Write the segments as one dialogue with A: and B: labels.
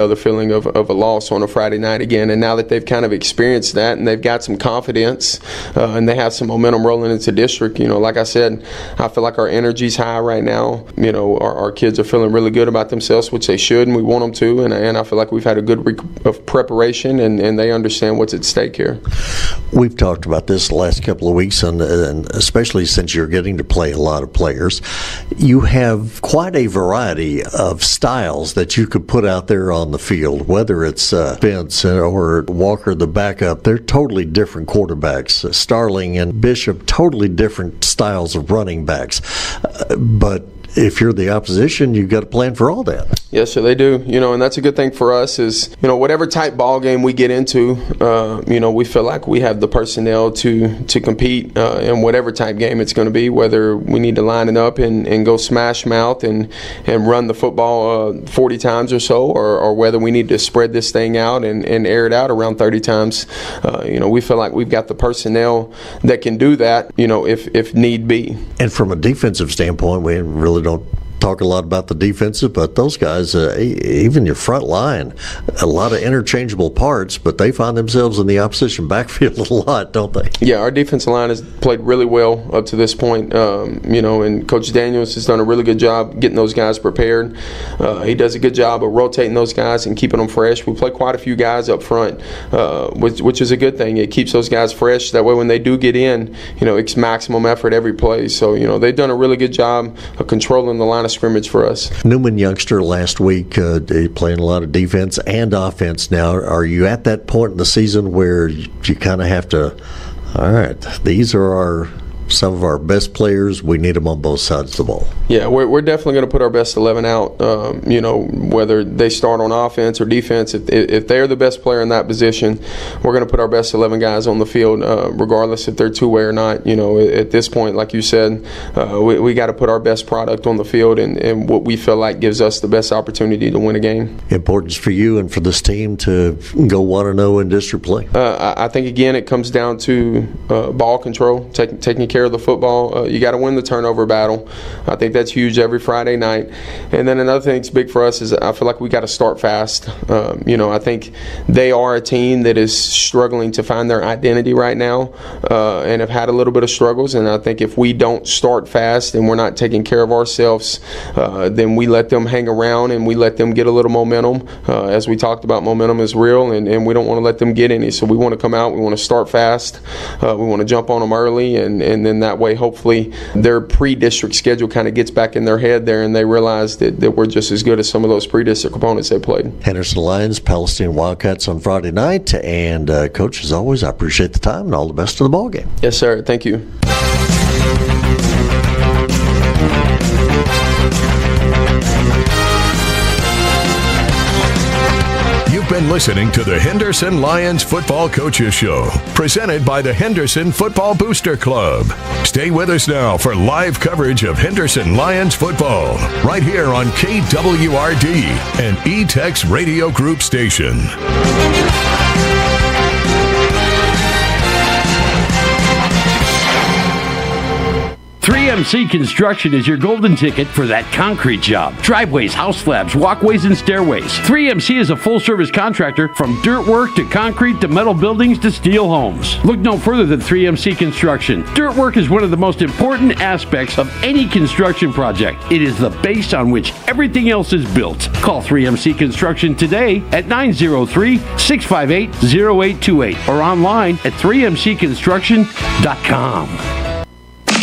A: the feeling of a loss on a Friday night again. And now that they've kind of experienced that and they've got some confidence and they have some momentum rolling into district, like I said, I feel like our energy's high right now. Our kids are feeling really good about themselves, which they should, and we want them to. And I feel like we've had a good week of preparation, and they understand what's at stake here.
B: We've talked about this the last couple of weeks, and especially since you're getting to play a lot of players, you have quite a variety of styles that you could put out there on the field, whether it's Vince or Walker, the backup. They're totally different quarterbacks. Starling and Bishop, totally different styles of running backs. But if you're the opposition, you've got to plan for all that.
A: Yes, sir, they do. And that's a good thing for us is, whatever type ball game we get into, we feel like we have the personnel to compete in whatever type game it's going to be, whether we need to line it up and go smash mouth and run the football 40 times or so, or whether we need to spread this thing out and air it out around 30 times. We feel like we've got the personnel that can do that, if need be.
B: And from a defensive standpoint, we really don't talk a lot about the defensive, but those guys, even your front line, a lot of interchangeable parts, but they find themselves in the opposition backfield a lot, don't they?
A: Yeah, our defensive line has played really well up to this point, and Coach Daniels has done a really good job getting those guys prepared. He does a good job of rotating those guys and keeping them fresh. We play quite a few guys up front, which is a good thing. It keeps those guys fresh. That way when they do get in, it's maximum effort every play. So, they've done a really good job of controlling the line of scrimmage for us.
B: Newman youngster last week, playing a lot of defense and offense now. Are you at that point in the season where you kind of have to, all right, these are some of our best players, we need them on both sides of the ball?
A: Yeah, we're definitely going to put our best 11 out, whether they start on offense or defense. If they're the best player in that position, we're going to put our best 11 guys on the field, regardless if they're two-way or not. At this point, like you said, we got to put our best product on the field and what we feel like gives us the best opportunity to win a game.
B: Importance for you and for this team to go 1-0 in district play?
A: I think, again, it comes down to ball control, taking care of the football. You got to win the turnover battle. I think that's huge every Friday night. And then another thing that's big for us is I feel like we got to start fast. I think they are a team that is struggling to find their identity right now and have had a little bit of struggles. And I think if we don't start fast and we're not taking care of ourselves, then we let them hang around and we let them get a little momentum. As we talked about, momentum is real, and we don't want to let them get any. So we want to come out, we want to start fast, we want to jump on them early, and then that way hopefully their pre-district schedule kind of gets back in their head there and they realize that we're just as good as some of those pre-district opponents they played.
B: Henderson Lions, Palestine Wildcats on Friday night. And Coach, as always, I appreciate the time and all the best to the ball game.
A: Yes, sir. Thank you.
C: Been listening to the Henderson Lions Football Coaches Show, presented by the Henderson Football Booster Club. Stay with us now for live coverage of Henderson Lions football, right here on KWRD, an E-Tex Radio Group station.
D: 3MC Construction is your golden ticket for that concrete job. Driveways, house slabs, walkways, and stairways. 3MC is a full-service contractor from dirt work to concrete to metal buildings to steel homes. Look no further than 3MC Construction. Dirt work is one of the most important aspects of any construction project. It is the base on which everything else is built. Call 3MC Construction today at 903-658-0828 or online at 3mcconstruction.com.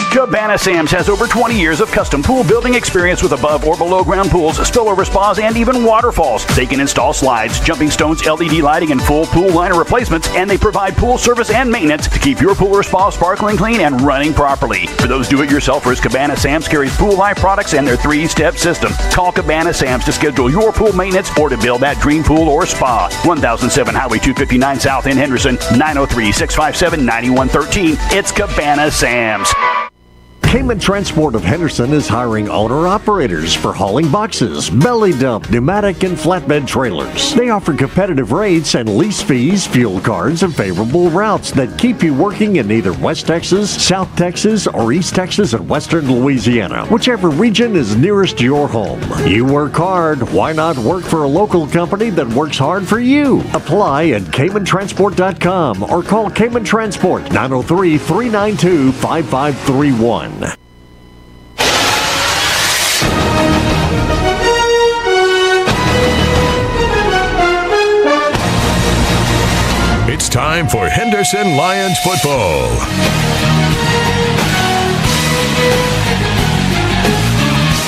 E: Cabana Sam's has over 20 years of custom pool building experience with above or below ground pools, spillover spas, and even waterfalls. They can install slides, jumping stones, LED lighting, and full pool liner replacements, and they provide pool service and maintenance to keep your pool or spa sparkling clean and running properly. For those do-it-yourselfers, Cabana Sam's carries Pool Life products and their 3-step system. Call Cabana Sam's to schedule your pool maintenance or to build that dream pool or spa. 1007 Highway 259 South in Henderson, 903-657-9113. It's Cabana Sam's.
B: Cayman Transport of Henderson is hiring owner-operators for hauling boxes, belly dump, pneumatic, and flatbed trailers. They offer competitive rates and lease fees, fuel cards, and favorable routes that keep you working in either West Texas, South Texas, or East Texas and Western Louisiana, whichever region is nearest your home. You work hard. Why not work for a local company that works hard for you? Apply at CaymanTransport.com or call Cayman Transport 903-392-5531.
C: It's time for Henderson Lions football.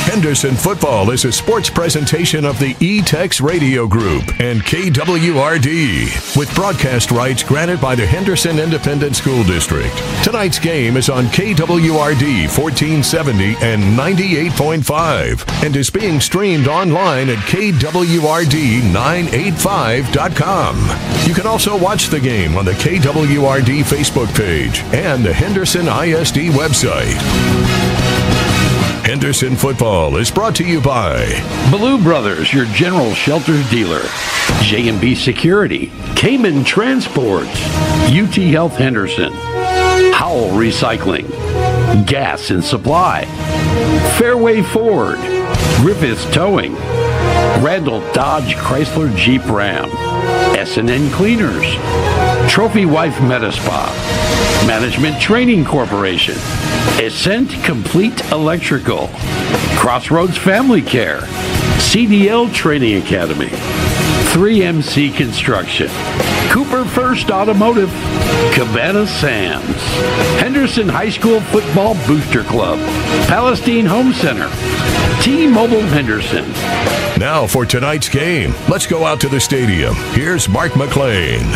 C: Henderson Football is a sports presentation of the E-Tex Radio Group and KWRD, with broadcast rights granted by the Henderson Independent School District. Tonight's game is on KWRD 1470 and 98.5 and is being streamed online at KWRD985.com. You can also watch the game on the KWRD Facebook page and the Henderson ISD website. Henderson Football is brought to you by
D: Ballou Brothers, your general shelters dealer. J&B Security. Cayman Transport. UT Health Henderson. Howell Recycling. Gas and Supply. Fairway Ford. Griffiths Towing. Randall Dodge Chrysler Jeep Ram. S&N Cleaners. Trophy Wife Medispa. Management Training Corporation. Ascent Complete Electrical. Crossroads Family Care. CDL Training Academy. 3MC Construction. Cooper First Automotive. Cabana Sands. Henderson High School Football Booster Club. Palestine Home Center. T-Mobile Henderson.
C: Now for tonight's game. Let's go out to the stadium. Here's Mark McLean.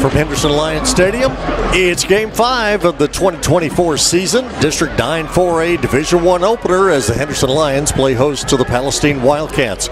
B: From Henderson Lions Stadium, it's Game 5 of the 2024 season, District 9 4A Division I opener as the Henderson Lions play host to the Palestine Wildcats.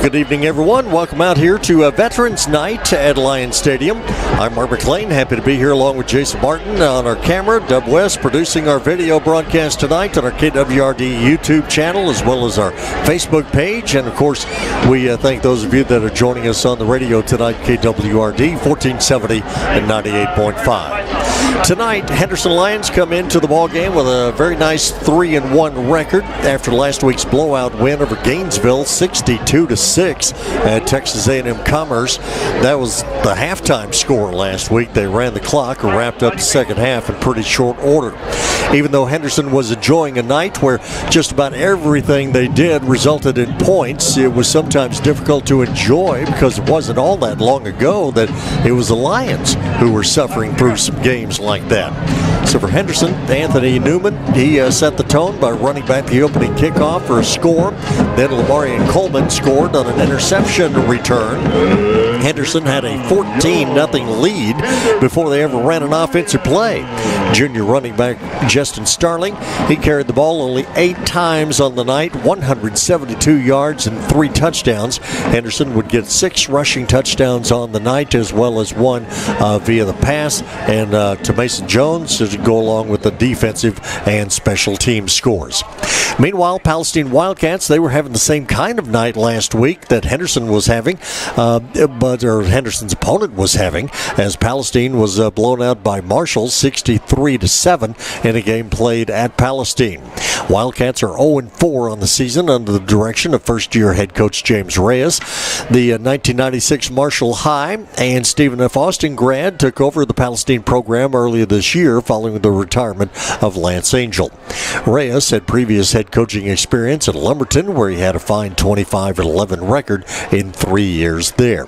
B: Good evening, everyone. Welcome out here to Veterans Night at Lions Stadium. I'm Mark McLean, happy to be here along with Jason Martin on our camera. Dub West producing our video broadcast tonight on our KWRD YouTube channel as well as our Facebook page. And, of course, we thank those of you that are joining us on the radio tonight, KWRD 1470 and 98.5. Tonight, Henderson Lions come into the ball game with a very nice 3-1 record after last week's blowout win over Gainesville, 62-6 at Texas A&M Commerce. That was the halftime score last week. They ran the clock and wrapped up the second half in pretty short order. Even though Henderson was enjoying a night where just about everything they did resulted in points, it was sometimes difficult to enjoy because it wasn't all that long ago that it was the Lions who were suffering through some games like that. So for Henderson, Anthony Newman, he set the tone by running back the opening kickoff for a score. Then Lamarian Coleman scored on an interception return. Henderson had a 14-0 lead before they ever ran an offensive play. Junior running back Justin Starling, he carried the ball only 8 times on the night, 172 yards and 3 touchdowns. Henderson would get 6 rushing touchdowns on the night as well as 1 via the pass, and to Mason Jones to go along with the defensive and special team scores. Meanwhile, Palestine Wildcats, they were having the same kind of night last week that Henderson was having, or Henderson's opponent was having, as Palestine was blown out by Marshall 63-7 in a game played at Palestine. Wildcats are 0-4 on the season under the direction of first-year head coach James Reyes. The 1996 Marshall High and Stephen F. Austin grad took over the Palestine program earlier this year following the retirement of Lance Angel. Reyes had previous head coaching experience at Lumberton, where he had a fine 25-11 record in 3 years there.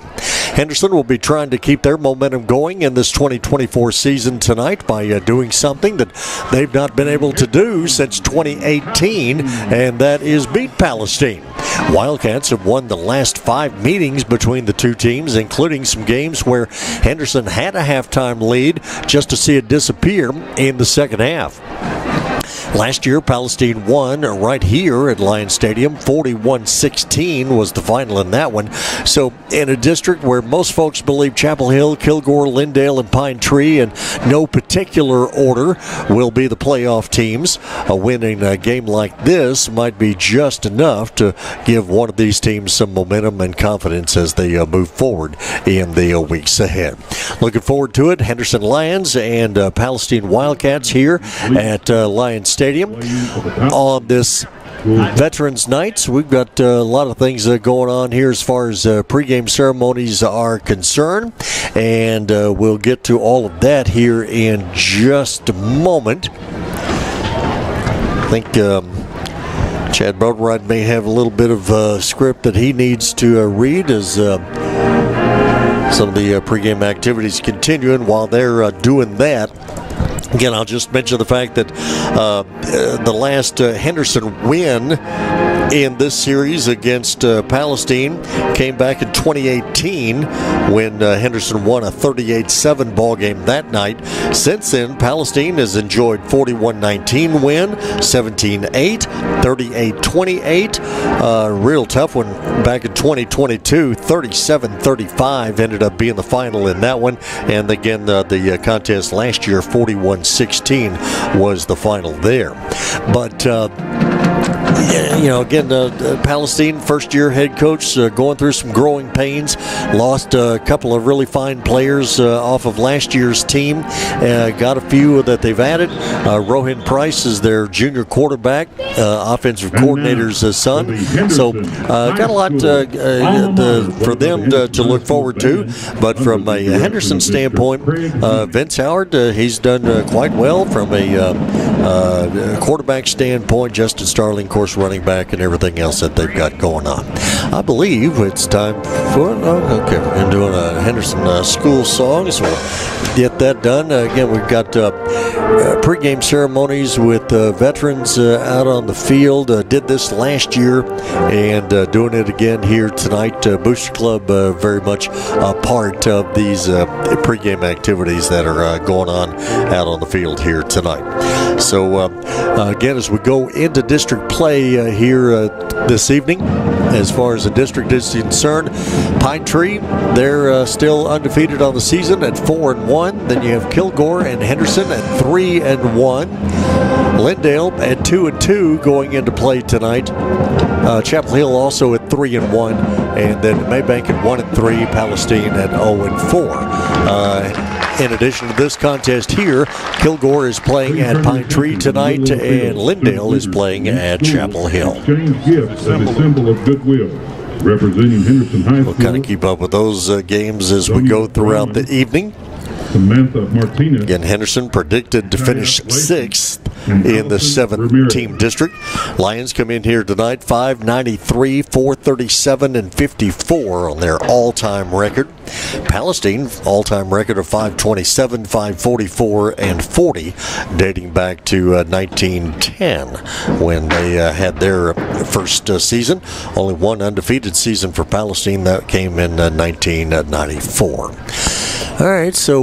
B: Henderson will be trying to keep their momentum going in this 2024 season tonight by doing something that they've not been able to do since 2018, and that is beat Palestine. Wildcats have won the last 5 meetings between the two teams, including some games where Henderson had a halftime lead just to see it disappear in the second half. Last year, Palestine won right here at Lions Stadium. 41-16 was the final in that one. So in a district where most folks believe Chapel Hill, Kilgore, Lindale, and Pine Tree in no particular order will be the playoff teams, winning a game like this might be just enough to give one of these teams some momentum and confidence as they move forward in the weeks ahead. Looking forward to it. Henderson Lions and Palestine Wildcats here at Lions Stadium on this Veterans Nights. We've got a lot of things going on here as far as pregame ceremonies are concerned, and we'll get to all of that here in just a moment. I think Chad Boatwright may have a little bit of script that he needs to read as some of the pregame activities continuing. While they're doing that, again, I'll just mention the fact that the last Henderson win in this series against Palestine came back in 2018 when Henderson won a 38-7 ball game that night. Since then, Palestine has enjoyed 41-19 win, 17-8, 38-28. Real tough one back in 2022, 37-35 ended up being the final in that one. And again, the contest last year, 41-16 was the final there. But again, Palestine, first-year head coach, going through some growing pains. Lost a couple of really fine players off of last year's team. Got a few that they've added. Rohan Price is their junior quarterback, offensive coordinator's son. So got a lot for them to look forward to. But from a Henderson standpoint, Vince Howard, he's done quite well from a quarterback standpoint. Justin Starling, of course, running back, and everything else that they've got going on. I believe it's time for, I'm doing a Henderson school song, so we'll get that done. Again, we've got pregame ceremonies with veterans out on the field. Did this last year and doing it again here tonight. Booster Club very much a part of these pregame activities that are going on out on the field here tonight. So again, as we go into district play here this evening, as far as the district is concerned, Pine Tree, they're still undefeated on the season at 4-1. Then you have Kilgore and Henderson at 3-1. Lindale at 2-2 going into play tonight. Chapel Hill also at 3-1, and then Maybank at 1-3. Palestine at 0-4. In addition to this contest here, Kilgore is playing at Pine Tree tonight, and Lindale is playing at Chapel Hill.
F: Symbol of goodwill, representing Henderson High School.
B: We'll kind of keep up with those games as we go throughout the evening.
F: Samantha Martinez.
B: Again, Henderson predicted to finish 6th in the 7th-team district. Lions come in here tonight, 593, 437, and 54 on their all-time record. Palestine, all-time record of 527, 544, and 40, dating back to 1910 when they had their first season. Only one undefeated season for Palestine. That came in 1994. All right, so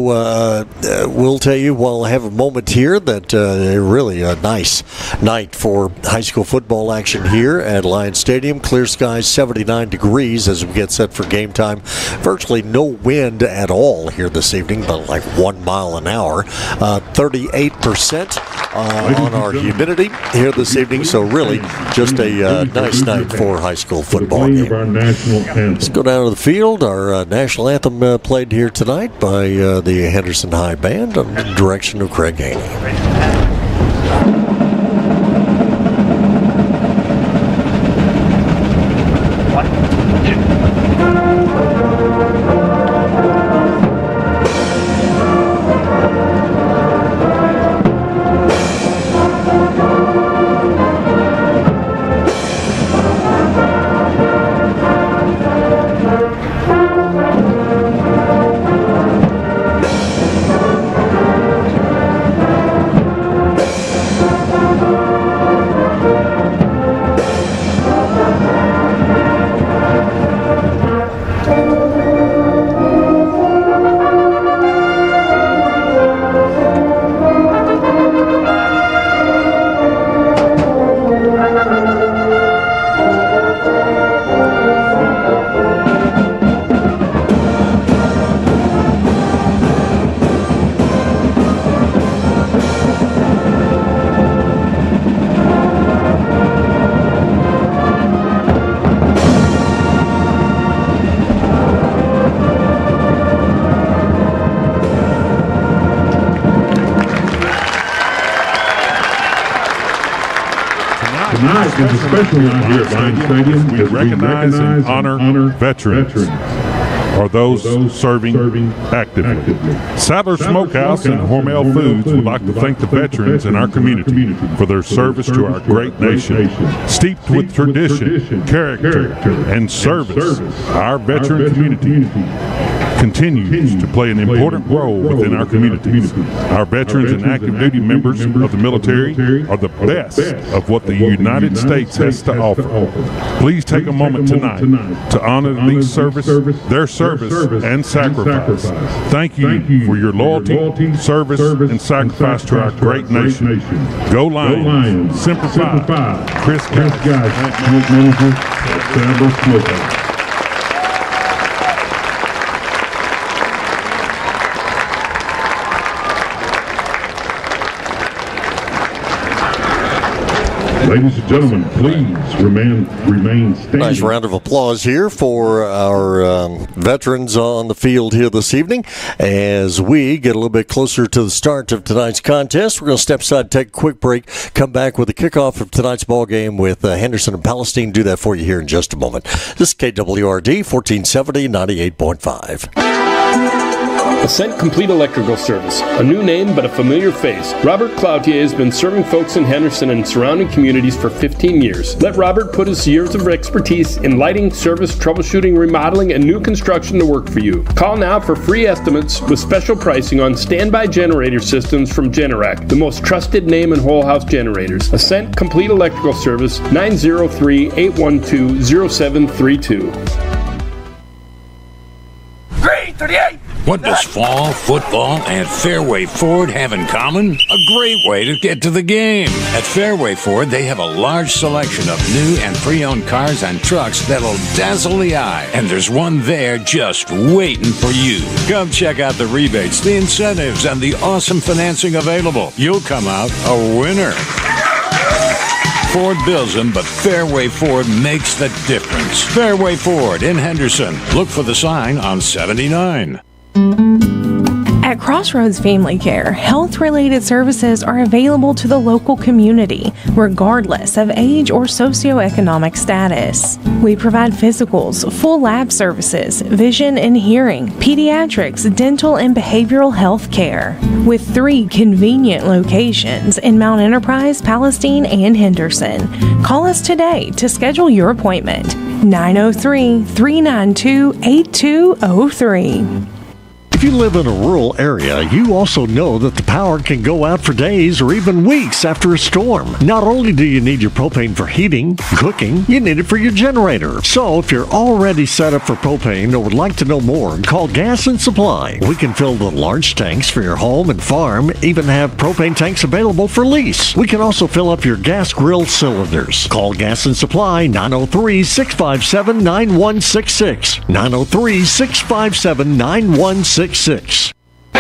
B: we'll tell you, we'll have a moment here that really a nice night for high school football action here at Lions Stadium. Clear skies, 79 degrees as we get set for game time. Virtually no wind at all here this evening, but like 1 mile an hour. 38% on our humidity here this evening, so really just a nice night for high school football game. Let's go down to the field. Our national anthem played here tonight by the Henderson High Band under the direction of Craig Haney.
F: Tonight is a special night here at Lions Stadium.
G: We recognize and honor veterans. Or those serving actively. Sadler Smokehouse and Hormel Foods would like to thank the veterans in our community for their service to our great nation. Steeped with tradition, character, and service, our veteran community continues to play an important role within our communities. Our veterans and active duty members of the military are the best of what the United States has to offer. Please take a moment tonight to honor these their service and sacrifice. Thank you for your loyalty, service, and sacrifice to our great nation. Go Lions! Semper Fi! Chris Guys,
F: Sadler Smokehouse. Ladies and gentlemen, please remain standing.
B: Nice round of applause here for our veterans on the field here this evening. As we get a little bit closer to the start of tonight's contest, we're going to step aside, take a quick break, come back with the kickoff of tonight's ball game with Henderson and Palestine. Do that for you here in just a moment. This is KWRD 1470 98.5.
H: Ascent Complete Electrical Service, a new name but a familiar face. Robert Cloutier has been serving folks in Henderson and surrounding communities for 15 years. Let Robert put his years of expertise in lighting, service, troubleshooting, remodeling, and new construction to work for you. Call now for free estimates with special pricing on standby generator systems from Generac, the most trusted name in whole house generators. Ascent Complete Electrical Service, 903-812-0732.
I: 338! What does fall, football, and Fairway Ford have in common? A great way to get to the game. At Fairway Ford, they have a large selection of new and pre-owned cars and trucks that'll dazzle the eye. And there's one there just waiting for you. Come check out the rebates, the incentives, and the awesome financing available. You'll come out a winner. Ford builds them, but Fairway Ford makes the difference. Fairway Ford in Henderson. Look for the sign on 79.
J: At Crossroads Family Care, health-related services are available to the local community, regardless of age or socioeconomic status. We provide physicals, full lab services, vision and hearing, pediatrics, dental, and behavioral health care. With 3 convenient locations in Mount Enterprise, Palestine, and Henderson. Call us today to schedule your appointment. 903-392-8203.
B: If you live in a rural area, you also know that the power can go out for days or even weeks after a storm. Not only do you need your propane for heating, cooking, you need it for your generator. So if you're already set up for propane or would like to know more, call Gas and Supply. We can fill the large tanks for your home and farm, even have propane tanks available for lease. We can also fill up your gas grill cylinders. Call Gas and Supply 903-657-9166. 903-657-9166.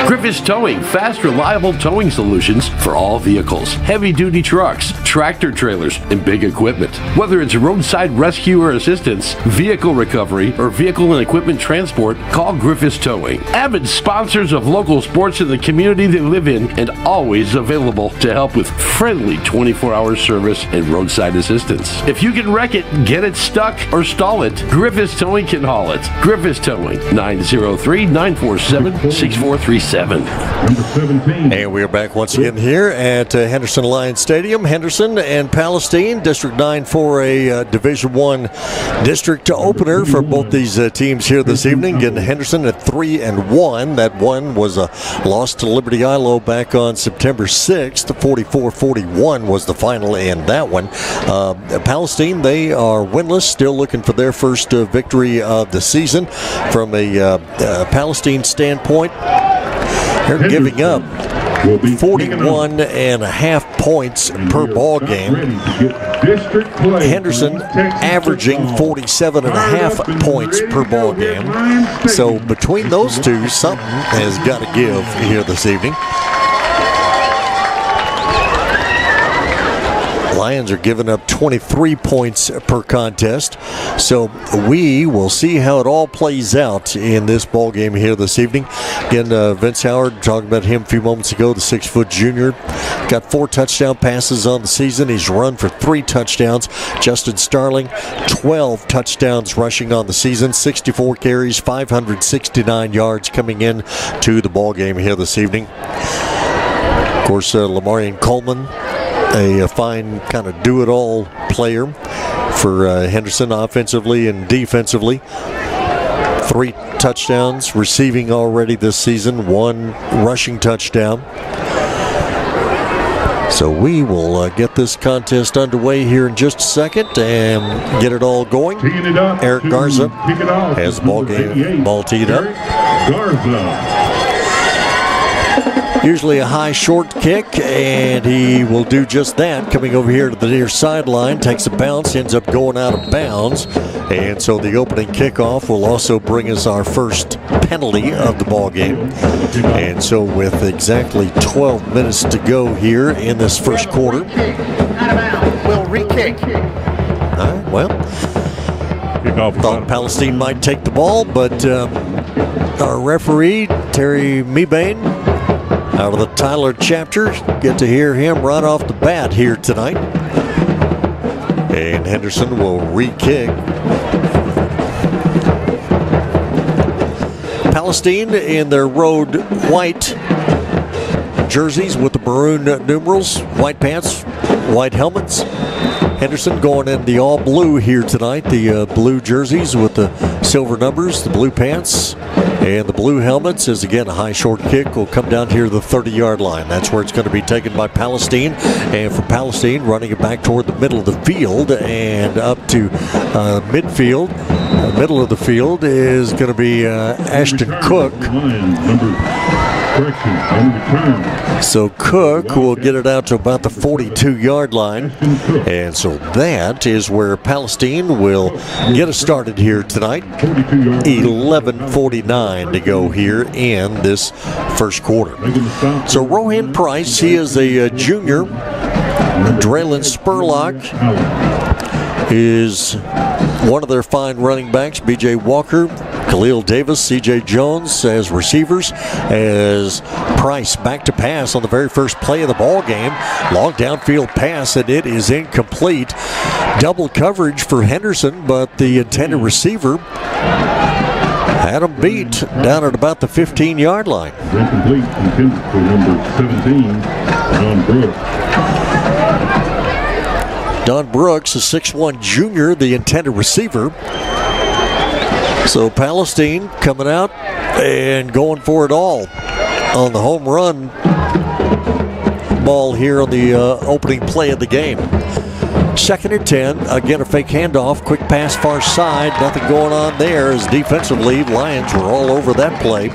D: Griffiths Towing, fast, reliable towing solutions for all vehicles, heavy-duty trucks, tractor trailers, and big equipment. Whether it's roadside rescue or assistance, vehicle recovery, or vehicle and equipment transport, call Griffiths Towing. Avid sponsors of local sports in the community they live in and always available to help with friendly 24-hour service and roadside assistance. If you can wreck it, get it stuck, or stall it, Griffiths Towing can haul it. Griffiths Towing, 903-947-6437.
F: Number 17.
B: And we are back once again here at Henderson Lions Stadium. Henderson and Palestine, District 9 for a Division I district opener for both these teams here this evening. Getting Henderson at 3-1. That one was a loss to Liberty Ilo back on September 6th. 44-41 was the final in that one. Palestine, they are winless, still looking for their first victory of the season. From a Palestine standpoint, they're giving up 41.5 points per ball game. Henderson averaging 47.5 points per ball game. So between those two, something has got to give here this evening. Lions are giving up 23 points per contest. So we will see how it all plays out in this ball game here this evening. Again, Vince Howard, talking about him a few moments ago, the 6-foot junior. Got 4 touchdown passes on the season. He's run for 3 touchdowns. Justin Starling, 12 touchdowns rushing on the season, 64 carries, 569 yards coming in to the ball game here this evening. Of course, Lamarian Coleman, a fine kind of do-it-all player for Henderson offensively and defensively. 3 touchdowns receiving already this season, 1 rushing touchdown. So we will get this contest underway here in just a second and get it all going. Eric Garza has the ball teed up. Usually a high short kick, and he will do just that. Coming over here to the near sideline, takes a bounce, ends up going out of bounds. And so the opening kickoff will also bring us our first penalty of the ball game. And so with exactly 12 minutes to go here in this first quarter.
K: Will re-kick.
B: All right, well, thought Palestine might take the ball, but our referee, Terry Mebane, out of the Tyler chapter, get to hear him right off the bat here tonight. And Henderson will re-kick. Palestine in their road white jerseys with the maroon numerals, white pants, white helmets. Henderson going in the all blue here tonight, the blue jerseys with the silver numbers, the blue pants, and the blue helmets. Is again a high short kick will come down here to the 30-yard line. That's where it's going to be taken by Palestine. And for Palestine, running it back toward the middle of the field and up to midfield. Middle of the field is going to be Ashton Cook. So Cook will get it out to about the 42-yard line. And so that is where Palestine will get us started here tonight. 11:49 to go here in this first quarter. So Rohan Price, he is a junior. Draylon Spurlock is one of their fine running backs. B.J. Walker, Khalil Davis, C.J. Jones as receivers, as Price back to pass on the very first play of the ball game. Long downfield pass, and it is incomplete. Double coverage for Henderson, but the intended receiver had him beat down at about the 15-yard line.
F: Incomplete, intended for number 17, Don Brooks.
B: Don Brooks, a 6'1 junior, the intended receiver. So Palestine coming out and going for it all on the home run ball here on the opening play of the game. 2nd and 10. Again, a fake handoff. Quick pass far side. Nothing going on there as defensively, Lions were all over that play.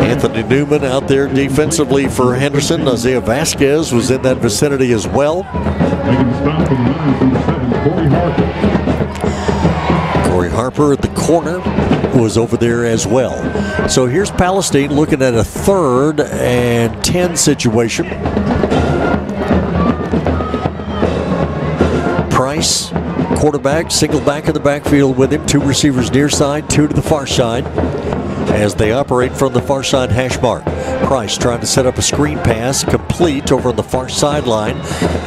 B: Anthony Newman out there defensively for Henderson. Isaiah Vasquez was in that vicinity as well.
F: Making the stop for the Lions, number 7, Corey Harper.
B: Corey Harper at the corner was over there as well. So here's Palestine looking at a 3rd and 10 situation. Price, quarterback, single back in the backfield with him. 2 receivers near side, 2 to the far side, as they operate from the far side hash mark. Price trying to set up a screen pass, complete over on the far sideline.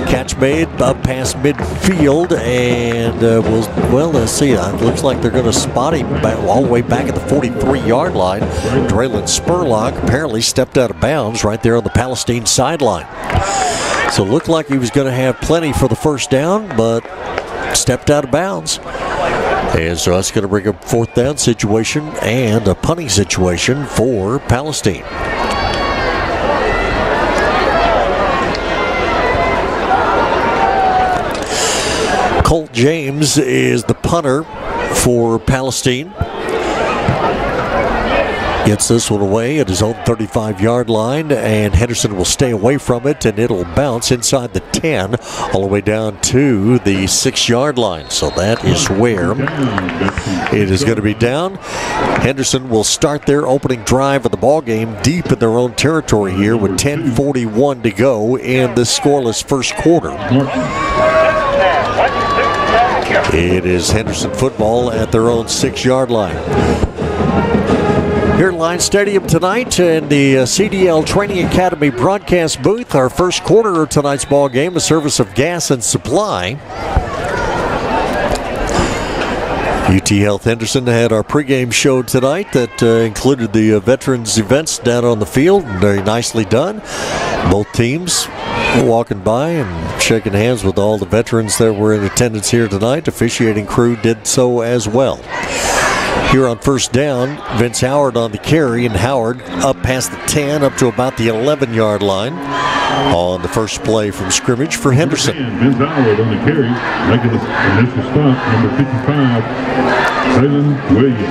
B: Catch made up past midfield, and let's see. It looks like they're going to spot him back, all the way back at the 43-yard line. Draylon Spurlock apparently stepped out of bounds right there on the Palestine sideline. So it looked like he was going to have plenty for the first down, but stepped out of bounds. And so that's going to bring a 4th down situation and a punting situation for Palestine. Colt James is the punter for Palestine. Gets this one away at his own 35-yard line, and Henderson will stay away from it, and it'll bounce inside the 10 all the way down to the 6-yard line. So that is where it is going to be down. Henderson will start their opening drive of the ball game deep in their own territory here with 10:41 to go in this scoreless first quarter. It is Henderson football at their own 6-yard line. Here at Lions Stadium tonight in the CDL Training Academy broadcast booth, our first quarter of tonight's ball game, a service of Gas and Supply. UT Health Henderson had our pregame show tonight that included the veterans events down on the field. Very nicely done. Both teams walking by and shaking hands with all the veterans that were in attendance here tonight. Officiating crew did so as well. Here on first down, Vince Howard on the carry, and Howard up past the 10, up to about the 11-yard line on the first play from scrimmage for Henderson.
F: Vince Howard on the carry, making the initial stop, number 55, Jalen Williams.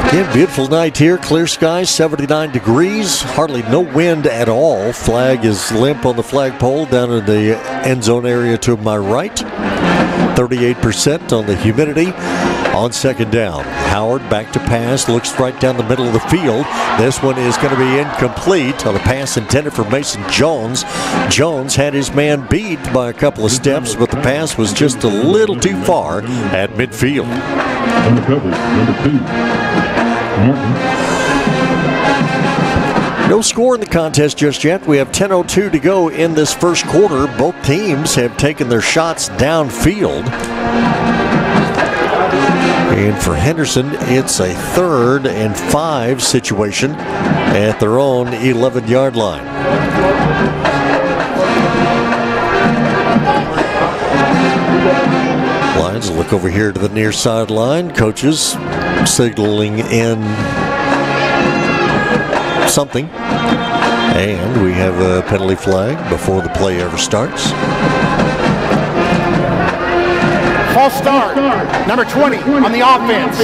B: Again, beautiful night here. Clear skies, 79 degrees. Hardly no wind at all. Flag is limp on the flagpole down in the end zone area to my right. 38% on the humidity on second down. Howard back to pass, looks right down the middle of the field. This one is going to be incomplete on a pass intended for Mason Jones. Jones had his man beat by a couple of steps, but the pass was just a little too far at midfield.
F: On the coverage, number 2, Martin.
B: No score in the contest just yet. We have 10:02 to go in this first quarter. Both teams have taken their shots downfield. And for Henderson, it's a 3rd and 5 situation at their own 11-yard line. Lions look over here to the near sideline. Coaches signaling in something, and we have a penalty flag before the play ever starts.
K: False start. Number 20 on the offense.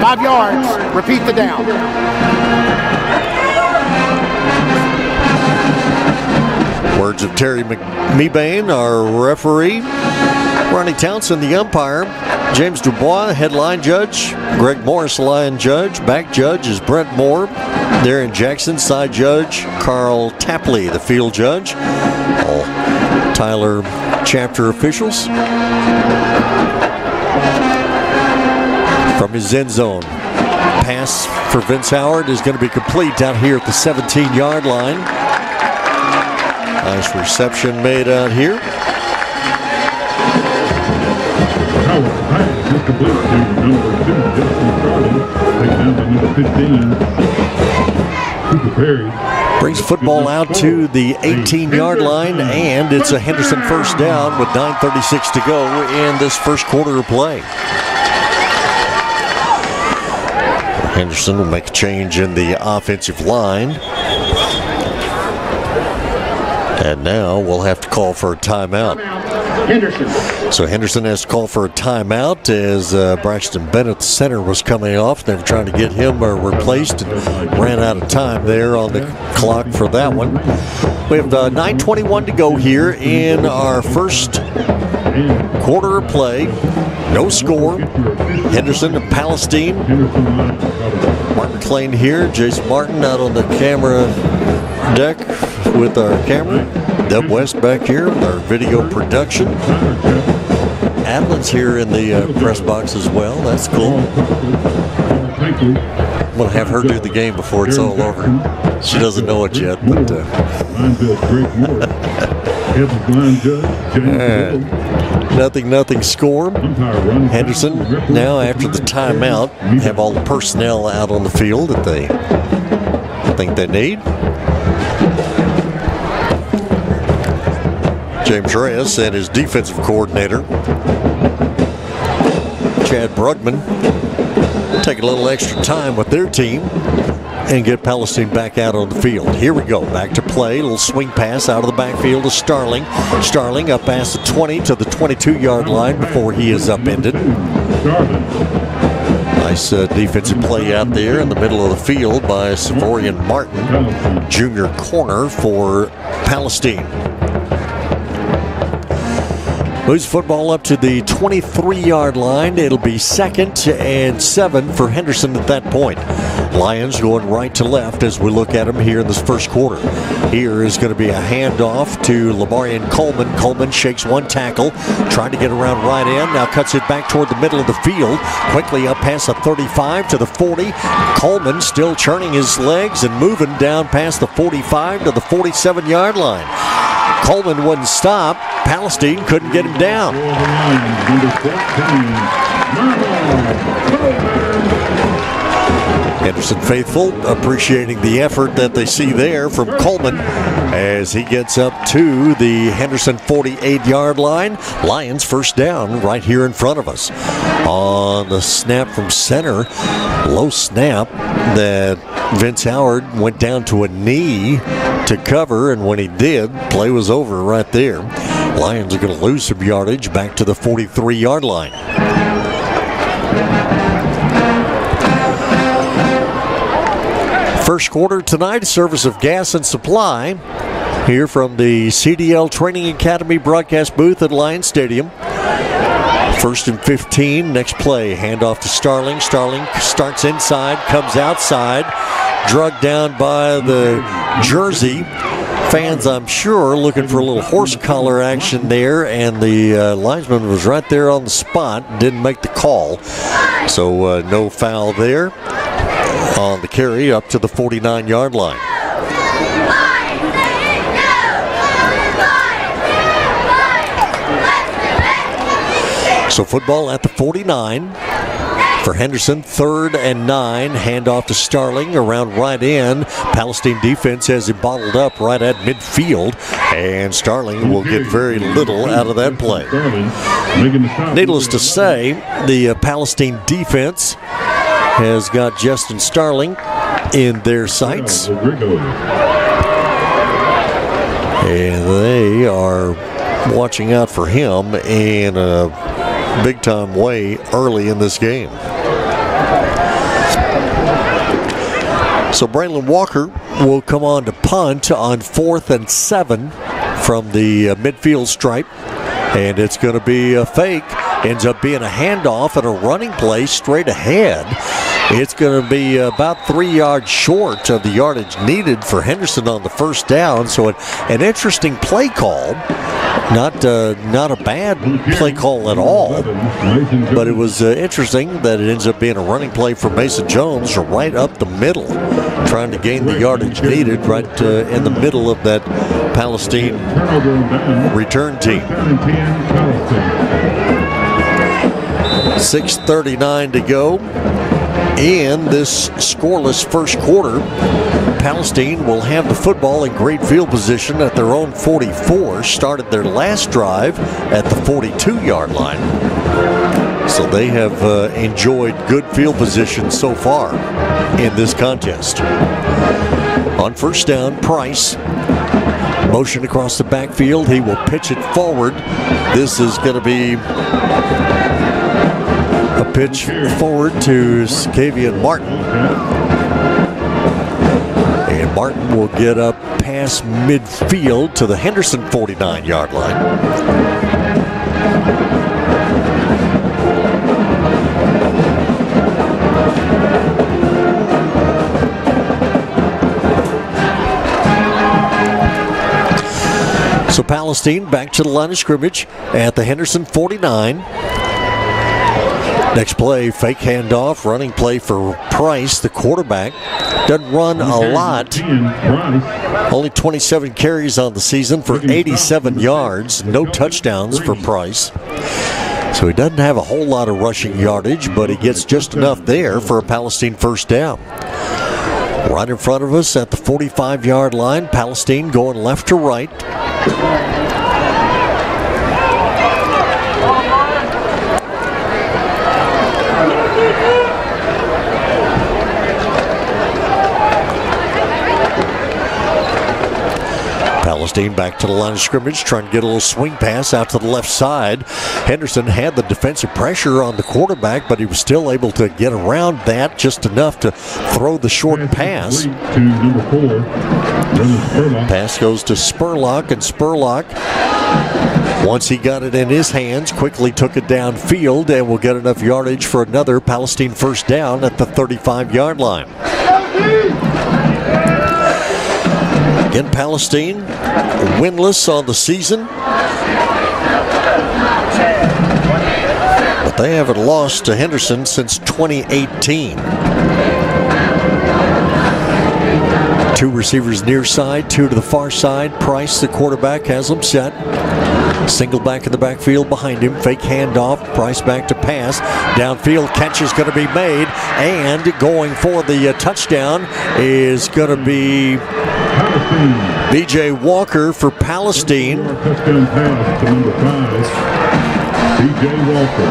K: 5 yards. Repeat the down.
B: Words of Terry McMeebane, our referee. Ronnie Townsend, the umpire. James Dubois, headline judge. Greg Morris, line judge. Back judge is Brent Moore. Darren Jackson, side judge. Carl Tapley, the field judge. All Tyler chapter officials. From his end zone. Pass for Vince Howard is going to be complete out here at the 17-yard line. Nice reception made out here.
F: Howard pass is complete to number 2, Justin Carlin. Take down to number 15, Cooper Perry.
B: Brings football out to the 18-yard line, and it's a Henderson first down with 9:36 to go in this first quarter of play. Henderson will make a change in the offensive line. And now we'll have to call for a timeout. So Henderson has to call for a timeout as Braxton Bennett, the center, was coming off. They were trying to get him replaced and ran out of time there on the clock for that one. We have 9:21 to go here in our first quarter of play. No score. Henderson to Palestine. Martin McLean here. Jason Martin out on the camera deck with our camera. Deb West back here with our video production. Adeline's here in the press box as well. That's cool. I'm going to have her do the game before it's all over. She doesn't know it yet, but nothing score. Henderson now after the timeout have all the personnel out on the field that they think they need. James Reyes and his defensive coordinator Chad Brugman take a little extra time with their team and get Palestine back out on the field. Here we go, back to play. A little swing pass out of the backfield to Starling. Starling up past the 20 to the 22-yard line before he is upended. Nice defensive play out there in the middle of the field by Savorian Martin, junior corner for Palestine. Moves football up to the 23-yard line. It'll be 2nd and 7 for Henderson at that point. Lions going right to left as we look at them here in this first quarter. Here is going to be a handoff to Lamarian Coleman. Coleman shakes one tackle, trying to get around right in. Now cuts it back toward the middle of the field. Quickly up past the 35 to the 40. Coleman still churning his legs and moving down past the 45 to the 47-yard line. Coleman wouldn't stop. Palestine couldn't get him down. Henderson faithful appreciating the effort that they see there from Coleman as he gets up to the Henderson 48-yard line. Lions first down right here in front of us. On the snap from center, low snap that Vince Howard went down to a knee to cover, and when he did, play was over right there. Lions are going to lose some yardage back to the 43-yard line. First quarter tonight, service of Gas and Supply here from the CDL Training Academy broadcast booth at Lions Stadium. 1st and 15, next play, handoff to Starling. Starling starts inside, comes outside, drugged down by the jersey. Fans, I'm sure, looking for a little horse collar action there, and the linesman was right there on the spot, didn't make the call. So no foul there on the carry up to the 49-yard line. So football at the 49 for Henderson, 3rd and 9. Handoff to Starling around right in. Palestine defense has him bottled up right at midfield, and Starling will get very little out of that play. Needless to say, the Palestine defense has got Justin Starling in their sights, and they are watching out for him in a big-time way early in this game. So Braylon Walker will come on to punt on 4th and 7 from the midfield stripe, and it's going to be a fake. Ends up being a handoff and a running play straight ahead. It's going to be about 3 yards short of the yardage needed for Henderson on the first down. So an interesting play call. Not a bad play call at all, but it was interesting that it ends up being a running play for Mason Jones right up the middle, trying to gain the yardage needed right in the middle of that Palestine return team. 6:39 to go in this scoreless first quarter. Palestine will have the football in great field position at their own 44. Started their last drive at the 42-yard line. So they have enjoyed good field position so far in this contest. On first down, Price. Motion across the backfield. He will pitch it forward. This is going to be a pitch forward to Scavian Martin. And Martin will get up past midfield to the Henderson 49-yard line. So Palestine back to the line of scrimmage at the Henderson 49. Next play, fake handoff, running play for Price, the quarterback. Doesn't run a lot. Only 27 carries on the season for 87 yards. No touchdowns for Price. So he doesn't have a whole lot of rushing yardage, but he gets just enough there for a Palestine first down. Right in front of us at the 45-yard line, Palestine going left to right. Palestine back to the line of scrimmage, trying to get a little swing pass out to the left side. Henderson had the defensive pressure on the quarterback, but he was still able to get around that just enough to throw the short pass.
F: To number 4, Spurlock.
B: Pass goes to Spurlock, and Spurlock, once he got it in his hands, quickly took it downfield and will get enough yardage for another Palestine first down at the 35-yard line. Again, Palestine winless on the season, but they haven't lost to Henderson since 2018. 2 receivers near side, 2 to the far side. Price, the quarterback, has them set. Single back in the backfield behind him. Fake handoff. Price back to pass. Downfield catch is going to be made. And going for the touchdown is going to be B.J. Walker for Palestine.
F: Touchdown pass to number 5, B.J. Walker.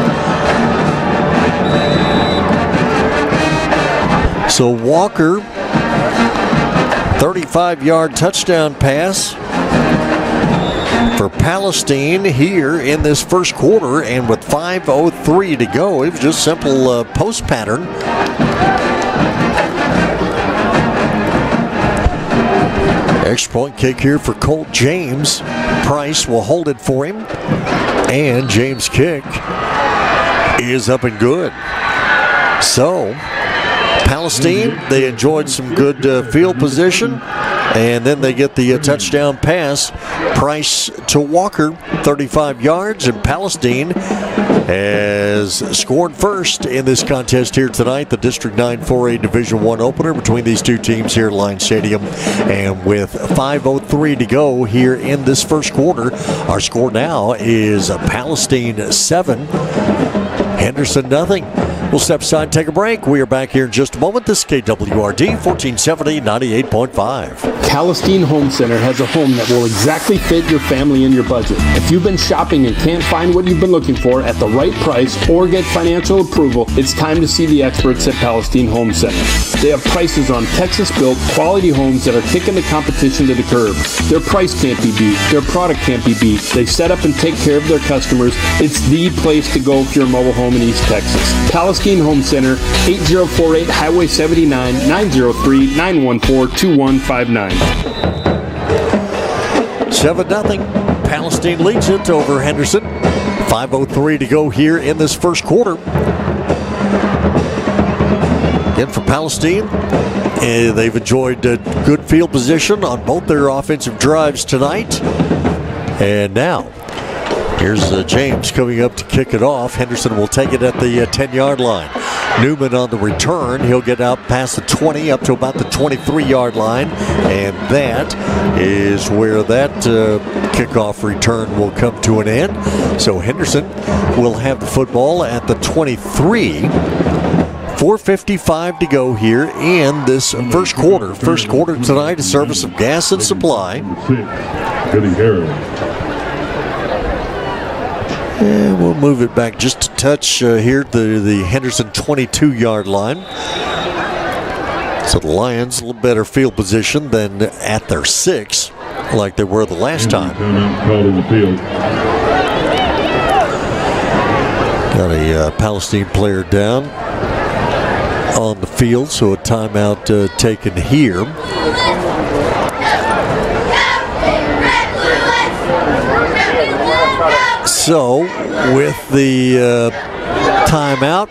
B: So Walker, 35-yard touchdown pass for Palestine here in this first quarter, and with 5:03 to go, it was just simple post pattern. Extra point kick here for Colt James. Price will hold it for him, and James' kick is up and good. So Palestine, they enjoyed some good field position, and then they get the touchdown pass. Price to Walker, 35 yards, and Palestine has scored first in this contest here tonight, the District 9 4A Division I opener between these two teams here at Lions Stadium. And with 5:03 to go here in this first quarter, our score now is Palestine 7, Henderson nothing. We'll step aside, take a break. We are back here in just a moment. This is KWRD 1470 98.5.
H: Palestine Home Center has a home that will exactly fit your family and your budget. If you've been shopping and can't find what you've been looking for at the right price or get financial approval, it's time to see the experts at Palestine Home Center. They have prices on Texas-built quality homes that are kicking the competition to the curb. Their price can't be beat. Their product can't be beat. They set up and take care of their customers. It's the place to go for your mobile home in East Texas. Palestine Home Center, 8048 Highway 79, 903-914-2159.
B: 7-0. Palestine leads it over Henderson. 5:03 to go here in this first quarter. Again for Palestine, they've enjoyed good field position on both their offensive drives tonight. And now, here's James coming up to kick it off. Henderson will take it at the 10-yard line. Newman on the return. He'll get out past the 20 up to about the 23-yard line. And that is where that kickoff return will come to an end. So Henderson will have the football at the 23. 4:55 to go here in this first quarter. First quarter tonight, a service of Gas and Supply. And we'll move it back just a touch here to the Henderson 22-yard line. So the Lions, a little better field position than at their 6, like they were the last time. Got a Palestine player down on the field, so a timeout taken here. So, with the timeout,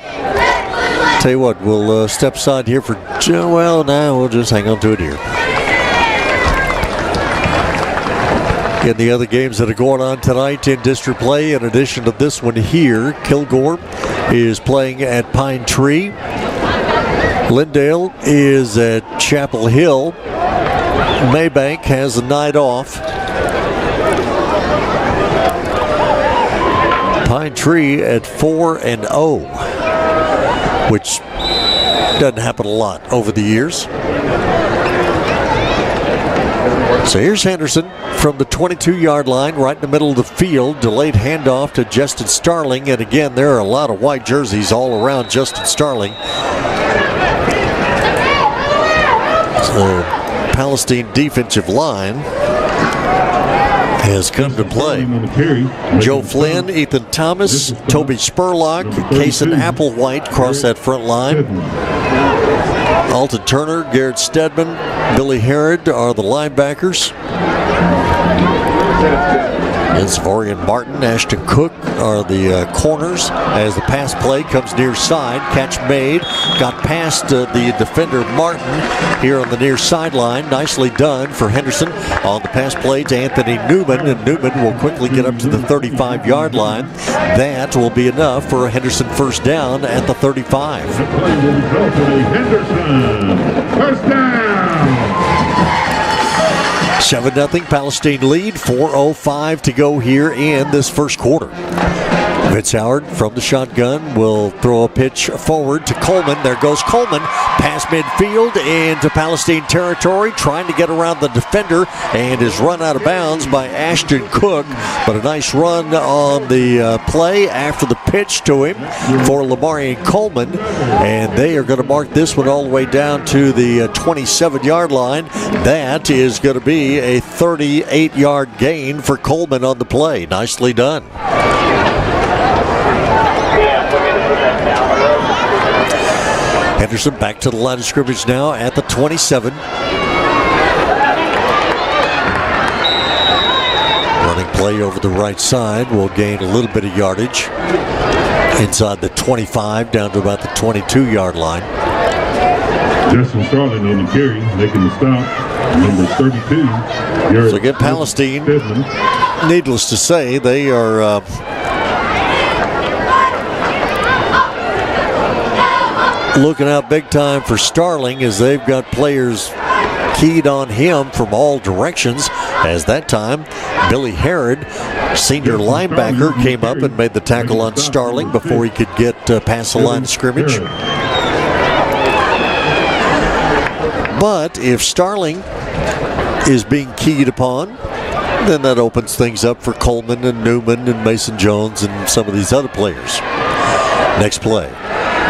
B: tell you what, we'll step aside here for, well, now we'll just hang on to it here. In the other games that are going on tonight in district play, in addition to this one here, Kilgore is playing at Pine Tree. Lindale is at Chapel Hill. Maybank has a night off. Pine Tree at 4-0, which doesn't happen a lot over the years. So here's Henderson from the 22-yard line, right in the middle of the field. Delayed handoff to Justin Starling, and again, there are a lot of white jerseys all around Justin Starling. So Palestine defensive line has come to play. Joe Flynn, Ethan Thomas, Toby Spurlock, Kason Applewhite cross that front line. Alton Turner, Garrett Stedman, Billy Herod are the linebackers. And Savorian Martin, Ashton Cook are the corners as the pass play comes near side. Catch made. Got past the defender Martin here on the near sideline. Nicely done for Henderson on the pass play to Anthony Newman. And Newman will quickly get up to the 35-yard line. That will be enough for a Henderson first down at the 35.
F: The play will result in a Henderson first down.
B: 7-0 Palestine lead, 4:05 to go here in this first quarter. Vince Howard from the shotgun will throw a pitch forward to Coleman. There goes Coleman, past midfield into Palestine territory, trying to get around the defender and is run out of bounds by Ashton Cook. But a nice run on the play after the pitch to him for Lamarian Coleman. And they are going to mark this one all the way down to the 27-yard line. That is going to be a 38-yard gain for Coleman on the play. Nicely done. Henderson back to the line of scrimmage now at the 27. Running play over the right side will gain a little bit of yardage. Inside the 25 down to about the 22-yard line.
F: Justin Starling on the carry, making the stop. Number 32.
B: So again, Palestine, needless to say, they are looking out big time for Starling as they've got players keyed on him from all directions. As that time, Billy Herod, senior linebacker, came up and made the tackle on Starling before he could get past the line of scrimmage. But if Starling is being keyed upon, then that opens things up for Coleman and Newman and Mason Jones and some of these other players. Next play.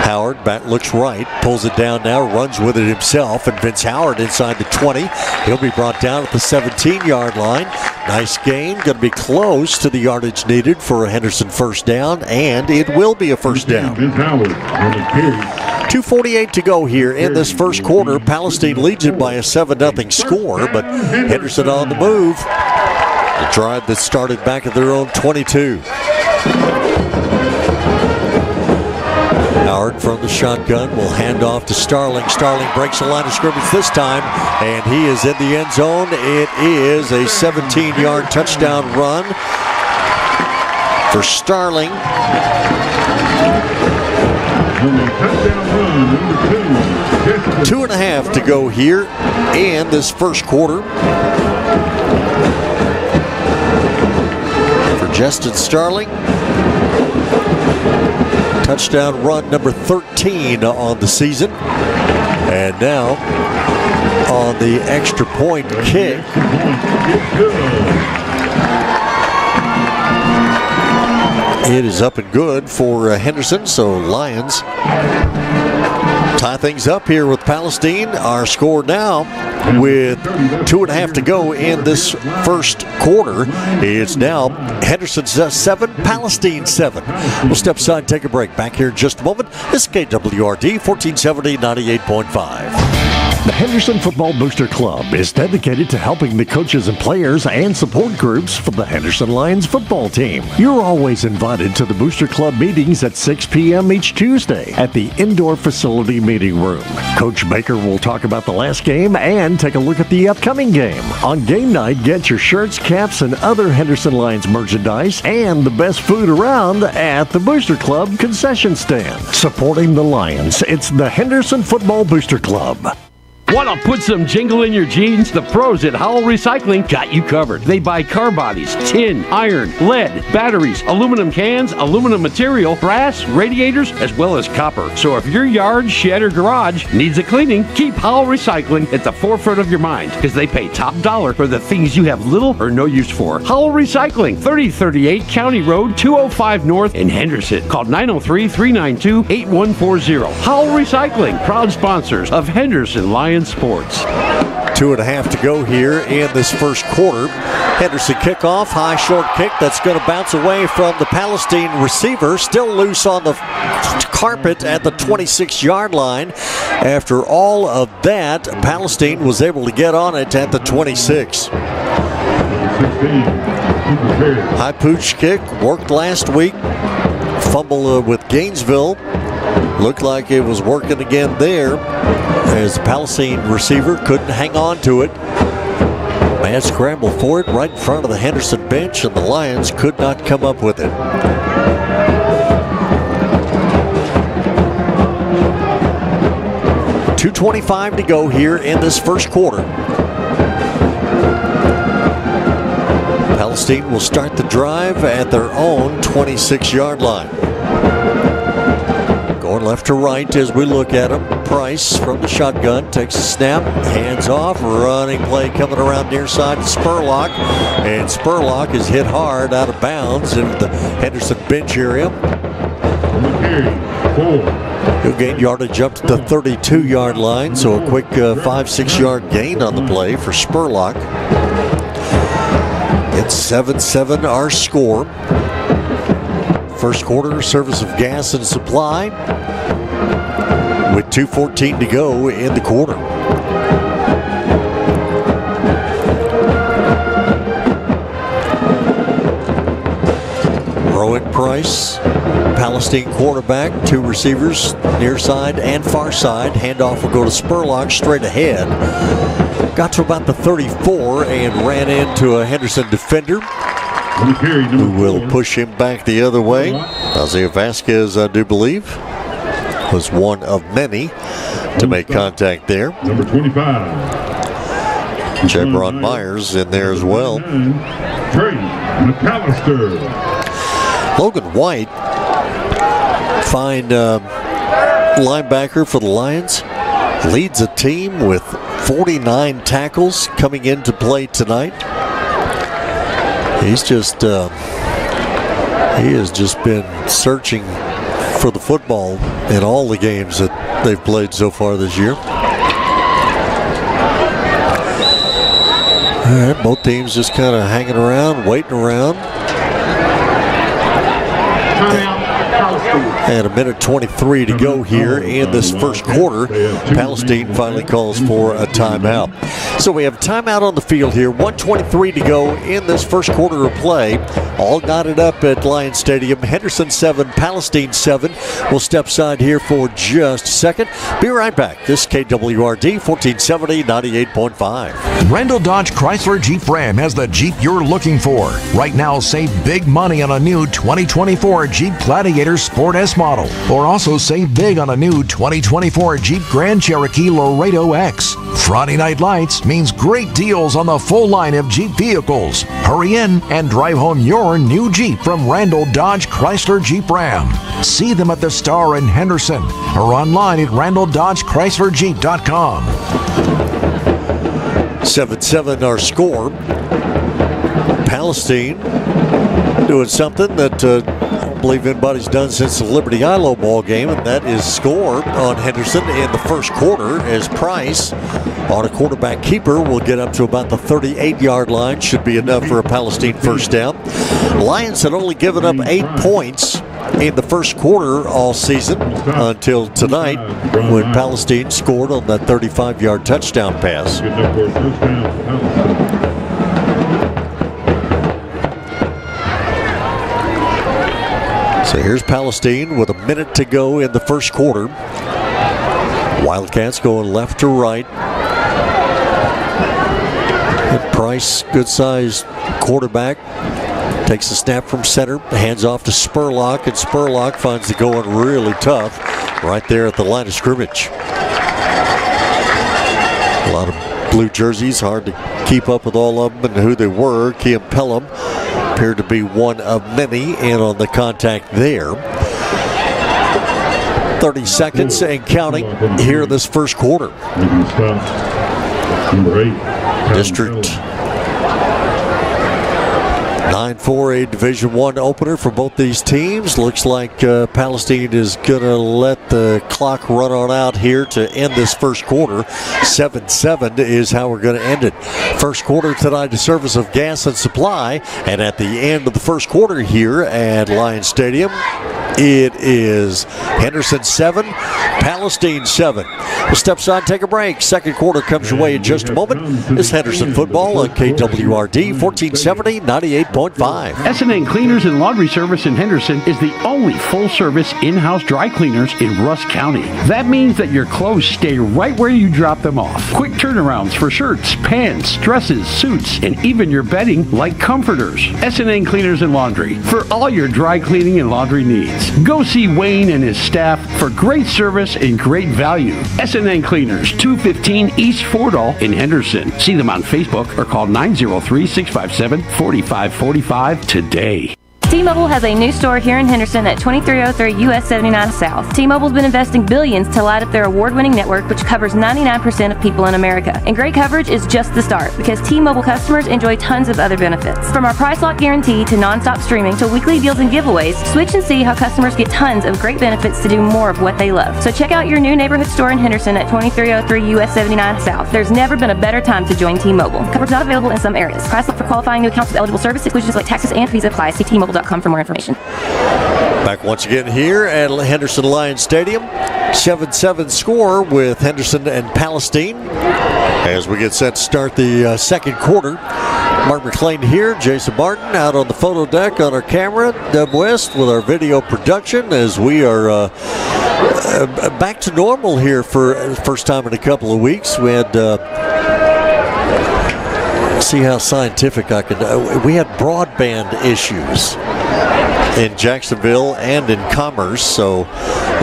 B: Howard back looks right, pulls it down now, runs with it himself, and Vince Howard inside the 20. He'll be brought down at the 17-yard line. Nice gain, going to be close to the yardage needed for a Henderson first down, and it will be a first down. 2:48 to go here in this first quarter. Palestine leads it by a 7-0 score, but Henderson on the move. A drive that started back at their own 22. Howard from the shotgun will hand off to Starling. Starling breaks the line of scrimmage this time, and he is in the end zone. It is a 17-yard touchdown run for Starling. Two and a half to go here in this first quarter. For Justin Starling. Touchdown run number 13 on the season. And now on the extra point kick. It is up and good for Henderson, so Lions tie things up here with Palestine. Our score now with 2.5 to go in this first quarter. It's now Henderson 7, Palestine 7. We'll step aside and take a break. Back here in just a moment. This is KWRD 1470 98.5.
L: The Henderson Football Booster Club is dedicated to helping the coaches and players and support groups for the Henderson Lions football team. You're always invited to the Booster Club meetings at 6 p.m. each Tuesday at the indoor facility meeting room. Coach Baker will talk about the last game and take a look at the upcoming game. On game night, get your shirts, caps, and other Henderson Lions merchandise and the best food around at the Booster Club concession stand. Supporting the Lions, it's the Henderson Football Booster Club.
D: Want to put some jingle in your jeans? The pros at Howell Recycling got you covered. They buy car bodies, tin, iron, lead, batteries, aluminum cans, aluminum material, brass, radiators, as well as copper. So if your yard, shed, or garage needs a cleaning, keep Howell Recycling at the forefront of your mind because they pay top dollar for the things you have little or no use for. Howell Recycling, 3038 County Road, 205 North in Henderson. Call 903-392-8140. Howell Recycling, proud sponsors of Henderson Lions Sports.
B: 2.5 to go here in this first quarter. Henderson kickoff, high short kick that's going to bounce away from the Palestine receiver, still loose on the carpet at the 26-yard line. After all of that, Palestine was able to get on it at the 26. High pooch kick worked last week. Fumble with Gainesville. Looked like it was working again there as the Palestine receiver couldn't hang on to it. Mad scramble for it right in front of the Henderson bench, and the Lions could not come up with it. .225 to go here in this first quarter. Palestine will start the drive at their own 26-yard line. Going left to right as we look at him. Price from the shotgun takes a snap, hands off, running play coming around near side to Spurlock, and Spurlock is hit hard out of bounds into the Henderson bench area. He'll gain yardage up to the 32-yard line, so a quick 5-6 yard gain on the play for Spurlock. It's 7-7 our score. First quarter, service of gas and supply with 2:14 to go in the quarter. Rowan Price, Palestine quarterback, two receivers, near side and far side. Handoff will go to Spurlock straight ahead. Got to about the 34 and ran into a Henderson defender, who will push him back the other way. Isaiah Vasquez, I do believe, was one of many to make contact there.
F: Number 25.
B: Jabron Myers in there as well.
F: Trey McAllister.
B: Logan White, fine linebacker for the Lions, leads a team with 49 tackles coming into play tonight. He's just, he has just been searching for the football in all the games that they've played so far this year. All right, both teams just kind of hanging around, waiting around. And a minute 23 to go here in this first quarter. Palestine finally calls for a timeout. So we have a timeout on the field here. 1:23 to go in this first quarter of play. All knotted up at Lions Stadium. Henderson 7, Palestine 7. We'll step aside here for just a second. Be right back. This is KWRD 1470 98.5.
M: Randall Dodge Chrysler Jeep Ram has the Jeep you're looking for. Right now, save big money on a new 2024 Jeep Gladiator Sport S model. Or also save big on a new 2024 Jeep Grand Cherokee Laredo X. Friday Night Lights means great deals on the full line of Jeep vehicles. Hurry in and drive home your new Jeep from Randall Dodge Chrysler Jeep Ram. See them at the Star in Henderson or online at RandallDodgeChryslerJeep.com.
B: 7-7 our score. Palestine doing something that I don't believe anybody's done since the Liberty ILO ball game, and that is score on Henderson in the first quarter as Price on a quarterback keeper will get up to about the 38-yard line. Should be enough for a Palestine first down. Lions had only given up 8 points in the first quarter all season until tonight when Palestine scored on that 35-yard touchdown pass. So here's Palestine with a minute to go in the first quarter. Wildcats going left to right. And Price, good-sized quarterback, takes a snap from center, hands off to Spurlock, and Spurlock finds the going really tough right there at the line of scrimmage. A lot of blue jerseys, hard to keep up with all of them and who they were. Kiam Pelham appeared to be one of many in on the contact there. 30 seconds and counting here in this first quarter.
F: Number 8.
B: District 9-4, a Division I opener for both these teams. Looks like Palestine is going to let the clock run on out here to end this first quarter. 7-7 is how we're going to end it. First quarter tonight, a service of Gas and Supply. And at the end of the first quarter here at Lions Stadium, it is Henderson 7, Palestine 7. We'll step aside, take a break. Second quarter comes your way in just a moment. It's Henderson football on KWRD 1470, 98.5.
D: S&N Cleaners and Laundry Service in Henderson is the only full-service in-house dry cleaners in Rusk County. That means that your clothes stay right where you drop them off. Quick turnarounds for shirts, pants, dresses, suits, and even your bedding like comforters. S&N Cleaners and Laundry for all your dry cleaning and laundry needs. Go see Wayne and his staff for great service and great value. S&N Cleaners, 215 East Fordall in Henderson. See them on Facebook or call 903-657-4545 today.
N: T-Mobile has a new store here in Henderson at 2303 US 79 South. T-Mobile's been investing billions to light up their award-winning network, which covers 99% of people in America. And great coverage is just the start, because T-Mobile customers enjoy tons of other benefits. From our price lock guarantee to non-stop streaming to weekly deals and giveaways, switch and see how customers get tons of great benefits to do more of what they love. So check out your new neighborhood store in Henderson at 2303 US 79 South. There's never been a better time to join T-Mobile. Coverage not available in some areas. Price lock for qualifying new accounts with eligible service exclusions like taxes and fees apply. See T-Mobile.com for more information.
B: Back once again here at Henderson Lions Stadium. 7-7 score with Henderson and Palestine as we get set to start the second quarter. Mark McLean here, Jason Martin out on the photo deck on our camera, Deb West with our video production as we are back to normal here for the first time in a couple of weeks. We had see how scientific I can. We had broadband issues in Jacksonville and in Commerce, so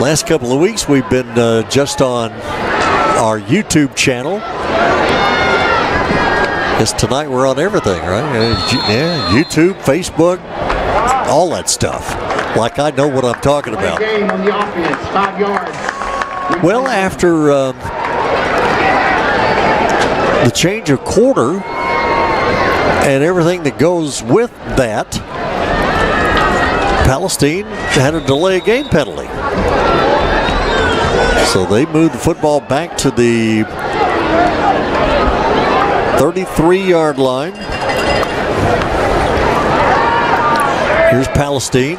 B: last couple of weeks we've been just on our YouTube channel. Yes, tonight we're on everything, right? Yeah, YouTube, Facebook, all that stuff. Like I know what I'm talking about.
K: Game on the offense, 5 yards.
B: Well, after the change of quarter and everything that goes with that, Palestine had a delay game penalty. So they moved the football back to the 33-yard line. Here's Palestine.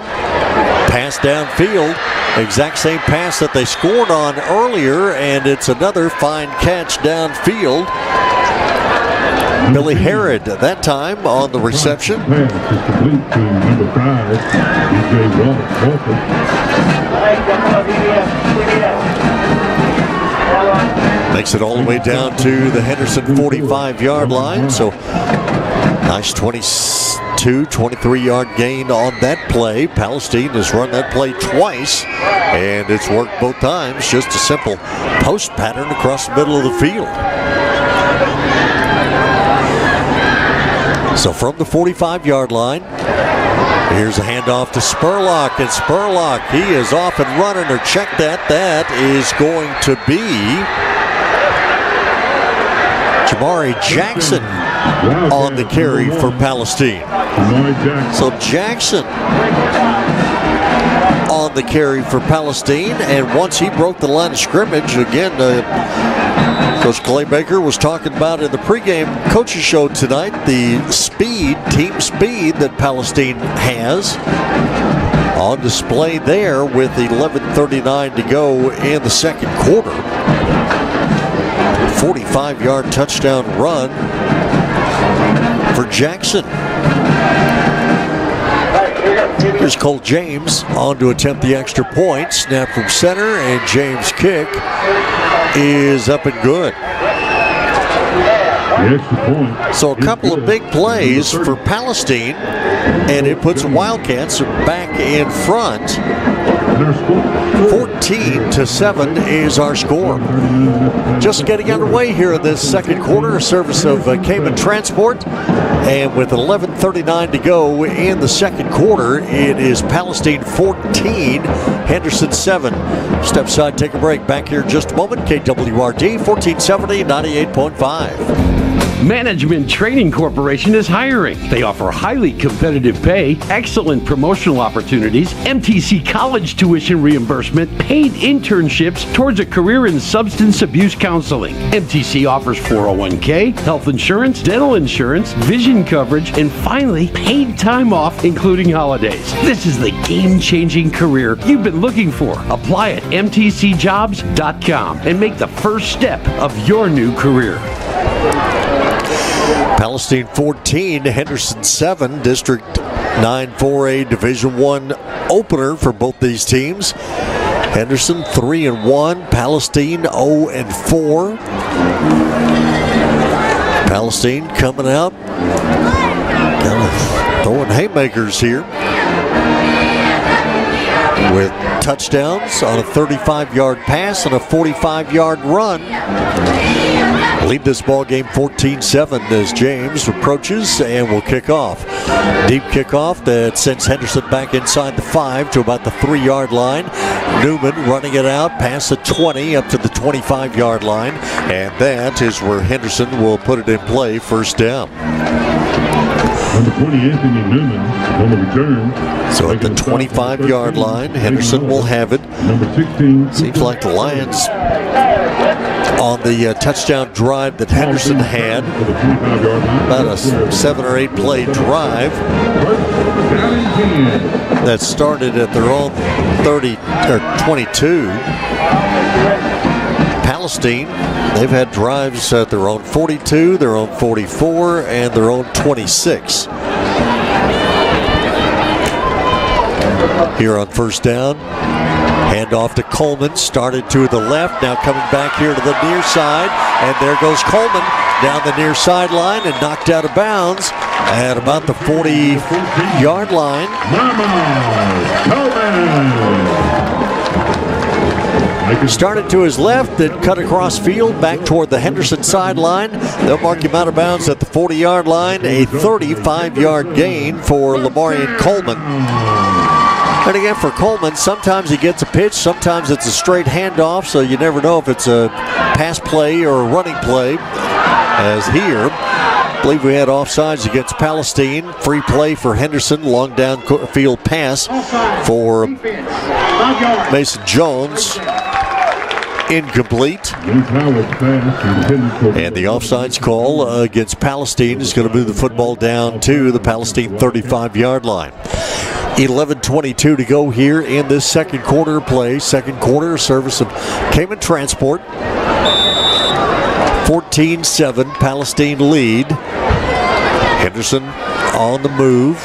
B: Pass downfield. Exact same pass that they scored on earlier, and it's another fine catch downfield. Billy Herod at that time on the reception. Makes it all the way down to the Henderson 45-yard line. So nice 22, 23-yard gain on that play. Palestine has run that play twice, and it's worked both times. Just a simple post pattern across the middle of the field. So from the 45-yard line, here's a handoff to Spurlock, and Spurlock, he is off and running, or check that. That is going to be Jamari Jackson on the carry for Palestine. So Jackson on the carry for Palestine, and once he broke the line of scrimmage, again, Coach Clay Baker was talking about in the pregame coaches show tonight, the speed, team speed that Palestine has on display there with 11:39 to go in the second quarter. 45-yard touchdown run for Jackson. Here's Cole James on to attempt the extra point. Snap from center, and James' kick is up and good. So a couple of big plays for Palestine, and it puts the Wildcats back in front. 14-7 is our score. Just getting underway here in this second quarter, a service of Cayman Transport. And with 11:39 to go in the second quarter, it is Palestine 14, Henderson 7. Step aside, take a break. Back here in just a moment. KWRD 1470, 98.5.
D: Management Training Corporation is hiring. They offer highly competitive pay, excellent promotional opportunities, MTC college tuition reimbursement, paid internships towards a career in substance abuse counseling. MTC offers 401k, health insurance, dental insurance, vision coverage, and finally, paid time off, including holidays. This is the game-changing career you've been looking for. Apply at mtcjobs.com and make the first step of your new career.
B: Palestine 14, Henderson 7, District 9 4A Division 1 opener for both these teams. Henderson 3-1, Palestine 0-4. Palestine coming out, kind of throwing haymakers here with touchdowns on a 35-yard pass and a 45-yard run. Lead this ball game 14-7 as James approaches and will kick off. Deep kickoff that sends Henderson back inside the 5 to about the 3-yard line. Newman running it out past the 20 up to the 25-yard line, and that is where Henderson will put it in play, first down.
F: Number 20, Anthony Newman on the return.
B: So at the 25-yard line, Henderson will have it.
F: Number 16.
B: Seems like the Lions on the touchdown drive that Henderson had, about a 7 or 8 play drive that started at their own 30 or 22. Palestine, they've had drives at their own 42, their own 44, and their own 26. Here on first down, handoff to Coleman, started to the left, now coming back here to the near side, and there goes Coleman down the near sideline and knocked out of bounds at about the 40-yard line. Started to his left, then cut across field back toward the Henderson sideline. They'll mark him out of bounds at the 40-yard line, a 35-yard gain for Lamarian Coleman. And again, for Coleman, sometimes he gets a pitch, sometimes it's a straight handoff, so you never know if it's a pass play or a running play. As here, I believe we had offsides against Palestine. Free play for Henderson, long downfield pass for Mason Jones. Incomplete. And the offsides call against Palestine is going to move the football down to the Palestine 35-yard line. 11:22 to go here in this second quarter play. Second quarter, service of Cayman Transport. 14-7, Palestine lead. Henderson on the move.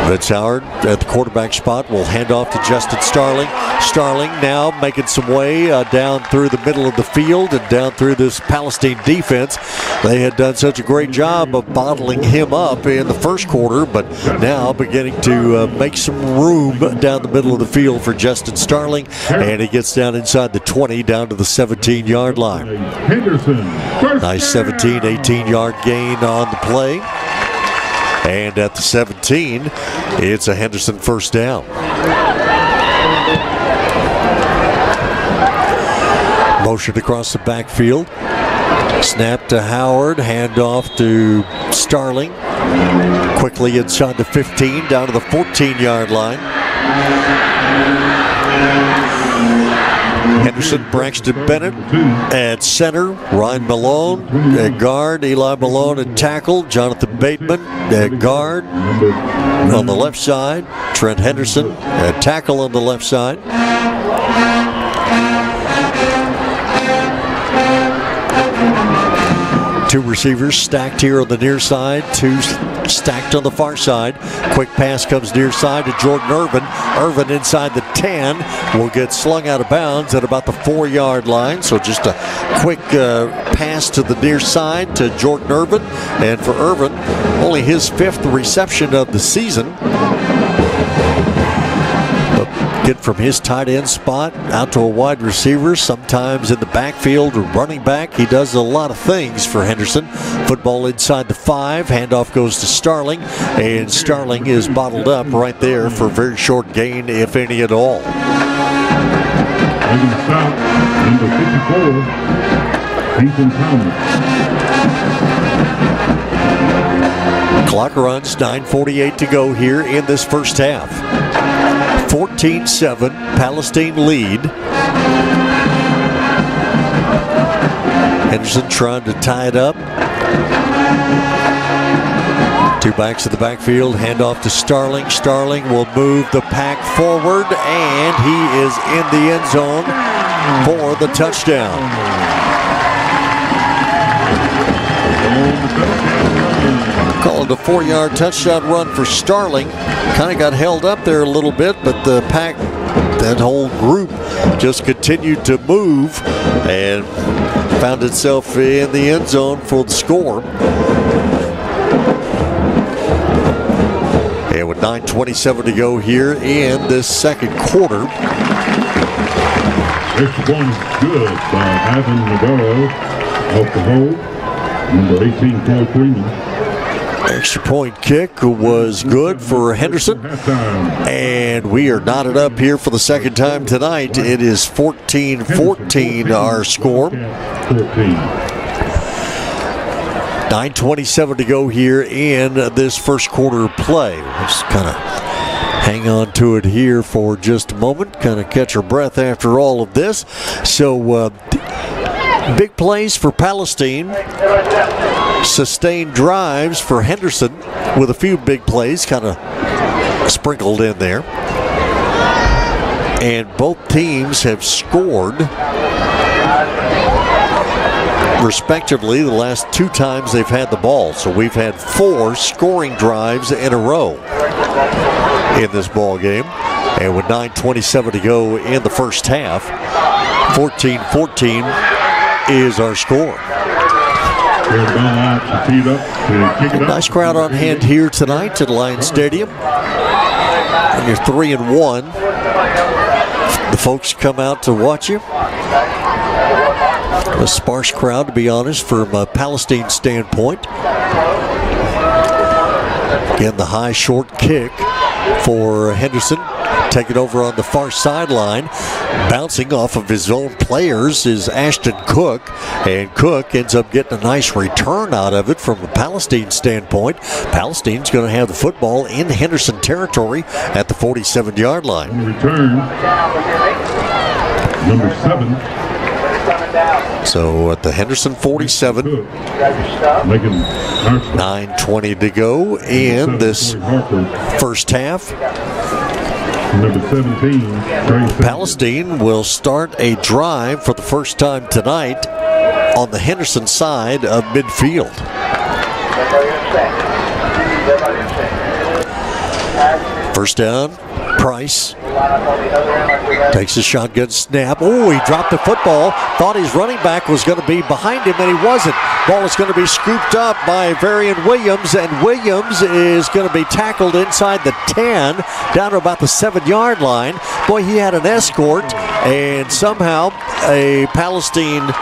B: Vince Howard at the quarterback spot will hand off to Justin Starling. Starling now making some way down through the middle of the field and down through this Palestine defense. They had done such a great job of bottling him up in the first quarter, but now beginning to make some room down the middle of the field for Justin Starling, and he gets down inside the 20 down to the 17-yard line. Nice 17, 18-yard gain on the play. And at the 17, it's a Henderson first down. Motion across the backfield. Snap to Howard, handoff to Starling. Quickly inside the 15, down to the 14-yard line. Henderson, Braxton Bennett at center. Ryan Malone at guard. Eli Malone at tackle. Jonathan Bateman at guard. On the left side, Trent Henderson at tackle on the left side. Two receivers stacked here on the near side, two stacked on the far side. Quick pass comes near side to Jordan Irvin. Irvin inside the 10 will get slung out of bounds at about the 4-yard line. So just a quick pass to the near side to Jordan Irvin. And for Irvin, only his 5th reception of the season. Get from his tight end spot out to a wide receiver, sometimes in the backfield or running back. He does a lot of things for Henderson. Football inside the 5. Handoff goes to Starling, and Starling is bottled up right there for a very short gain, if any at all.
F: Number 54, Ethan Thomas.
B: Clock runs, 9:48 to go here in this first half. 14-7, Palestine lead. Henderson trying to tie it up. Two backs in the backfield, handoff to Starling. Starling will move the pack forward, and he is in the end zone for the touchdown. Call it a 4-yard touchdown run for Starling. Kind of got held up there a little bit, but the pack, that whole group, just continued to move and found itself in the end zone for the score. And with 9:27 to go here in this second quarter.
F: Extra point is good by Ivan Navarro off the hold. Number 18, Cole Freeman.
B: Extra point kick was good for Henderson. And we are knotted up here for the second time tonight. It is 14-14 our score. 9:27 to go here in this first quarter play. Let's kind of hang on to it here for just a moment. Kind of catch our breath after all of this. So big plays for Palestine. Sustained drives for Henderson with a few big plays kind of sprinkled in there. And both teams have scored respectively the last two times they've had the ball. So we've had 4 scoring drives in a row in this ball game. And with 9:27 to go in the first half, 14-14 is our score. Nice crowd on hand here tonight at Lions Stadium. And you're 3-1. The folks come out to watch you. A sparse crowd, to be honest, from a Palestine standpoint. Again, the high short kick for Henderson. Take it over on the far sideline. Bouncing off of his own players is Ashton Cook. And Cook ends up getting a nice return out of it from a Palestine standpoint. Palestine's going to have the football in Henderson territory at the 47-yard line.
F: Return. Number 7.
B: So at the Henderson 47, 9:20 to go in this first half.
F: Number 17,
B: Palestine will start a drive for the first time tonight on the Henderson side of midfield. First down, Price takes a shotgun snap. Oh, he dropped the football. Thought his running back was going to be behind him, and he wasn't. Ball is going to be scooped up by Varian Williams, and Williams is going to be tackled inside the 10, down to about the 7-yard line. Boy, he had an escort, and somehow a Palestine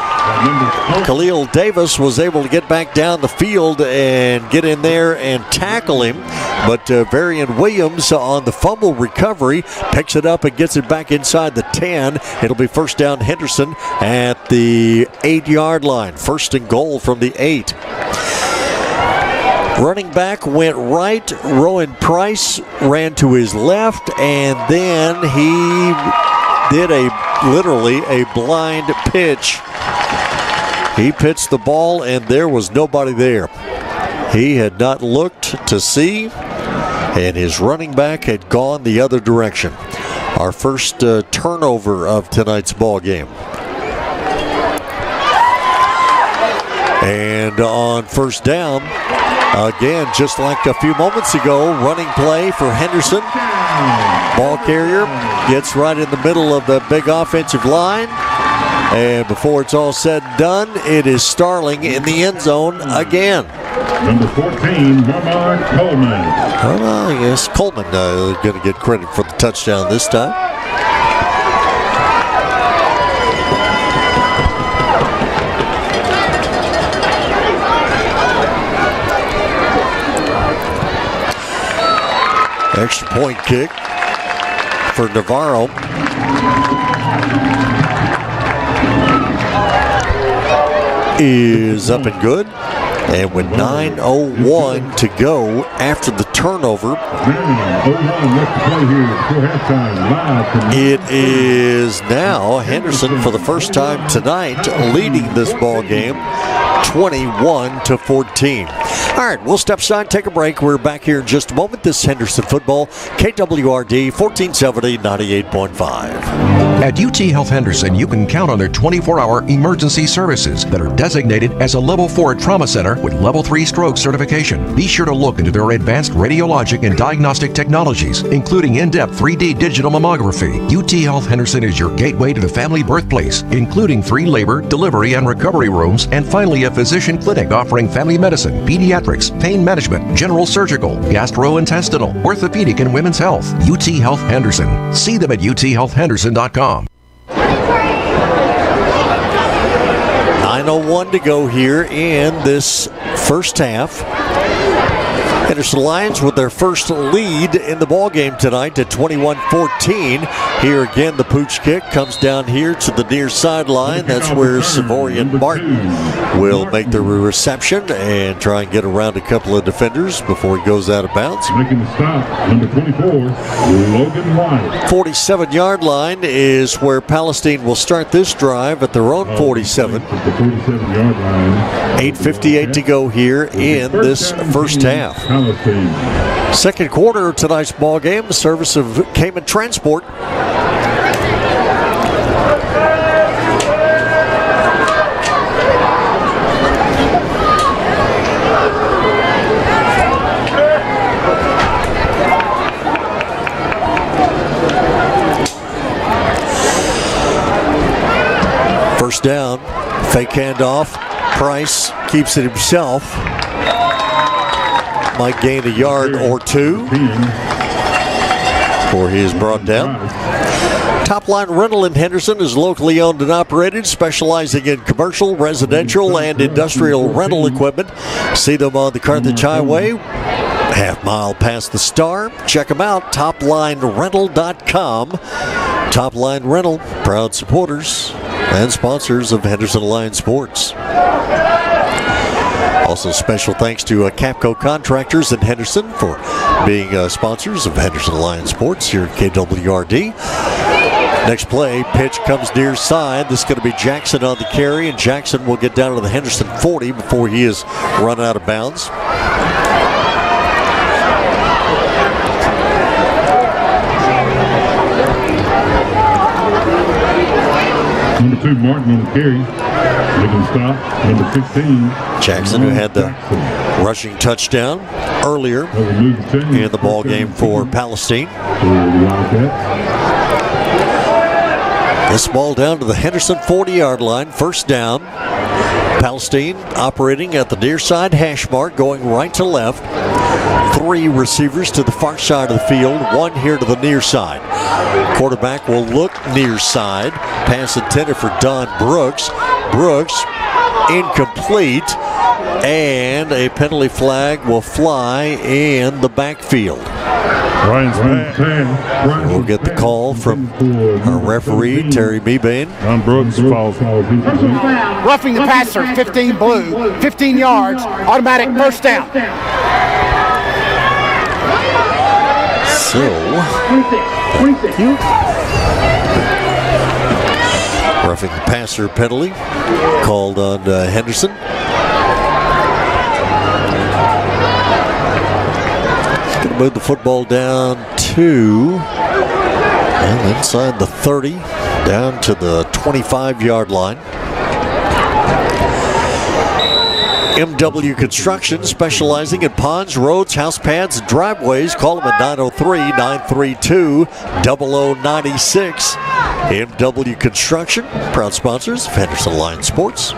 B: Khalil Davis was able to get back down the field and get in there and tackle him. But Varian Williams on the fumble recovery picks it up and gets it back inside the 10. It'll be first down Henderson at the 8-yard line. First and goal from the 8. Running back went right. Rowan Price ran to his left, and then he did literally a blind pitch. He pitched the ball, and there was nobody there. He had not looked to see, and his running back had gone the other direction. Our first turnover of tonight's ball game. And on first down, again, just like a few moments ago, running play for Henderson. Ball carrier gets right in the middle of the big offensive line. And before it's all said and done, it is Starling in the end zone again.
F: Number 14, Mama Coleman.
B: Well, I guess Coleman going to get credit for the touchdown this time. Extra point kick for Navarro. Is up and good. And with 9:01 to go after the turnover, it is now Henderson for the first time tonight leading this ball game 21-14. All right, we'll step aside, take a break. We're back here in just a moment. This is Henderson Football, KWRD 1470 98.5.
M: At UT Health Henderson, you can count on their 24-hour emergency services that are designated as a Level 4 Trauma Center with Level 3 Stroke certification. Be sure to look into their advanced radiologic and diagnostic technologies, including in-depth 3D digital mammography. UT Health Henderson is your gateway to the family birthplace, including 3 labor, delivery, and recovery rooms, and finally a physician clinic offering family medicine, pediatrics, pain management, general surgical, gastrointestinal, orthopedic, and women's health. UT Health Henderson. See them at uthealthhenderson.com.
B: 9:01 to go here in this first half. Henderson Lions with their first lead in the ballgame tonight at 21-14. Here again, the pooch kick comes down here to the near sideline. That's where Savorian Martin will make the reception and try and get around a couple of defenders before he goes out of bounds.
F: Making the stop, number 24, Logan White.
B: 47-yard line is where Palestine will start this drive at their own 47.
F: 47-yard line.
B: 8:58 to go here in this first half. Second quarter of tonight's ball game, the service of Cayman Transport. First down, fake handoff. Price keeps it himself. Might gain a yard or two before he is brought down. Top Line Rental in Henderson is locally owned and operated, specializing in commercial, residential, and industrial rental equipment. See them on the Carthage Highway, half mile past the Star. Check them out, toplinerental.com. Top Line Rental, proud supporters and sponsors of Henderson Lions Sports. Also, special thanks to Capco Contractors in Henderson for being sponsors of Henderson Lions Sports here at KWRD. Next play, pitch comes near side. This is going to be Jackson on the carry, and Jackson will get down to the Henderson 40 before he is run out of bounds.
F: Number 2, Martin on the carry. Making the stop, number 15.
B: Jackson, who had the rushing touchdown earlier in the ball game for Palestine. This ball down to the Henderson 40-yard line. First down. Palestine operating at the near side hash mark, going right to left. 3 receivers to the far side of the field, 1 here to the near side. Quarterback will look near side. Pass intended for Don Brooks. Brooks incomplete, and a penalty flag will fly in the backfield. We'll get the call from our referee, Terry Mebane.
G: Don Brooks falls.
K: Roughing the passer, 15 blue, 15 yards, automatic first down.
B: So, roughing the passer penalty called on Henderson. He's going to move the football down to and inside the 30, down to the 25-yard line. MW Construction, specializing in ponds, roads, house pads, and driveways. Call them at 903-932-0096. MW Construction, proud sponsors of Henderson Lions Sports.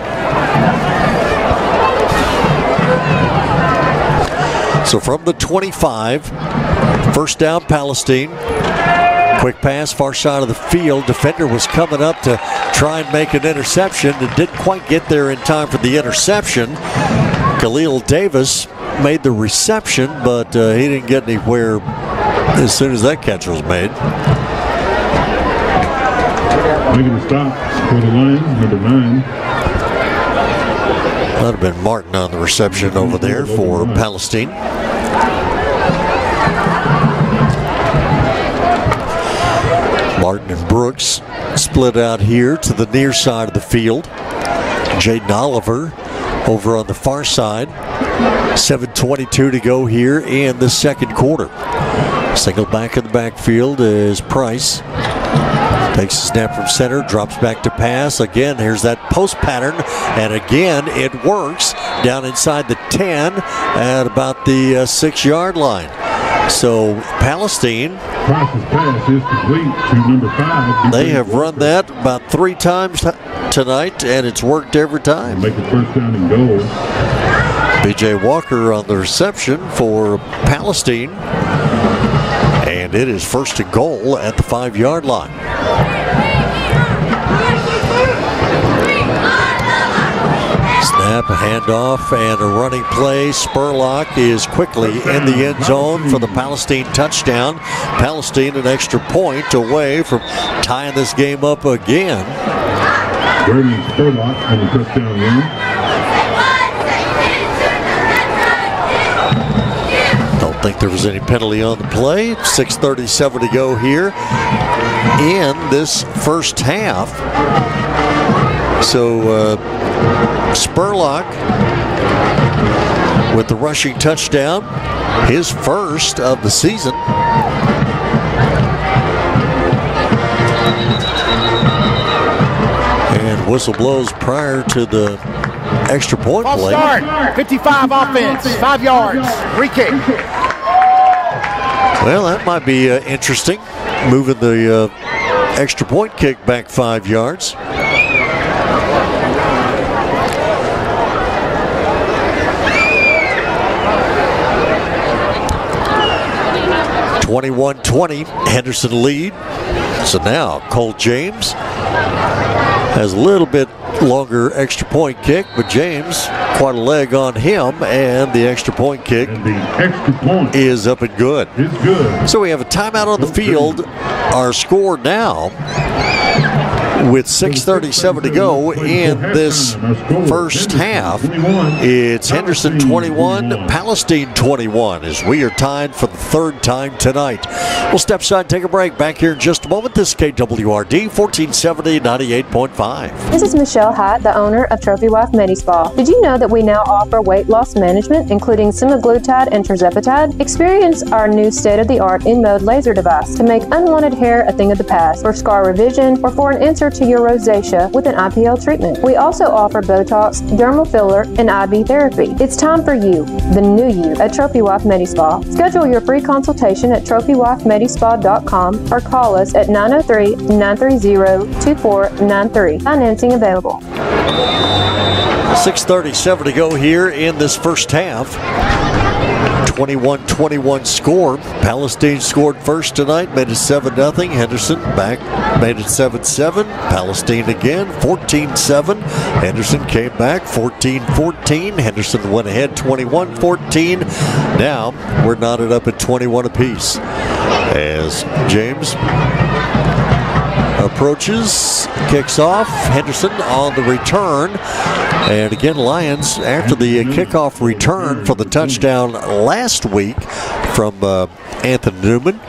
B: So from the 25, first down Palestine. Quick pass, far side of the field. Defender was coming up to try and make an interception and didn't quite get there in time for the interception. Khalil Davis made the reception, but he didn't get anywhere as soon as that catch was made.
F: Making the stop for the Lions, number 9.
B: That have been Martin on the reception over there for Palestine. Martin and Brooks split out here to the near side of the field. Jaden Oliver over on the far side. 7:22 to go here in the second quarter. Single back in the backfield is Price. Takes a snap from center, drops back to pass. Again, here's that post pattern, and again, it works down inside the 10 at about the 6-yard line. So Palestine,
F: Price's pass is complete to number 5.
B: They have run that about 3 times tonight, and it's worked every time.
F: Make it first down and goal.
B: B.J. Walker on the reception for Palestine. And it is first and goal at the 5-yard line. Snap, a handoff, and a running play. Spurlock is quickly in the end zone for the Palestine touchdown. Palestine an extra point away from tying this game up again.
F: Brandon Spurlock on the touchdown run.
B: Don't think there was any penalty on the play. 6:37 to go here in this first half. So Spurlock with the rushing touchdown, his first of the season. And whistle blows prior to the extra point play.
K: Start. 55 offense, 5 yards, free kick.
B: Well, that might be interesting, moving the extra point kick back 5 yards. (21-20), Henderson lead. So now Cole James has a little bit longer extra point kick, but James, quite a leg on him, and the extra point kick is up and good.
F: It's good.
B: So we have a timeout on the field. Our score now, with 6:37 to go in this first half, it's Henderson 21, Palestine 21, as we are tied for the third time tonight. We'll step aside, take a break. Back here in just a moment. This is KWRD 1470 98.5.
O: This is Michelle Hyatt, the owner of Trophy Wife Medi-Spa. Did you know that we now offer weight loss management, including semaglutide and tirzepatide? Experience our new state-of-the-art InMode laser device to make unwanted hair a thing of the past, for scar revision, or for an answer to your rosacea with an IPL treatment. We also offer Botox, dermal filler, and IV therapy. It's time for you, the new you, at Trophy Wife Medi-Spa. Schedule your free consultation at TrophyWifeMedispa.com or call us at 903-930-2493. Financing available.
B: 6:37 to go here in this first half. 21-21 score. Palestine scored first tonight, made it 7-0. Henderson back, made it 7-7. Palestine again, 14-7. Henderson came back, 14-14. Henderson went ahead, 21-14. Now we're knotted up at 21 apiece as James approaches, kicks off. Henderson on the return. And again, Lions, after the kickoff return for the touchdown last week from Anthem Newman,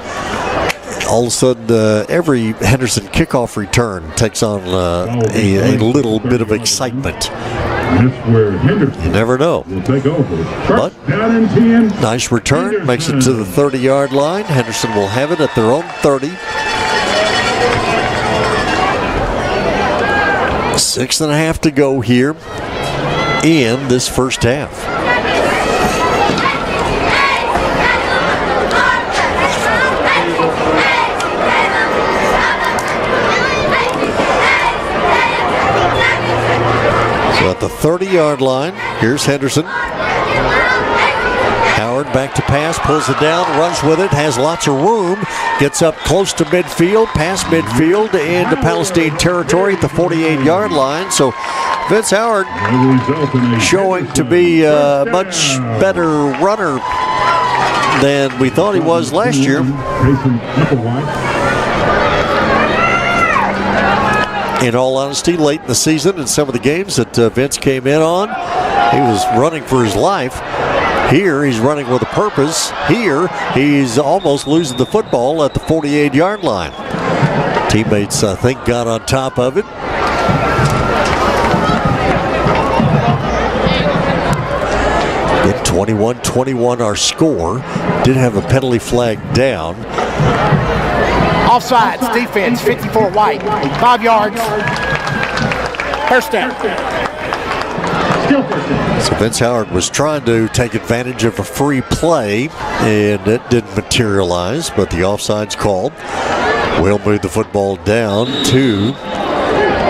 B: all of a sudden every Henderson kickoff return takes on a little bit of excitement.
F: That's where Henderson,
B: you never know.
F: Will take over.
B: But
F: down and 10.
B: Nice return, makes it to the 30-yard line. Henderson will have it at their own 30. 6.5 to go here in this first half. So at the 30-yard line, here's Henderson. Howard back to pass, pulls it down, runs with it, has lots of room, gets up close to midfield, past midfield into Palestine territory at the 48-yard line. So Vince Howard showing to be a much better runner than we thought he was last year. In all honesty, late in the season in some of the games that Vince came in on, He was running for his life. Here, he's running with a purpose. Here, he's almost losing the football at the 48-yard line. Teammates, I think, got on top of it. At 21-21 our score. Did have a penalty flag down.
K: Offsides, defense, 54 white. 5 yards. First down.
B: So Vince Howard was trying to take advantage of a free play, and it didn't materialize, but the offside's called. Will move the football down to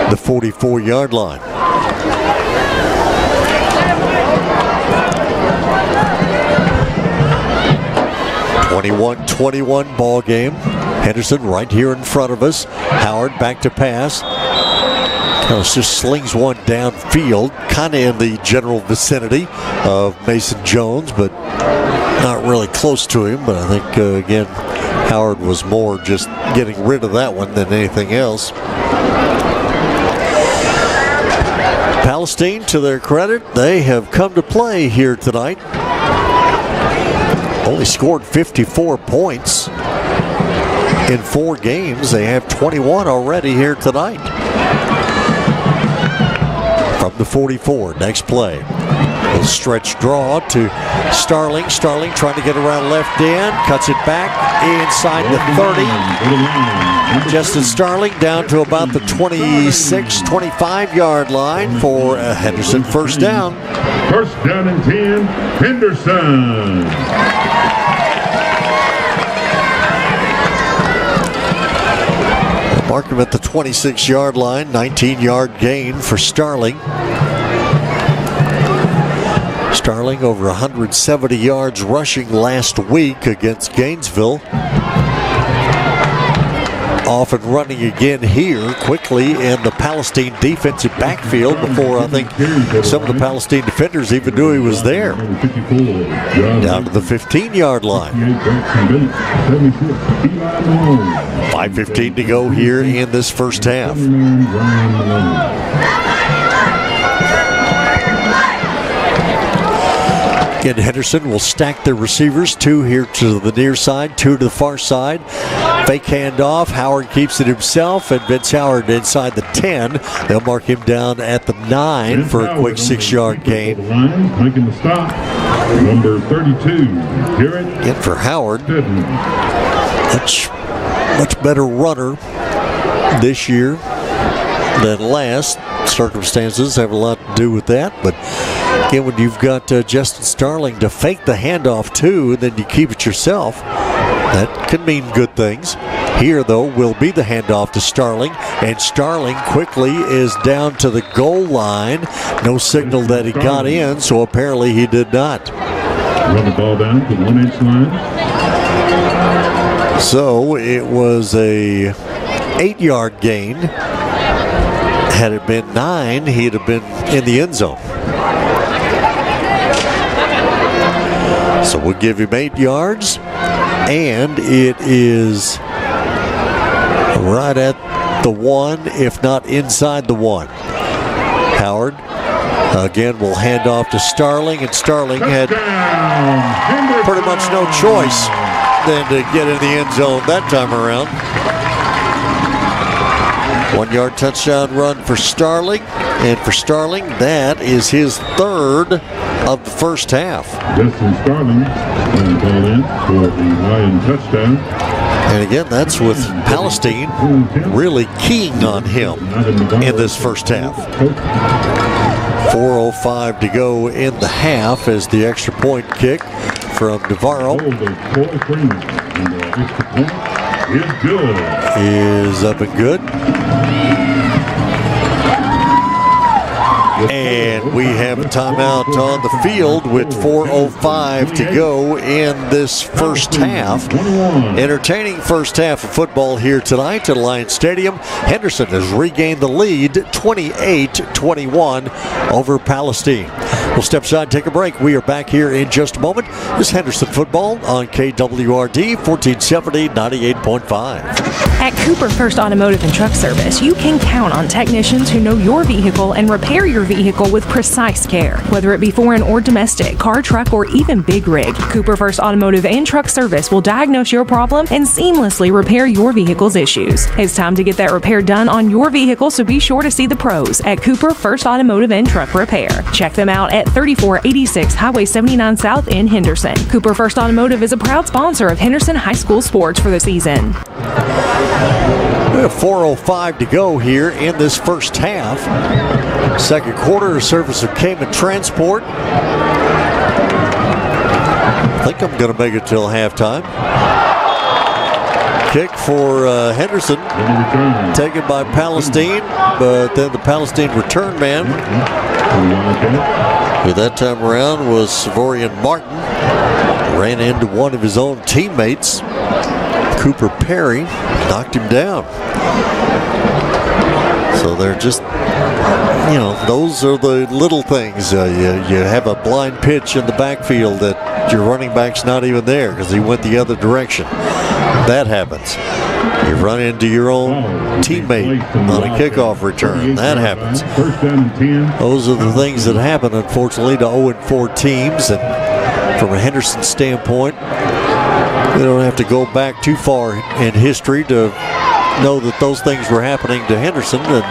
B: the 44-yard line. (21-21) ball game. Henderson right here in front of us. Howard back to pass. Just slings one downfield, kind of in the general vicinity of Mason Jones, but not really close to him. But I think, again, Howard was more just getting rid of that one than anything else. Palestine, to their credit, they have come to play here tonight. Only scored 54 points in 4 games. They have 21 already here tonight. From the 44, next play. A stretch draw to Starling. Starling trying to get around left end. Cuts it back inside the 30. Justin Starling down to about the 26, 25-yard line for a Henderson first down.
F: First down and 10, Henderson.
B: Mark him at the 26-yard line, 19-yard gain for Starling. Starling over 170 yards rushing last week against Gainesville. Off and running again here quickly in the Palestine defensive backfield before I think some of the Palestine defenders even knew he was there. Down to the 15-yard line. 5:15 to go here in this first half. Again, Henderson will stack their receivers. 2 here to the near side, 2 to the far side. Fake handoff. Howard keeps it himself, and Vince Howard inside the 10. They'll mark him down at the 9 for a quick 6-yard gain.
F: Making the stop. Number 32, Garrett.
B: And for Howard, much better runner this year than last. Circumstances have a lot to do with that, but again, when you've got Justin Starling to fake the handoff to, and then you keep it yourself, that can mean good things. Here, though, will be the handoff to Starling, and Starling quickly is down to the goal line. No signal that he got in, so apparently he did not.
F: Run the ball down to the 1-inch line.
B: So it was a 8-yard gain. Had it been 9, he'd have been in the end zone. So we'll give him 8 yards, and it is right at the 1, if not inside the 1. Howard again will hand off to Starling, and Starling had pretty much no choice than to get in the end zone that time around. 1-yard touchdown run for Starling, and for Starling, that is his 3rd of the first half.
F: Justin Starling on the ball in for the Lion touchdown.
B: And again, that's with Palestine really keying on him in this first half. 4:05 to go in the half as the extra point kick from Navarro is up and good. And we have a timeout on the field with 4:05 to go in this first half. Entertaining first half of football here tonight at Lions Stadium. Henderson has regained the lead 28-21 over Palestine. We'll step aside, take a break. We are back here in just a moment. This is Henderson football on KWRD 1470 98.5.
J: At Cooper First Automotive and Truck Service, you can count on technicians who know your vehicle and repair your vehicle with precise care. Whether it be foreign or domestic, car, truck, or even big rig, Cooper First Automotive and Truck Service will diagnose your problem and seamlessly repair your vehicle's issues. It's time to get that repair done on your vehicle, so be sure to see the pros at Cooper First Automotive and Truck Repair. Check them out at 3486 Highway 79 South in Henderson. Cooper First Automotive is a proud sponsor of Henderson High School sports for the season.
B: We have 4:05 to go here in this first half. Second quarter, service of Cayman Transport. I think I'm going to make it till halftime. Kick for Henderson, taken by Palestine, but then the Palestine return man, who that time around was Savorian Martin, ran into one of his own teammates, Cooper Perry, knocked him down. So they're just, those are the little things. You have a blind pitch in the backfield that your running back's not even there because he went the other direction. That happens. You run into your own teammate on a kickoff return. That happens. Those are the things that happen, unfortunately, to 0-4 teams. And from a Henderson standpoint, we don't have to go back too far in history to know that those things were happening to Henderson, and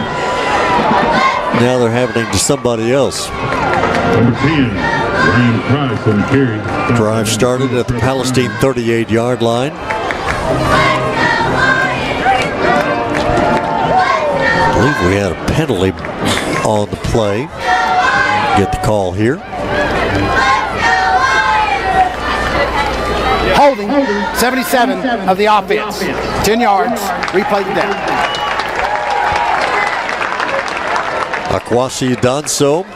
B: now they're happening to somebody else.
F: Number 10, Ryan Price on the carry.
B: Drive started at the Palestine 38-yard line. I believe we had a penalty on the play. Get the call here.
K: Holding 77 of the offense. 10 yards. Replay the down.
B: Akwasi Danso,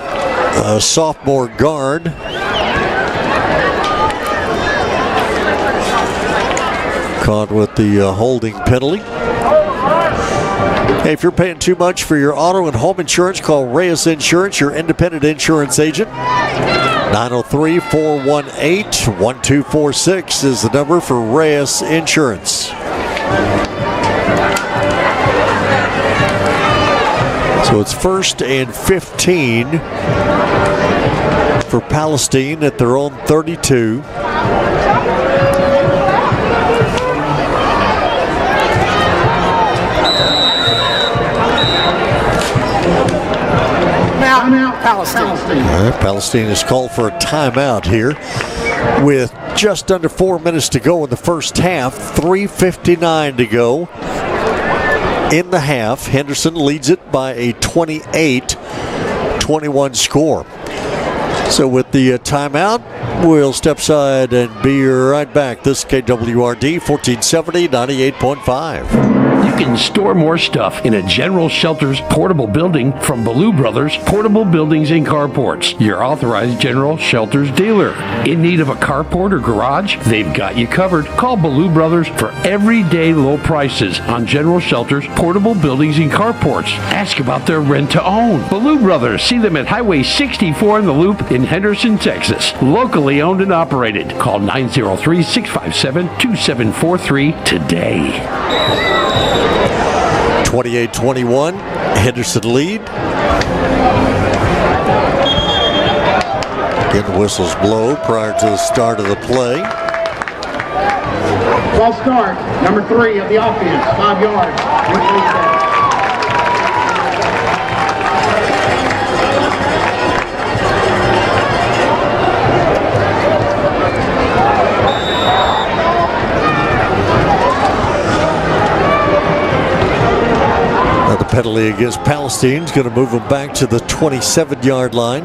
B: a sophomore guard. Caught with the holding penalty. Hey, if you're paying too much for your auto and home insurance, call Reyes Insurance, your independent insurance agent. 903-418-1246 is the number for Reyes Insurance. So it's 1st and 15 for Palestine at their own 32. Palestine has called for a timeout here with just under 4 minutes to go in the first half. 3:59 to go in the half. Henderson leads it by a 28-21 score. So with the timeout, we'll step aside and be right back. This is KWRD 1470 98.5.
D: You can store more stuff in a General Shelter's portable building from Ballou Brothers Portable Buildings and Carports, your authorized General Shelter's dealer. In need of a carport or garage? They've got you covered. Call Ballou Brothers for everyday low prices on General Shelter's portable buildings and carports. Ask about their rent to own. Ballou Brothers, see them at Highway 64 in the Loop in Henderson, Texas. Locally owned and operated. Call 903-657-2743 today.
B: 28-21, Henderson lead. Again, the whistles blow prior to the start of the play.
K: False start, number 3 of the offense, 5 yards.
B: The penalty against Palestine is going to move them back to the 27-yard line.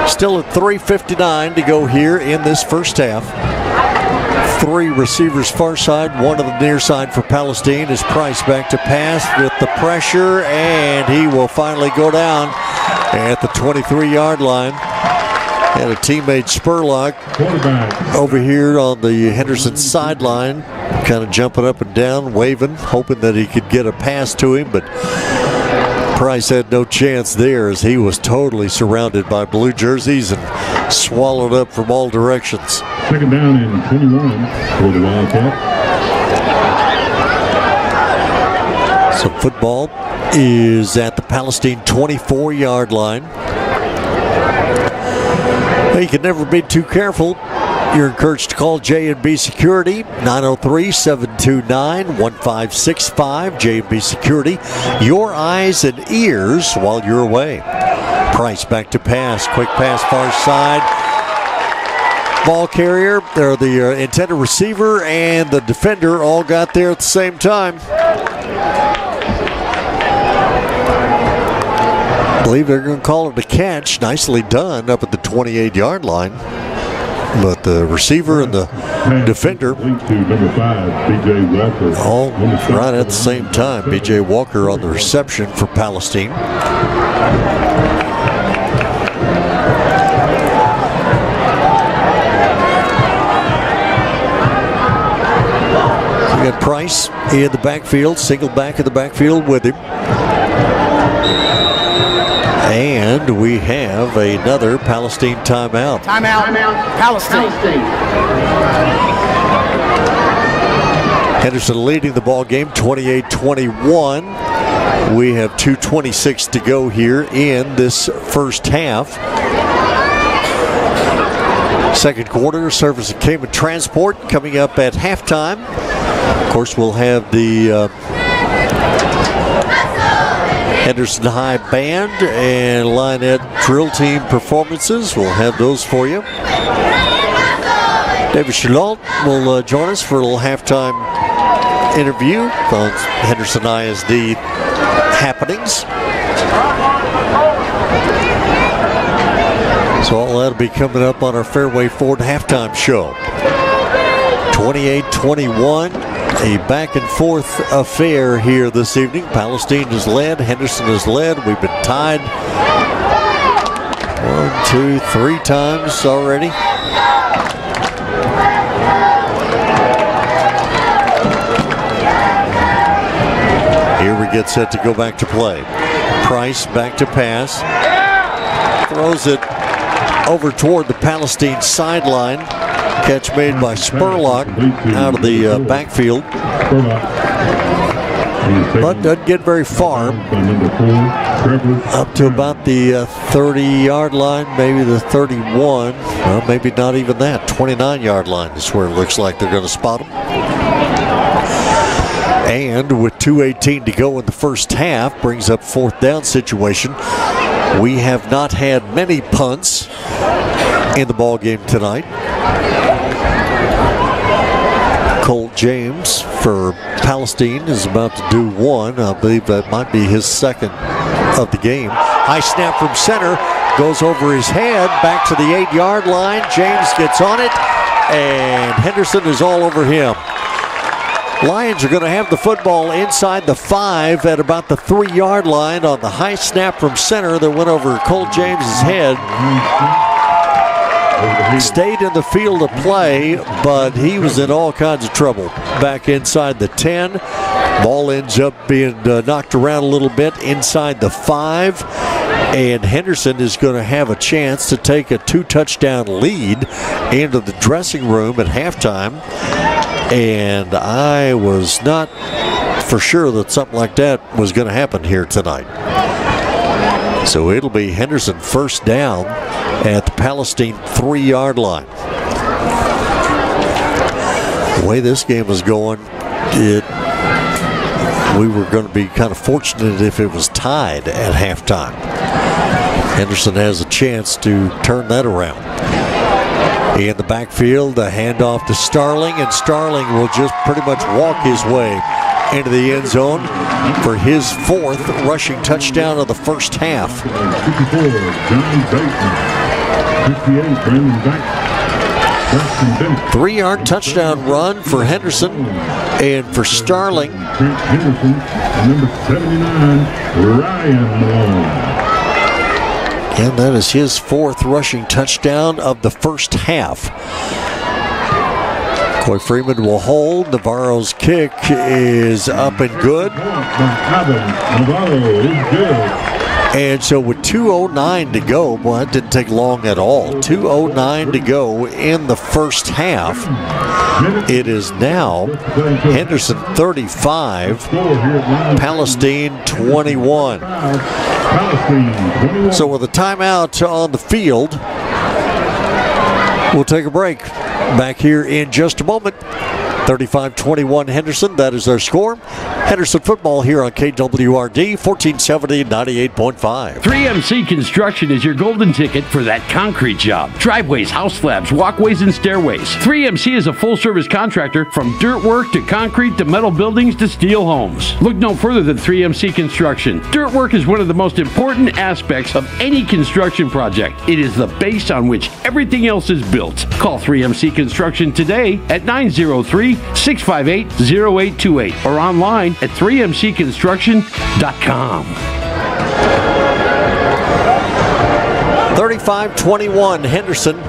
B: Still at 3:59 to go here in this first half. 3 receivers far side, 1 on the near side for Palestine. Is Price back to pass with the pressure, and he will finally go down at the 23-yard line. And a teammate Spurlock over here on the Henderson sideline, kind of jumping up and down, waving, hoping that he could get a pass to him, but Price had no chance there as he was totally surrounded by blue jerseys and swallowed up from all directions.
F: Second down and 21 for the Wildcats.
B: So football is at the Palestine 24-yard line. Well, you can never be too careful. You're encouraged to call J&B Security, 903-729-1565. J&B Security, your eyes and ears while you're away. Price back to pass. Quick pass far side. Ball carrier, or the intended receiver and the defender all got there at the same time. I believe they're going to call it a catch. Nicely done up at the 28-yard line. But the receiver and the defender all right at the same time. B.J. Walker on the reception for Palestine. We got Price in the backfield, single back in the backfield with him. And we have another Palestine timeout.
K: Timeout. Palestine.
B: Henderson leading the ball game 28-21. We have 2:26 to go here in this first half. Second quarter, service of Cayman Transport coming up at halftime. Of course, we'll have the Henderson High Band and Lionette Drill Team performances. We'll have those for you. David Chalot will join us for a little halftime interview on Henderson ISD happenings. So all that'll be coming up on our Fairway Ford halftime show. 28-21. A back and forth affair here this evening. Palestine has led, Henderson has led. We've been tied 1, 2, 3 times already. Here we get set to go back to play. Price back to pass. Throws it over toward the Palestine sideline. Catch made by Spurlock out of the backfield. But doesn't get very far. Up to about the 30-yard line, maybe the 31. Well, maybe not even that. 29-yard line is where it looks like they're going to spot him. And with 2:18 to go in the first half, brings up fourth down situation. We have not had many punts in the ball game tonight. Colt James for Palestine is about to do one. I believe that might be his second of the game. High snap from center, goes over his head, back to the 8-yard line. James gets on it, and Henderson is all over him. Lions are going to have the football inside the 5 at about the 3-yard line on the high snap from center that went over Colt James's head. Stayed in the field of play, but he was in all kinds of trouble. Back inside the 10. Ball ends up being knocked around a little bit inside the 5. And Henderson is going to have a chance to take a 2-touchdown lead into the dressing room at halftime. And I was not for sure that something like that was going to happen here tonight. So it'll be Henderson first down at the Palestine 3-yard line. The way this game was going, we were going to be kind of fortunate if it was tied at halftime. Henderson has a chance to turn that around. In the backfield, the handoff to Starling, and Starling will just pretty much walk his way into the end zone for his 4th rushing touchdown of the first half. 3-yard touchdown run for Henderson, and for Starling.
F: Henderson, number 79, Ryan Malone.
B: And that is his 4th rushing touchdown of the first half. Of Coy Freeman will hold. Navarro's kick is up and good.
F: Navarro is good.
B: And so with 2:09 to go, well, that didn't take long at all. 2:09 to go in the first half. It is now Henderson 35, Palestine 21. So with a timeout on the field, we'll take a break. Back here in just a moment. 35-21 Henderson, that is our score. Henderson football here on KWRD 1470 98.5.
D: 3MC Construction is your golden ticket for that concrete job. Driveways, house slabs, walkways, and stairways. 3MC is a full-service contractor from dirt work to concrete to metal buildings to steel homes. Look no further than 3MC Construction. Dirt work is one of the most important aspects of any construction project. It is the base on which everything else is built. Call 3MC Construction today at 903-658-0828 or online at 3mcconstruction.com.
B: 35-21 Henderson.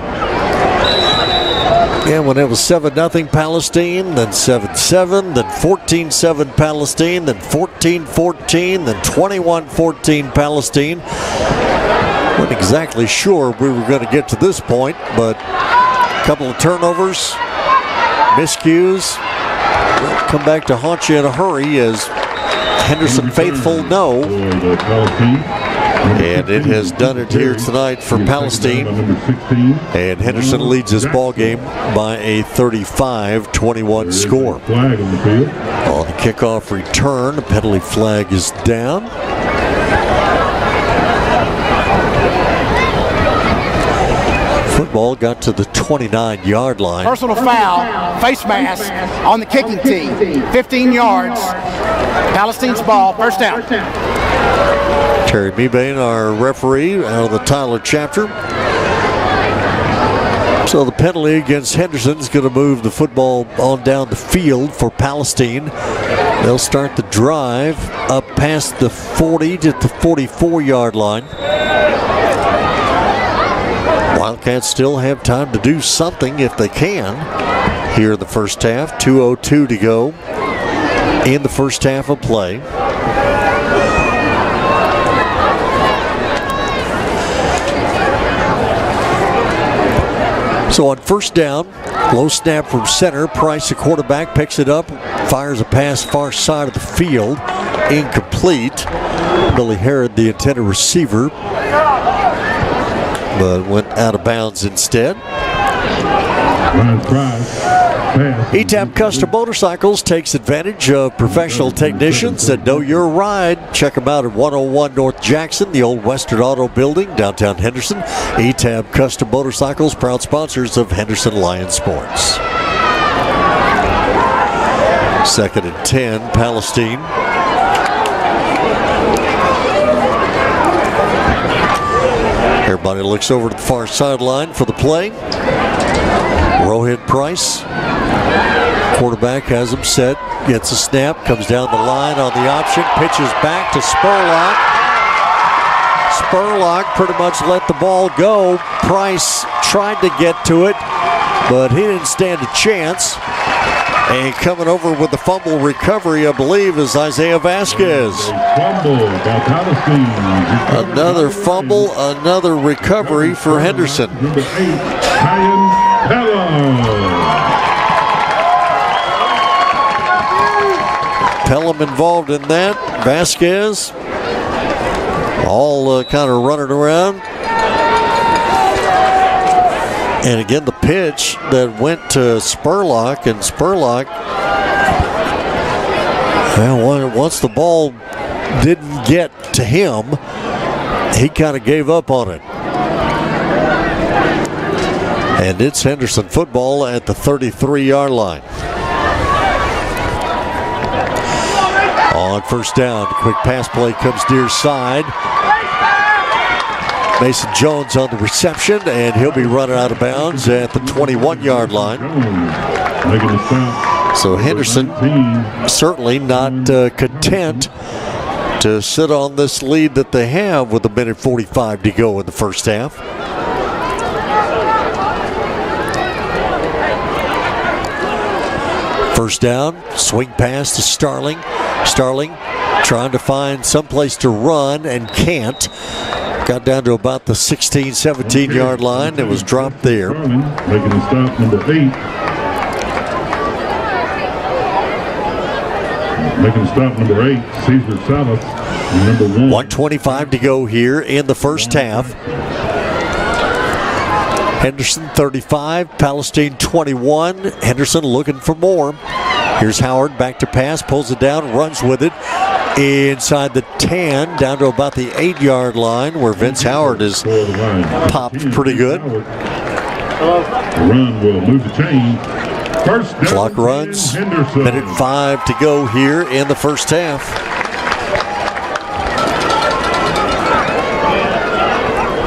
B: And when it was 7-0 Palestine, then 7-7, then 14-7 Palestine, then 14-14, then 21-14 Palestine. Wasn't exactly sure we were going to get to this point, but a couple of turnovers, miscues, come back to haunt you in a hurry, as Henderson faithful know. And it has done it here tonight for Palestine. And Henderson leads this ball game by a 35-21 score. On the kickoff return, the penalty flag is down. Football got to the 29-yard line.
K: Personal foul, face mask on the kicking tee. 15 yards. Palestine's ball, first down.
B: Terry Mebane, our referee, out of the Tyler chapter. So the penalty against Henderson is going to move the football on down the field for Palestine. They'll start the drive up past the 40 to the 44-yard line. Wildcats still have time to do something if they can here in the first half. 2:02 to go in the first half of play. So on first down, low snap from center. Price, the quarterback, picks it up, fires a pass far side of the field. Incomplete. Billy Herod, the intended receiver, but went out of bounds instead. ETAP Custom Motorcycles takes advantage of professional technicians that know your ride. Check them out at 101 North Jackson, the old Western Auto Building, downtown Henderson. ETAP Custom Motorcycles, proud sponsors of Henderson Lions Sports. 2nd and 10, Palestine. Everybody looks over to the far sideline for the play. Rohit Price, quarterback, has him set, gets a snap, comes down the line on the option, pitches back to Spurlock. Spurlock pretty much let the ball go. Price tried to get to it, but he didn't stand a chance. And coming over with the fumble recovery, I believe, is Isaiah Vasquez. Another fumble, another recovery for Henderson. Pelham involved in that. Vasquez all kind of running around. And again, the pitch that went to Spurlock, and Spurlock, well, once the ball didn't get to him, he kind of gave up on it. And it's Henderson football at the 33-yard line. On first down, quick pass play comes near side. Mason Jones on the reception, and he'll be running out of bounds at the 21-yard line. So Henderson certainly not content to sit on this lead that they have with 1:45 to go in the first half. first down. Swing pass to Starling. Starling trying to find someplace to run and can't. Got down to about the 16, 17-yard line. It was dropped there.
F: Making a stop, number 8. Making stop, number 8, Caesar Salas. Number 1.
B: 1:25 to go here in the first half. Henderson 35, Palestine 21. Henderson looking for more. Here's Howard back to pass, pulls it down, runs with it inside the 10, down to about the 8-yard line where Vince Howard is popped pretty good.
F: The run will move the chain. First down.
B: Clock runs. Minute 5 to go here in the first half.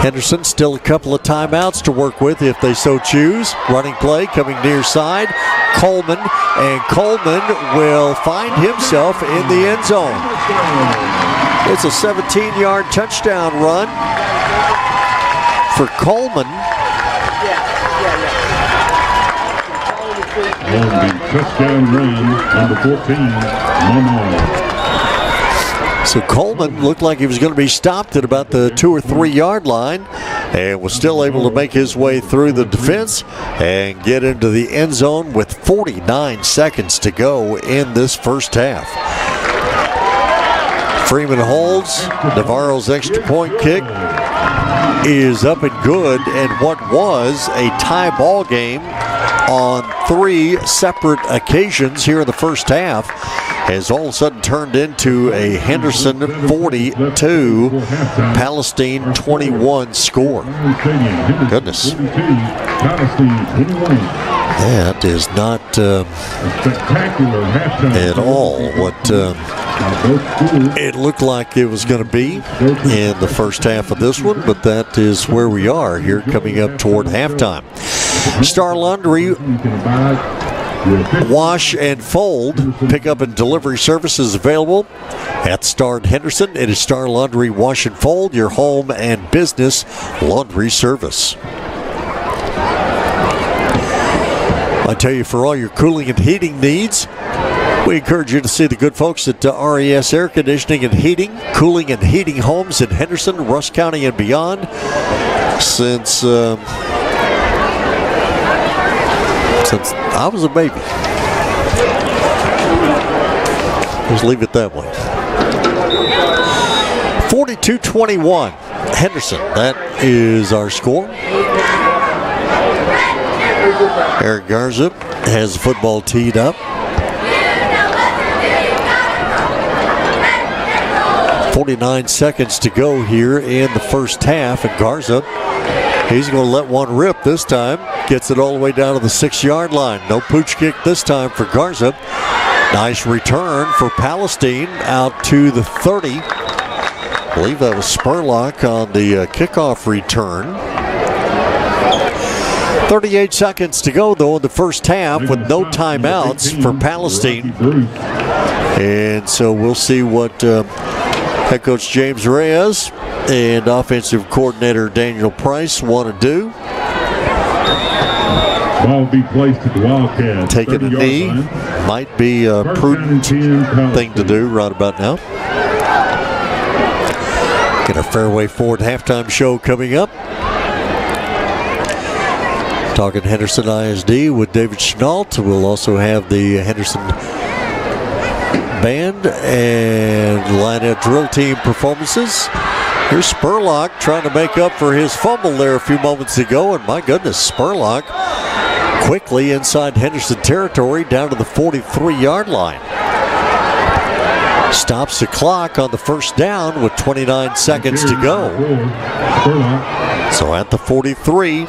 B: Henderson still a couple of timeouts to work with if they so choose. Running play coming near side. Coleman, and Coleman will find himself in the end zone. It's a 17-yard touchdown run for Coleman.
F: On the touchdown run, number 14, Momo.
B: So Coleman looked like he was going to be stopped at about the 2 or 3 yard line and was still able to make his way through the defense and get into the end zone with 49 seconds to go in this first half. Freeman holds. Navarro's extra point kick is up and good, and what was a tie ball game on 3 separate occasions here in the first half has all of a sudden turned into a Henderson 42, Palestine 21 score. Goodness. That is not at all what it looked like it was going to be in the first half of this one, but that is where we are here coming up toward halftime. Star Laundry Wash and Fold pickup and delivery services available at Star and Henderson. It is Star Laundry Wash and Fold, your home and business laundry service. I tell you, for all your cooling and heating needs, we encourage you to see the good folks at RES Air Conditioning and Heating, cooling and heating homes in Henderson, Rusk County, and beyond since I was a baby. Just leave it that way. 42-21, Henderson. That is our score. Eric Garza has the football teed up. 49 seconds to go here in the first half, and Garza, he's going to let one rip this time. Gets it all the way down to the 6-yard line. No pooch kick this time for Garza. Nice return for Palestine out to the 30. I believe that was Spurlock on the kickoff return. 38 seconds to go, though, in the first half with no timeouts for Palestine. And so we'll see what head coach James Reyes and offensive coordinator Daniel Price want to do.
F: Ball will be placed at the Wildcats.
B: Taking a knee might be a prudent thing to do right about now. Get our Fairway Ford halftime show coming up. Talking Henderson ISD with David Chenault. We'll also have the Henderson band and Lionel drill team performances. Here's Spurlock trying to make up for his fumble there a few moments ago, and my goodness, Spurlock quickly inside Henderson territory down to the 43-yard line. Stops the clock on the first down with 29 seconds to go. So at the 43.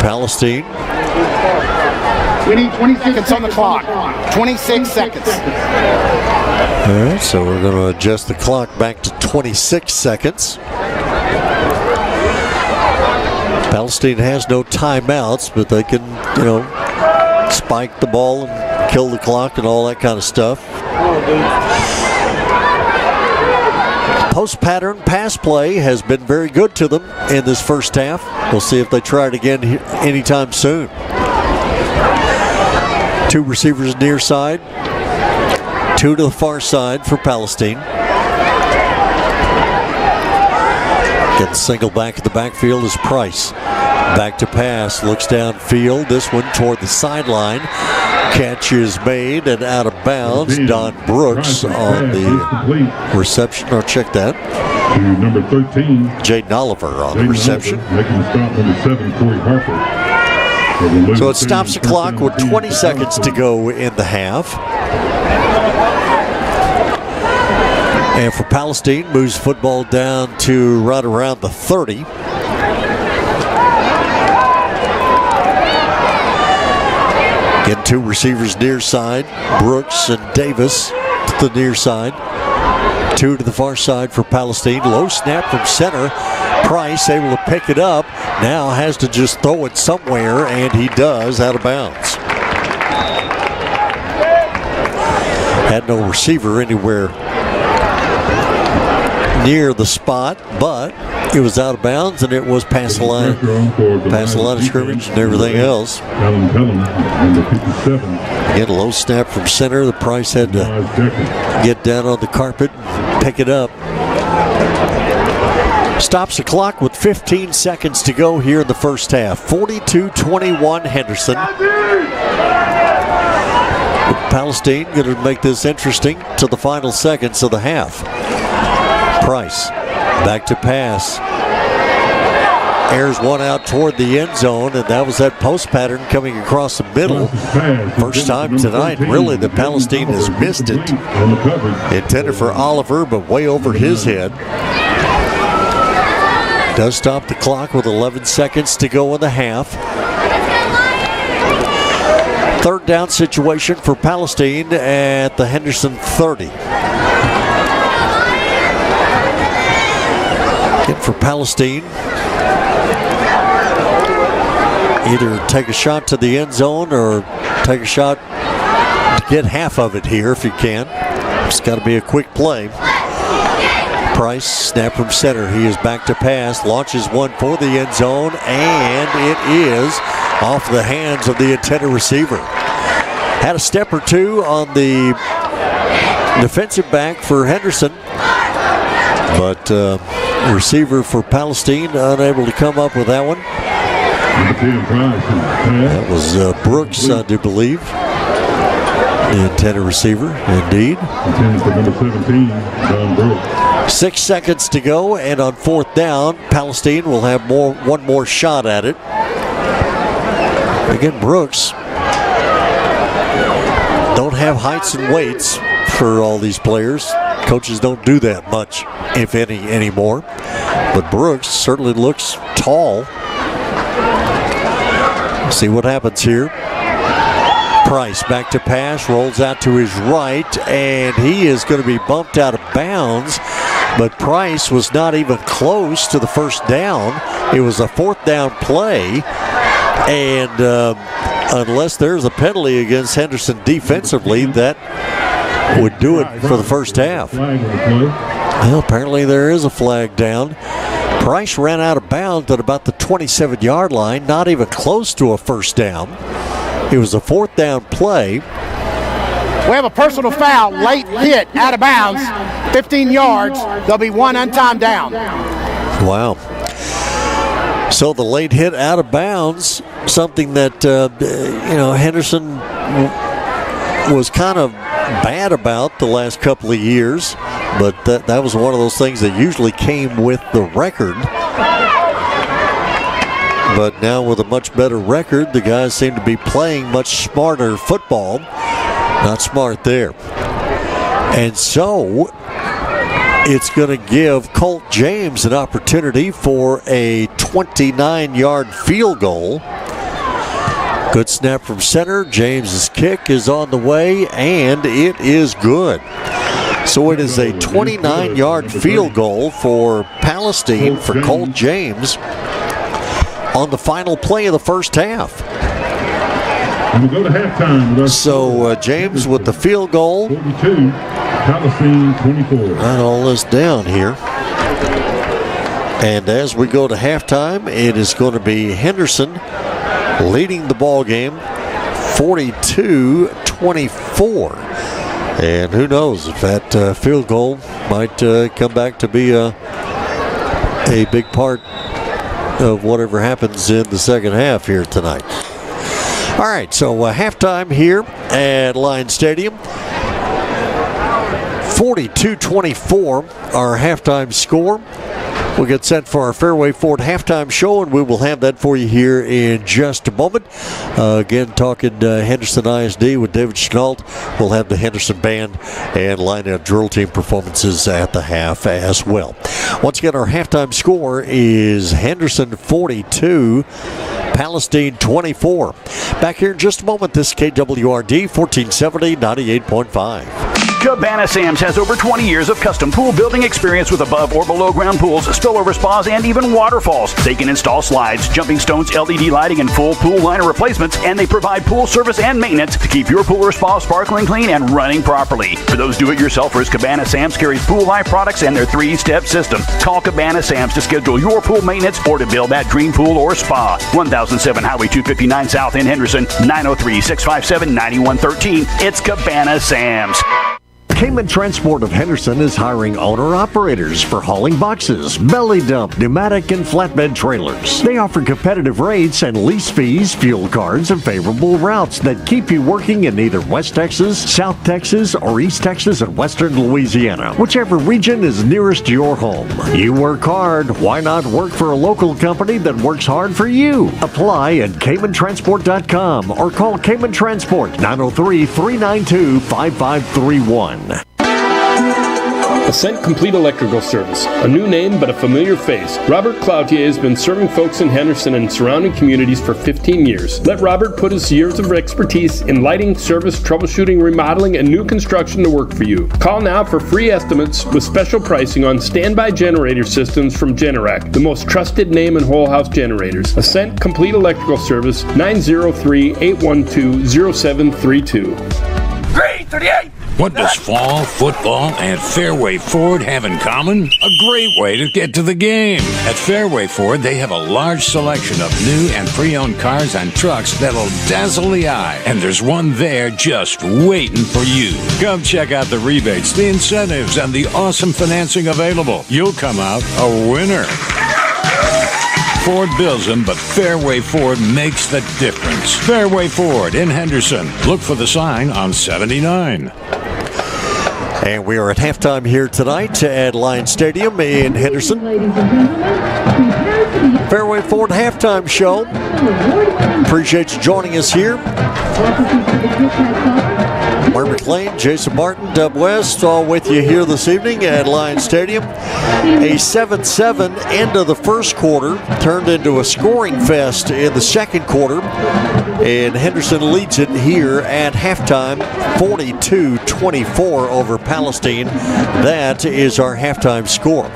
B: Palestine.
K: We need 20 seconds on the clock. 26 seconds.
B: All right, so we're going to adjust the clock back to 26 seconds. Palestine has no timeouts, but they can, spike the ball and kill the clock and all that kind of stuff. Post pattern pass play has been very good to them in this first half. We'll see if they try it again anytime soon. 2 receivers near side, 2 to the far side for Palestine. Get the single back at the backfield is Price. Back to pass, looks downfield. This one toward the sideline. Catch is made and out of bounds. Don Brooks on the reception. Or check that.
F: To number 13.
B: Jaden Oliver on the reception.
F: Making the stop, number 7, Corey Harper.
B: So it stops the clock with 20 seconds to go in the half. And for Palestine, moves football down to right around the 30. Again, 2 receivers near side, Brooks and Davis to the near side. 2 to the far side for Palestine. Low snap from center. Price able to pick it up. Now has to just throw it somewhere, and he does, out of bounds. Had no receiver anywhere near the spot, but it was out of bounds, and it was past the line of scrimmage and everything else. Get a low snap from center. The Price had to get down on the carpet and pick it up. Stops the clock with 15 seconds to go here in the first half. 42-21 Henderson. Palestine going to make this interesting to the final seconds of the half. Price back to pass. Airs one out toward the end zone, and that was that post pattern coming across the middle. First time tonight, really, that Palestine has missed it. Intended for Oliver, but way over his head. Does stop the clock with 11 seconds to go in the half. Third down situation for Palestine at the Henderson 30. Again for Palestine. Either take a shot to the end zone or take a shot to get half of it here if you can. It's got to be a quick play. Price, snap from center. He is back to pass, launches one for the end zone, and it is off the hands of the intended receiver. Had a step or two on the defensive back for Henderson, but receiver for Palestine unable to come up with that one. That was Brooks, I do believe. The intended receiver, indeed.
F: Number 17, Don Brooks.
B: 6 seconds to go, and on fourth down, Palestine will have one more shot at it. Again, Brooks don't have heights and weights for all these players. Coaches don't do that much, if any, anymore. But Brooks certainly looks tall. See what happens here. Price back to pass, rolls out to his right, and he is going to be bumped out of bounds. But Price was not even close to the first down. It was a fourth down play, and unless there's a penalty against Henderson defensively, that would do it for the first half. Well, apparently there is a flag down. Price ran out of bounds at about the 27-yard line, not even close to a first down. It was a fourth down play.
K: We have a personal foul, late hit, out of bounds, 15 yards. There'll be one untimed down.
B: Wow. So the late hit out of bounds, something that, Henderson was kind of bad about the last couple of years, but that was one of those things that usually came with the record. But now with a much better record, the guys seem to be playing much smarter football. Not smart there. And so it's going to give Colt James an opportunity for a 29-yard field goal. Good snap from center. James's kick is on the way, and it is good. So it is a 29-yard field goal for Palestine for Colt James on the final play of the first half.
F: And we'll go to halftime.
B: So James with the field goal.
F: 42. Palestine 24.
B: Write all this down here. And as we go to halftime, it is going to be Henderson leading the ball game 42-24. And who knows if that field goal might come back to be a big part of whatever happens in the second half here tonight. All right, so halftime here at Lions Stadium. 42-24, our halftime score. We'll get set for our Fairway Ford halftime show, and we will have that for you here in just a moment. Again, talking Henderson ISD with David Chenault. We'll have the Henderson Band and line-out drill team performances at the half as well. Once again, our halftime score is Henderson 42, Palestine 24. Back here in just a moment, this is KWRD 1470 98.5.
E: Cabana Sam's has over 20 years of custom pool building experience with above or below ground pools, spillover spas, and even waterfalls. They can install slides, jumping stones, LED lighting, and full pool liner replacements, and they provide pool service and maintenance to keep your pool or spa sparkling clean and running properly. For those do-it-yourselfers, Cabana Sam's carries Pool Life products and their 3-step system. Call Cabana Sam's to schedule your pool maintenance or to build that dream pool or spa. 1007 Highway 259 South in Henderson, 903-657-9113. It's Cabana Sam's.
L: Cayman Transport of Henderson is hiring owner-operators for hauling boxes, belly dump, pneumatic, and flatbed trailers. They offer competitive rates and lease fees, fuel cards, and favorable routes that keep you working in either West Texas, South Texas, or East Texas and Western Louisiana, whichever region is nearest your home. You work hard. Why not work for a local company that works hard for you? Apply at CaymanTransport.com or call Cayman Transport 903-392-5531.
H: Ascent Complete Electrical Service. A new name, but a familiar face. Robert Cloutier has been serving folks in Henderson and surrounding communities for 15 years. Let Robert put his years of expertise in lighting, service, troubleshooting, remodeling, and new construction to work for you. Call now for free estimates with special pricing on standby generator systems from Generac, the most trusted name in whole house generators. Ascent Complete Electrical Service, 903-812-0732.
I: 338! What does fall, football, and Fairway Ford have in common? A great way to get to the game. At Fairway Ford, they have a large selection of new and pre-owned cars and trucks that'll dazzle the eye. And there's one there just waiting for you. Come check out the rebates, the incentives, and the awesome financing available. You'll come out a winner. Ford builds them, but Fairway Ford makes the difference. Fairway Ford in Henderson. Look for the sign on 79.
B: And we are at halftime here tonight at Lions Stadium in Henderson. Fairway Ford halftime show. Appreciate you joining us here. Mark McLean, Jason Martin, Dub West, all with you here this evening at Lions Stadium. A 7-7 end of the first quarter turned into a scoring fest in the second quarter. And Henderson leads it here at halftime, 42-24 over Palestine. That is our halftime score.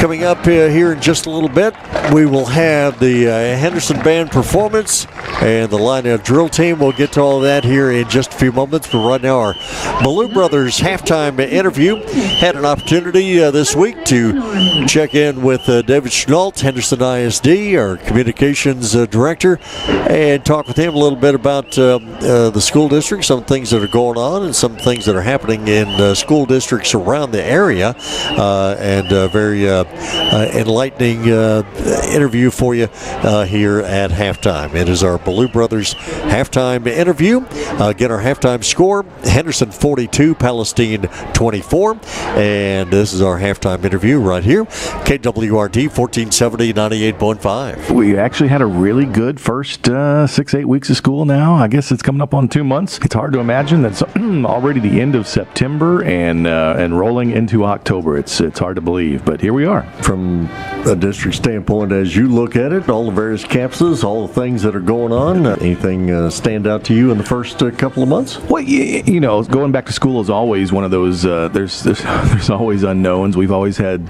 B: Coming up here in just a little bit, we will have the Henderson Band performance and the line-out drill team. We'll get to all of that here in just a few moments. But right now, our Ballou Brothers halftime interview. Had an opportunity this week to check in with David Chenault, Henderson ISD, our communications director, and talk with him a little bit about the school district, some things that are going on, and some things that are happening in school districts around the area, and very enlightening interview for you here at halftime. It is our Ballou Brothers halftime interview. Again, our halftime score, Henderson 42, Palestine 24. And this is our halftime interview right here, KWRD 1470 98.5.
P: We actually had a really good first 6-8 weeks of school now. I guess it's coming up on 2 months. It's hard to imagine that's already the end of September and rolling into October. It's hard to believe, but here we are. are.
B: From a district standpoint, as you look at it, all the various campuses, all the things that are going on, anything stand out to you in the first couple of months?
P: Well, you know, going back to school is always one of those, there's always unknowns. We've always had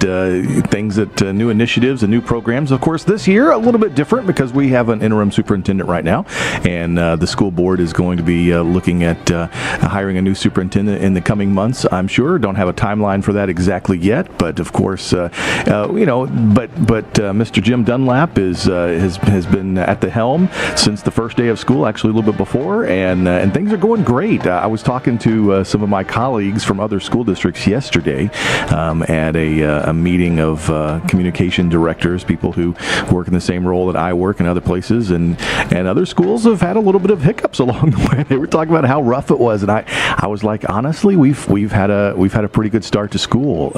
P: things that, new initiatives and new programs. Of course, this year, a little bit different because we have an interim superintendent right now, and the school board is going to be looking at hiring a new superintendent in the coming months, I'm sure. Don't have a timeline for that exactly yet, but of course, you know, but Mr. Jim Dunlap has been at the helm since the first day of school, actually a little bit before, and things are going great. I was talking to some of my colleagues from other school districts yesterday at a meeting of communication directors, people who work in the same role that I work in other places, and other schools have had a little bit of hiccups along the way. They were talking about how rough it was, and I was like, honestly, we've had a pretty good start to school.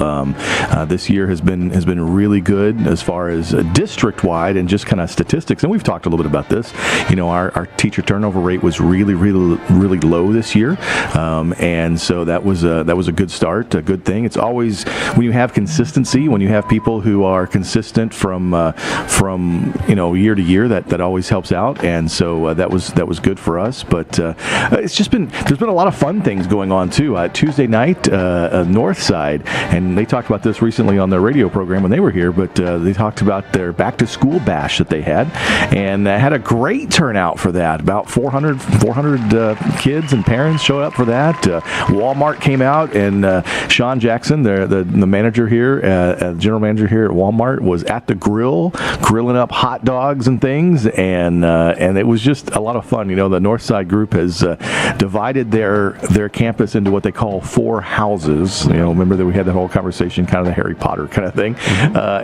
P: This year has been really good as far as district wide and just kind of statistics. And we've talked a little bit about this. You know, our teacher turnover rate was really low this year, and so that was a good start, a good thing. It's always when you have consistency, when you have people who are consistent from you know, year to year, that always helps out. And so that was good for us. But there's been a lot of fun things going on too. Tuesday night, North Side, and they talked about this recently on their radio program when they were here. But they talked about their back to school bash that they had, and had a great turnout for that. About 400 kids and parents showed up for that. Walmart came out, and Sean Jackson, the manager here, general manager here at Walmart, was at the grill, grilling up hot dogs and things, and it was just a lot of fun. You know, the Northside group has divided their campus into what they call 4 houses. You know, remember that we had that whole conversation, kind of the Harry Potter kind of thing.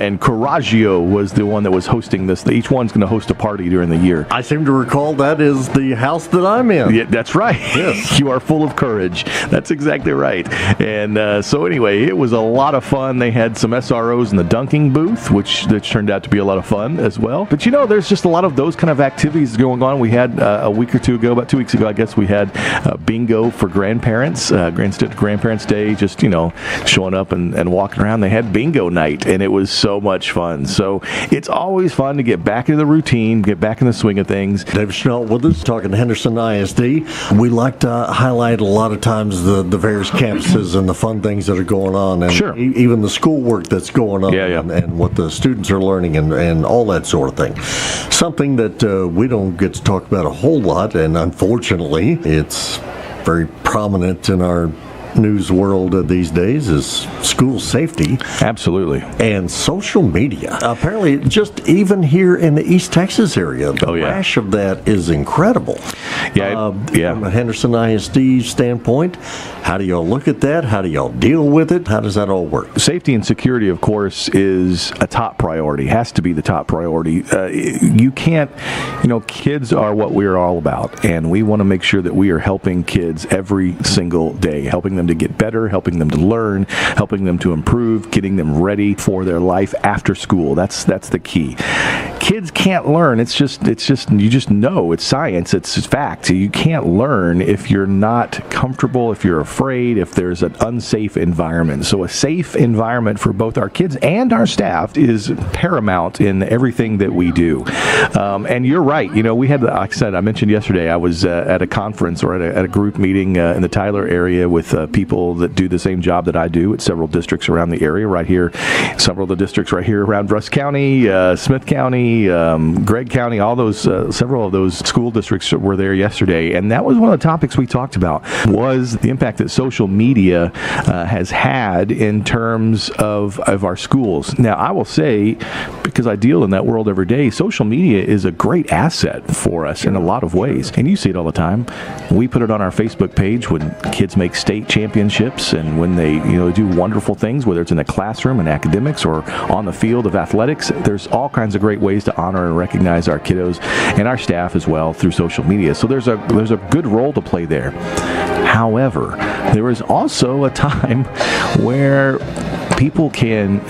P: And Coraggio was the one that was hosting this. Each one's going to host a party during the year.
B: I seem to recall that is the house that I'm in.
P: Yeah, that's right. Yes. You are full of courage. That's exactly right. And so anyway, it was a lot of fun. They had some SROs in the dunking booth, which turned out to be a lot of fun as well. But you know, there's just a lot of those kind of activities going on. We had about 2 weeks ago, I guess, we had bingo for grandparents, Grandparents' Day, just, you know, showing up and walking around. They had bingo night, and it was so much fun. So it's always fun to get back into the routine, get back in the swing of things.
B: David Schnell with us, talking to Henderson ISD. We like to highlight a lot of times the various campuses and the fun things that are going on, and
P: sure,
B: even the schoolwork that's going on, and what the students are learning, and all that sort of thing. Something that we don't get to talk about a whole lot, and unfortunately it's very prominent in our news world these days, is school safety.
P: Absolutely.
B: And social media. Apparently, just even here in the East Texas area, the rash of that is incredible. From a Henderson ISD standpoint, how do y'all look at that? How do y'all deal with it? How does that all work?
P: Safety and security, of course, is a top priority, has to be the top priority. You can't, you know, kids are what we're all about, and we want to make sure that we are helping kids every single day, helping them to get better, helping them to learn, helping them to improve, getting them ready for their life after school. That's the key. Kids can't learn. It's just you just know, it's science, it's fact. You can't learn if you're not comfortable, if you're afraid, if there's an unsafe environment. So a safe environment for both our kids and our staff is paramount in everything that we do. And you're right. You know, we had, like I said, I mentioned yesterday, I was at a conference or at a group meeting in the Tyler area with people that do the same job that I do at several districts around the area right here. Several of the districts right here around Rusk County, Smith County, Gregg County, all those, several of those school districts were there yesterday. And that was one of the topics we talked about, was the impact that social media has had in terms of our schools. Now, I will say, because I deal in that world every day, social media is a great asset for us in a lot of ways. And you see it all the time. We put it on our Facebook page when kids make state championships and when they, you know, do wonderful things, whether it's in the classroom and academics or on the field of athletics. There's all kinds of great ways to honor and recognize our kiddos and our staff as well through social media. So there's a good role to play there. However, there is also a time where people can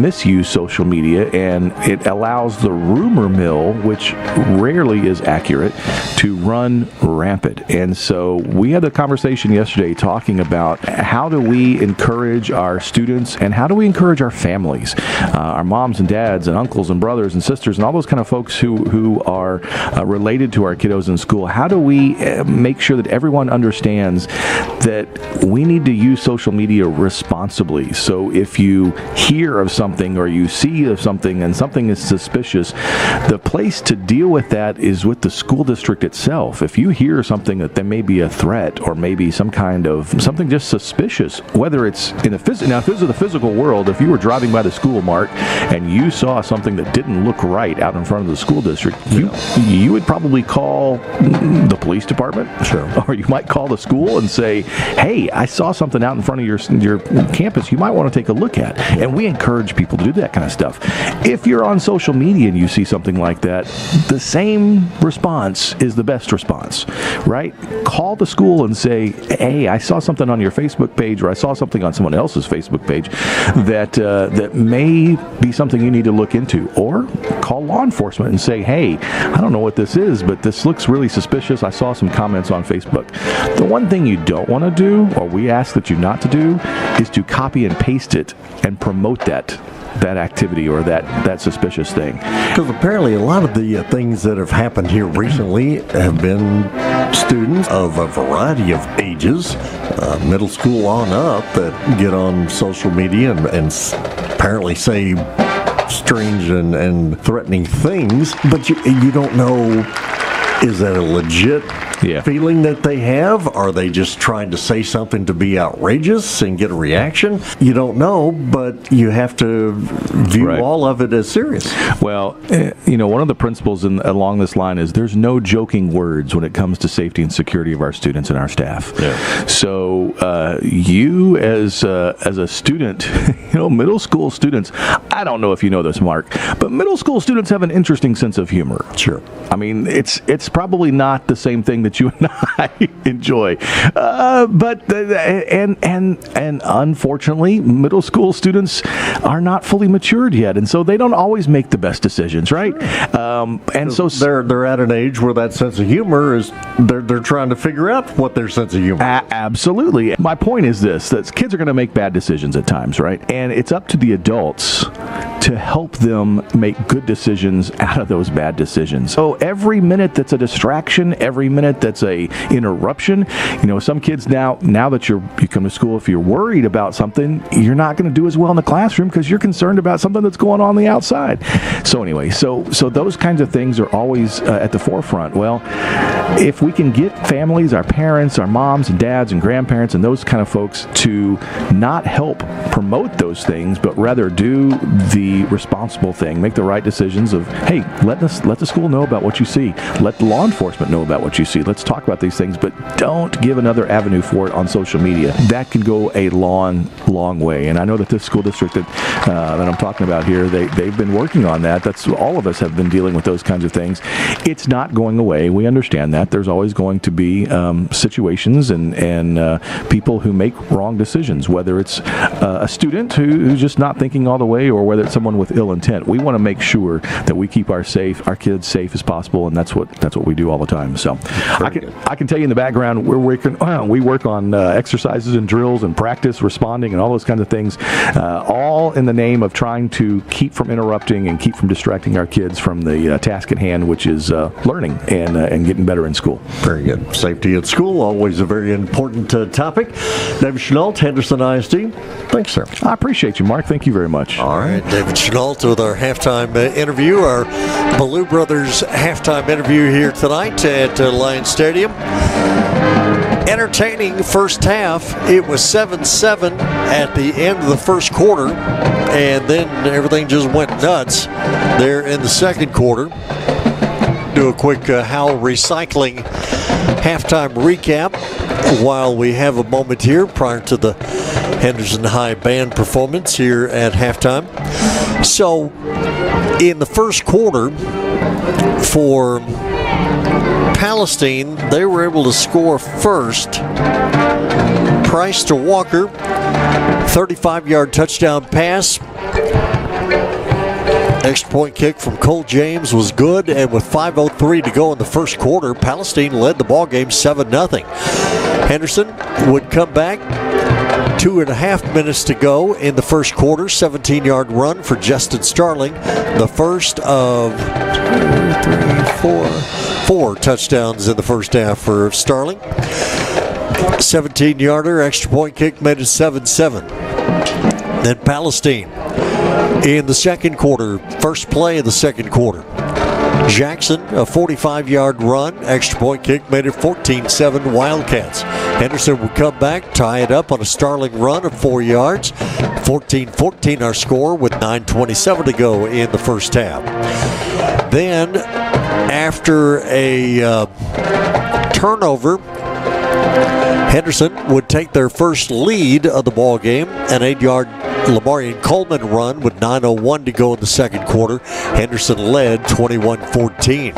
P: misuse social media, and it allows the rumor mill, which rarely is accurate, to run rampant. And so we had a conversation yesterday talking about how do we encourage our students and how do we encourage our families, our moms and dads and uncles and brothers and sisters and all those kind of folks who are related to our kiddos in school. How do we make sure that everyone understands that we need to use social media responsibly? So if you hear of something or you see of something and something is suspicious, the place to deal with that is with the school district itself. If you hear something that there may be a threat or maybe some kind of something just suspicious, whether it's in the physical world, if you were driving by the school, Mark, and you saw something that didn't look right out in front of the school district, you would probably call the police department, or you might call the school and say, hey, I saw something out in front of your campus you might want to take a look at. And we encourage people to do that kind of stuff. If you're on social media and you see something like that, the same response is the best response, right? Call the school and say, hey, I saw something on your Facebook page, or I saw something on someone else's Facebook page that may be something you need to look into. Or call law enforcement and say, hey, I don't know what this is, but this looks really suspicious. I saw some comments on Facebook. The one thing you don't want to do, or we ask that you not to do, is to copy and paste it and promote that activity or that suspicious thing.
B: Because apparently a lot of the things that have happened here recently have been students of a variety of ages, middle school on up, that get on social media and apparently say strange and threatening things, but you don't know, is that a legit feeling that they have? Are they just trying to say something to be outrageous and get a reaction? You don't know, but you have to view all of it as serious.
P: Well, one of the principles along this line is there's no joking words when it comes to safety and security of our students and our staff. Yeah. So you as a student, middle school students, I don't know if you know this, Mark, but middle school students have an interesting sense of humor.
B: Sure.
P: I mean, it's probably not the same thing that you and I enjoy, but unfortunately, middle school students are not fully matured yet, and so they don't always make the best decisions, right? And so
B: they're at an age where that sense of humor is they're trying to figure out what their sense of humor is.
P: Absolutely. My point is this: that kids are going to make bad decisions at times, right? And it's up to the adults to help them make good decisions out of those bad decisions. So every minute that's a distraction, every minute that's a interruption, some kids now that you come to school, if you're worried about something, you're not going to do as well in the classroom because you're concerned about something that's going on the outside. So anyway, so those kinds of things are always at the forefront. Well, if we can get families, our parents, our moms and dads and grandparents and those kind of folks to not help promote those things, but rather do the responsible thing, make the right decisions of, hey, let the school know about what you see. Let the law enforcement know about what you see. Let's talk about these things, but don't give another avenue for it on social media. That can go a long, long way. And I know that this school district that I'm talking about here, they've been working on that. That's all of us have been dealing with those kinds of things. It's not going away. We understand that. There's always going to be situations and people who make wrong decisions, whether it's a student who's just not thinking all the way or whether it's someone with ill intent. We want to make sure that we keep our kids safe as possible, and that's what we do all the time. So I can tell you in the background we work on exercises and drills and practice responding and all those kinds of things, all in the name of trying to keep from interrupting and keep from distracting our kids from the task at hand, which is learning and getting better in school.
B: Very good. Safety at school, always a very important topic. David Chenault, Henderson ISD. Thanks, sir.
P: I appreciate you, Mark. Thank you very much.
B: All right, David Chenault with our halftime interview, our Ballou Brothers halftime interview here tonight at Lions Stadium. Entertaining first half. It was 7-7 at the end of the first quarter, and then everything just went nuts there in the second quarter. Do a quick Howell Recycling halftime recap while we have a moment here prior to the Henderson High Band performance here at halftime. So, in the first quarter, for Palestine, they were able to score first Price to Walker, 35-yard touchdown pass. Extra point kick from Cole James was good, and with 5:03 to go in the first quarter, Palestine led the ball game 7-0. Henderson would come back. 2.5 minutes to go in the first quarter. 17-yard run for Justin Starling. The first of 4 touchdowns in the first half for Starling. 17-yarder, extra point kick made it 7-7. Then Palestine in the second quarter, first play of the second quarter. Jackson, a 45-yard run, extra point kick made it 14-7 Wildcats. Henderson would come back, tie it up on a Starling run of 4 yards. 14-14 our score with 9:27 to go in the first half. Then, after a turnover, Henderson would take their first lead of the ball game, an 8-yard Lamarian Coleman run with 9:01 to go in the second quarter. Henderson led 21-14.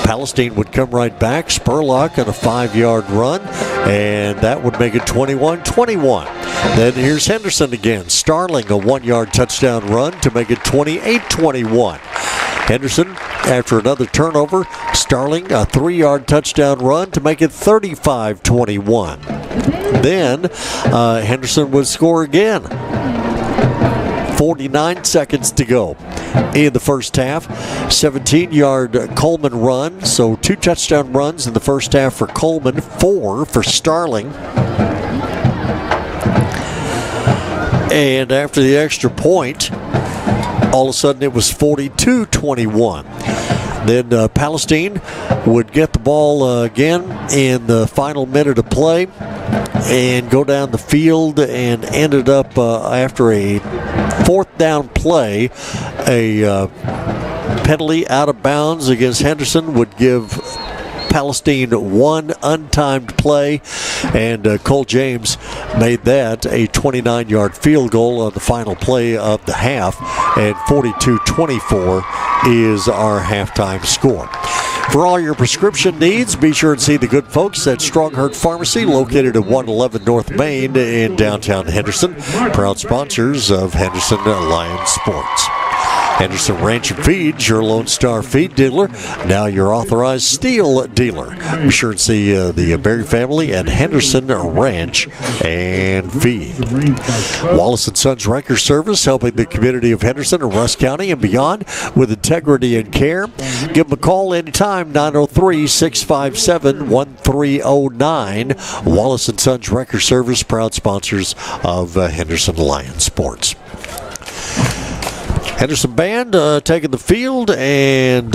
B: Palestine would come right back. Spurlock on a 5-yard run, and that would make it 21-21. Then here's Henderson again. Starling a 1-yard touchdown run to make it 28-21. Henderson, after another turnover, Starling a 3-yard touchdown run to make it 35-21. Then Henderson would score again. 49 seconds to go in the first half. 17-yard Coleman run, so 2 touchdown runs in the first half for Coleman, 4 for Starling. And after the extra point, all of a sudden it was 42-21. Then Palestine would get the ball again in the final minute of play and go down the field, and ended up after a 4th down play, a penalty out of bounds against Henderson would give Palestine 1 untimed play, and Cole James made that a 29-yard field goal on the final play of the half, and 42-24 is our halftime score. For all your prescription needs, be sure to see the good folks at Stronghurt Pharmacy, located at 111 North Main in downtown Henderson, proud sponsors of Henderson Lions Sports. Henderson Ranch and Feed, your Lone Star feed dealer, now your authorized steel dealer. Be sure to see the Berry family at Henderson Ranch and Feed. Wallace & Sons Wrecker Service, helping the community of Henderson and Russ County and beyond with integrity and care. Give them a call anytime, 903-657-1309. Wallace & Sons Wrecker Service, proud sponsors of Henderson Lions Sports. Henderson Band taking the field, and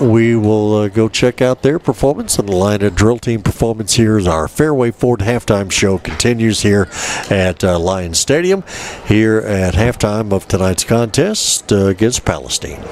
B: we will go check out their performance. And the line of drill team performance here as our Fairway Ford halftime show continues here at Lions Stadium, here at halftime of tonight's contest against Palestine.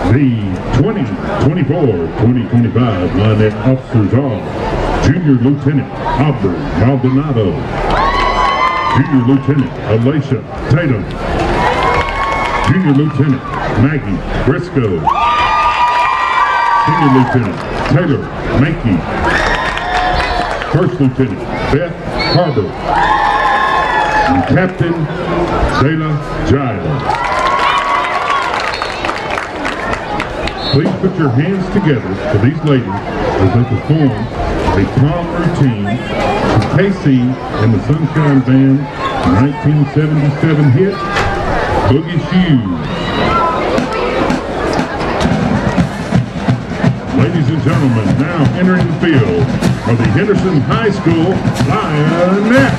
F: The 2024-2025 Lioness officers are Junior Lieutenant Aubrey Maldonado, Junior Lieutenant Alicia Tatum, Junior Lieutenant Maggie Briscoe, Senior Lieutenant Taylor Mankey, First Lieutenant Beth Harbor, and Captain Zayla Giles. Please put your hands together for these ladies as they perform a prom routine to KC and the Sunshine Band's 1977 hit, Boogie Shoes. Ladies and gentlemen, now entering the field are the Henderson High School Lionettes.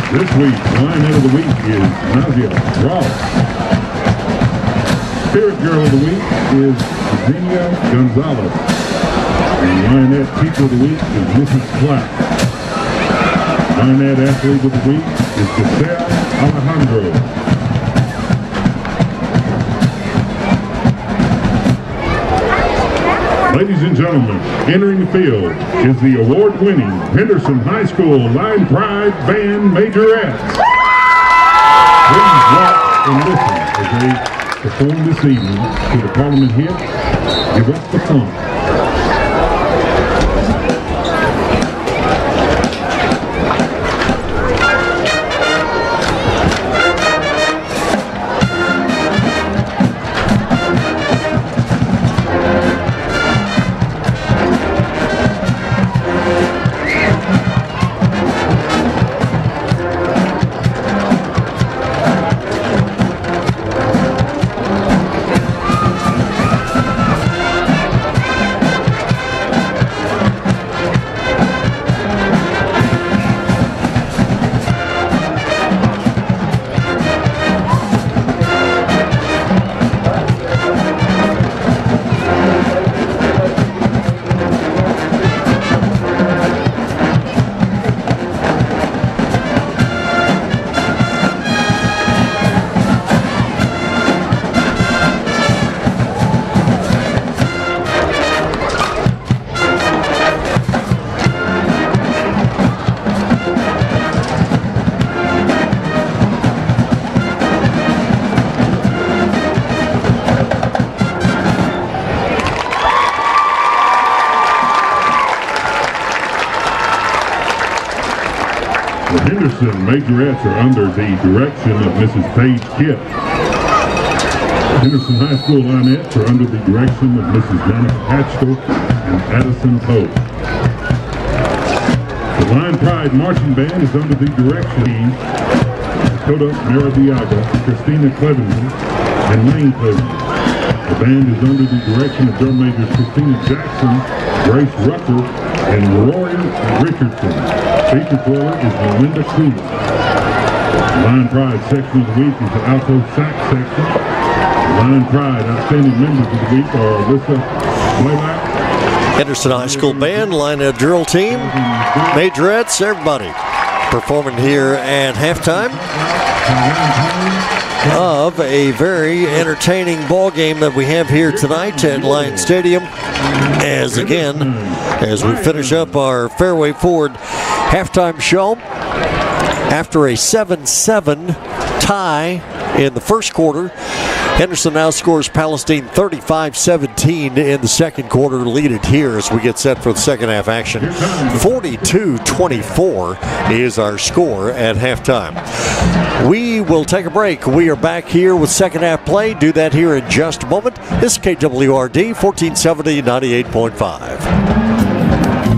F: This week's Lionette of the Week is Nazia Ross. Spirit Girl of the Week is Xenia Gonzalez. And Lionette Teacher of the Week is Mrs. Clapp. Lionette Athlete of the Week is Giselle Alejandro. Ladies and gentlemen, entering the field is the award-winning Henderson High School Line Pride Band Majorettes. Please watch and listen as they perform this evening to the Parliament hit, Give Up the Funk. Henderson Majorettes are under the direction of Mrs. Paige Kipp. Henderson High School Lineettes are under the direction of Mrs. Monica Hatchell and Addison Poe. The Line Pride Marching Band is under the direction of Dakota Maradiaga, Christina Clevenden, and Lane Clevenden. The band is under the direction of drum majors Christina Jackson, Grace Rucker, and Rory Richardson. Feature twirler is Melinda Cooley. The Line Pride section of the week is the alto sax section. The Line Pride outstanding members of the week are Alyssa Blaylock,
B: Henderson High School Band, Linehead Drill Team, Majorettes, everybody performing here at halftime of a very entertaining ball game that we have here tonight at Lions Stadium. As we finish up our Fairway Ford halftime show, after a 7-7 tie in the first quarter, Henderson now scores Palestine 35-17 in the second quarter, lead it here as we get set for the second half action. 42-24 is our score at halftime. We will take a break. We are back here with second half play. Do that here in just a moment. This is KWRD 1470 98.5.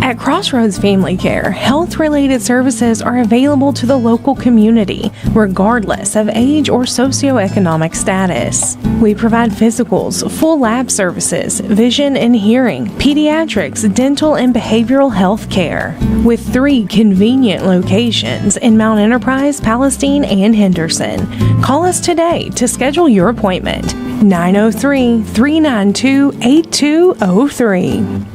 J: At Crossroads Family Care, health-related services are available to the local community, regardless of age or socioeconomic status. We provide physicals, full lab services, vision and hearing, pediatrics, dental and behavioral health care, with 3 convenient locations in Mount Enterprise, Palestine, and Henderson. Call us today to schedule your appointment. 903-392-8203.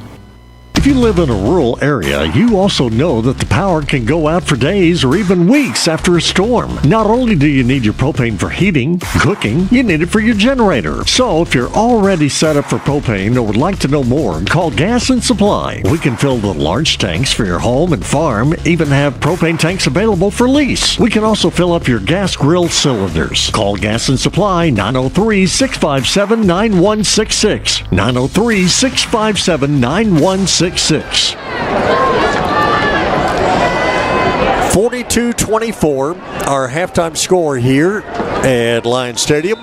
L: If you live in a rural area, you also know that the power can go out for days or even weeks after a storm. Not only do you need your propane for heating, cooking, you need it for your generator. So if you're already set up for propane or would like to know more, call Gas and Supply. We can fill the large tanks for your home and farm, even have propane tanks available for lease. We can also fill up your gas grill cylinders. Call Gas and Supply 903-657-9166. 903-657-9166.
B: 42-24, our halftime score here at Lions Stadium.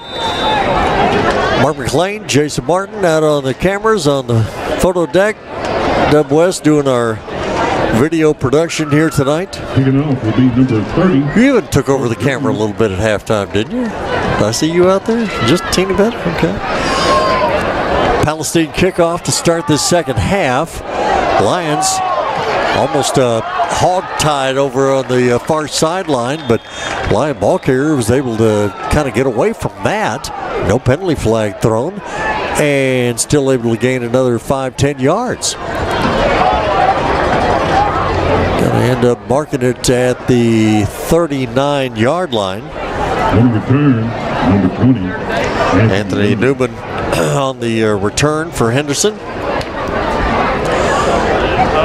B: Mark McLean, Jason Martin out on the cameras on the photo deck. Dub West doing our video production here tonight.
F: Kicking off will be number 30.
B: You even took over the camera a little bit at halftime, didn't you? Did I see you out there? Just a teeny bit? Okay. Palestine kickoff to start this second half. Lions almost hog-tied over on the far sideline, but Lion ball carrier was able to kind of get away from that. No penalty flag thrown, and still able to gain another 5-10 yards. Going to end up marking it at the 39-yard line.
F: On return, number 20.
B: Anthony Newman on the return for Henderson.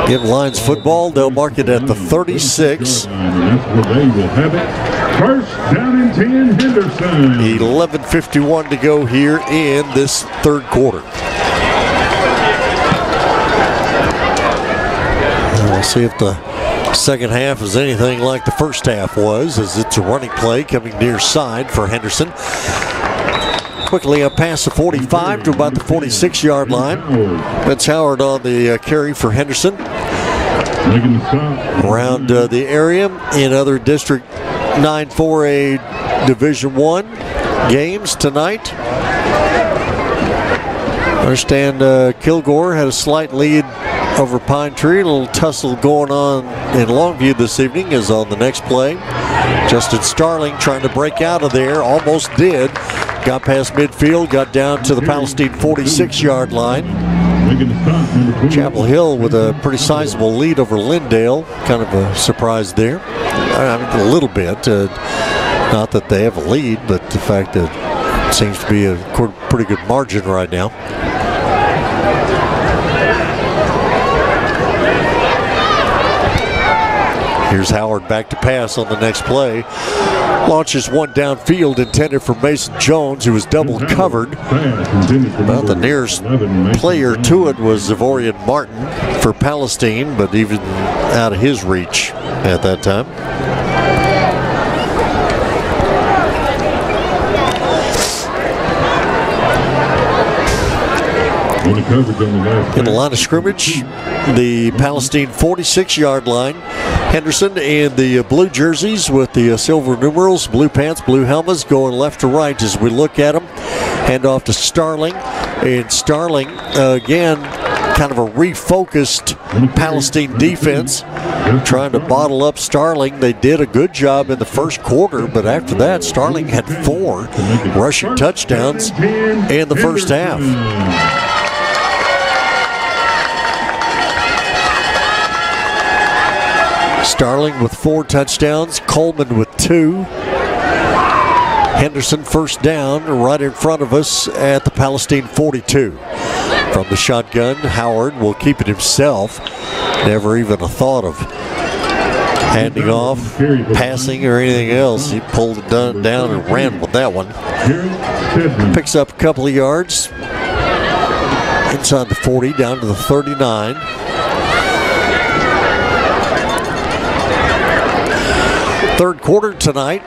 B: Give Lions football. They'll mark it at the 36.
F: And that's where they will have it. First down and 10, Henderson.
B: 11:51 to go here in this third quarter. We'll see if the second half is anything like the first half was, as it's a running play coming near side for Henderson. Quickly up past the 45 to about the 46-yard line. Vince Howard on the carry for Henderson. Around the area in other District 9 4A Division I games tonight. I understand Kilgore had a slight lead over Pine Tree. A little tussle going on in Longview this evening is on the next play. Justin Starling trying to break out of there. Almost did. Got past midfield, got down to the Palestine 46-yard line. Chapel Hill with a pretty sizable lead over Lindale. Kind of a surprise there. I mean, a little bit. Not that they have a lead, but the fact that it seems to be a pretty good margin right now. Here's Howard back to pass on the next play. Launches one downfield intended for Mason Jones, who was double covered. About the nearest player to it was Zavorian Martin for Palestine, but even out of his reach at that time. In the line of scrimmage, the Palestine 46-yard line. Henderson in the blue jerseys with the silver numerals, blue pants, blue helmets, going left to right as we look at them. Hand off to Starling. And Starling, again, kind of a refocused Palestine defense, trying to bottle up Starling. They did a good job in the first quarter, but after that, Starling had 4 rushing touchdowns in the first half. Starling with 4 touchdowns, Coleman with 2. Henderson first down right in front of us at the Palestine 42. From the shotgun, Howard will keep it himself. Never even a thought of handing off, passing, or anything else. He pulled it down and ran with that one. Picks up a couple of yards inside the 40, down to the 39. Third quarter tonight,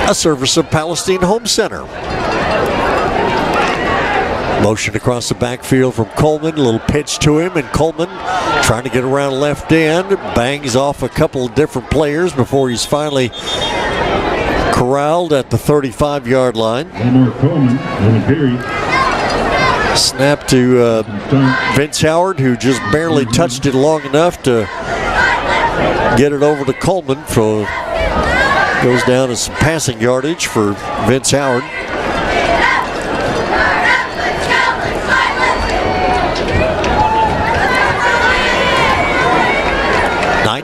B: a service of Palestine Home Center. Motion across the backfield from Coleman, a little pitch to him, and Coleman trying to get around left end, bangs off a couple of different players before he's finally corralled at the 35-yard line. Snap to Vince Howard, who just barely touched it long enough to get it over to Coleman. Goes down as some passing yardage for Vince Howard.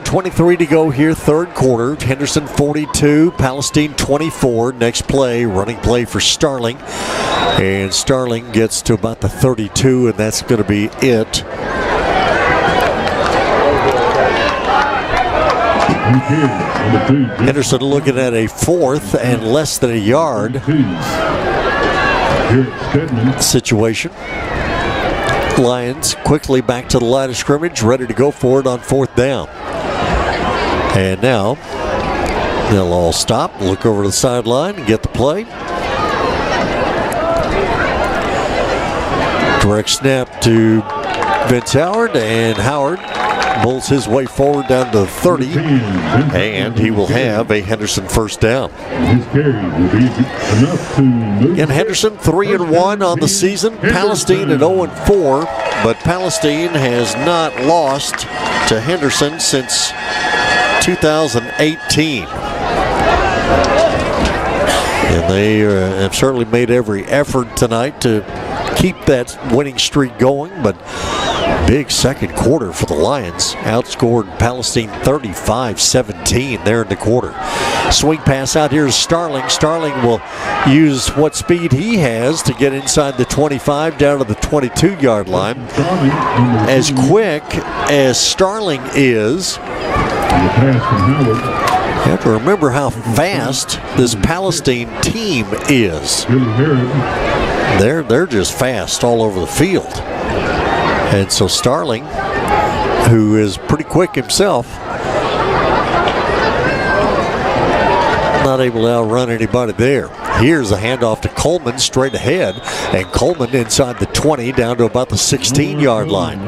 B: .23 to go here, third quarter. Henderson 42, Palestine 24. Next play, running play for Starling. And Starling gets to about the 32, and that's going to be it. Henderson looking at a 4th and less than a yard situation. Lions quickly back to the line of scrimmage, ready to go for it on 4th down. And now they'll all stop, look over to the sideline and get the play. Direct snap to Vince Howard, and Howard bulls his way forward down to the 30, and he will have a Henderson first down. In Henderson, 3-1 on the season. Palestine at 0-4, but Palestine has not lost to Henderson since 2018. And they have certainly made every effort tonight to keep that winning streak going, but big second quarter for the Lions. Outscored Palestine 35-17 there in the quarter. Swing pass out here to Starling. Starling will use what speed he has to get inside the 25 down to the 22-yard line. As quick as Starling is, you have to remember how fast this Palestine team is. They're just fast all over the field. And so Starling, who is pretty quick himself, not able to outrun anybody there. Here's a handoff to Coleman straight ahead, and Coleman inside the 20 down to about the 16-yard line.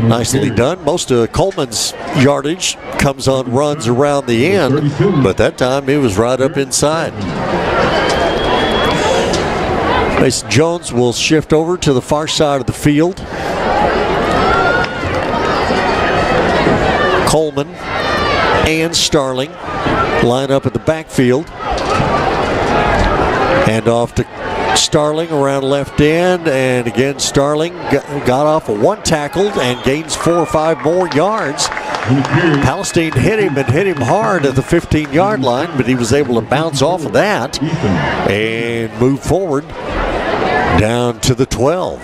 B: Nicely done. Most of Coleman's yardage comes on runs around the end, but that time he was right up inside. Mason Jones will shift over to the far side of the field. Coleman and Starling line up at the backfield. Hand off to Starling around left end, and again Starling got off of one tackle and gains 4 or 5 more yards. Palestine hit him and hit him hard at the 15-yard line, but he was able to bounce off of that and move forward down to the 12.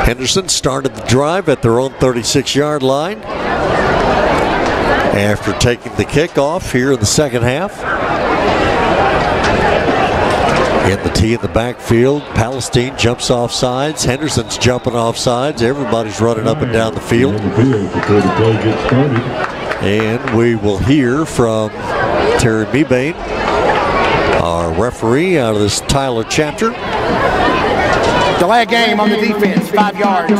B: Henderson started the drive at their own 36-yard line after taking the kickoff here in the second half. Get the tee in the backfield. Palestine jumps off sides. Henderson's jumping off sides. Everybody's running up and down the field. And we will hear from Terry Mebane Our referee out of this Tyler chapter.
K: Delay a game on the defense, 5 yards.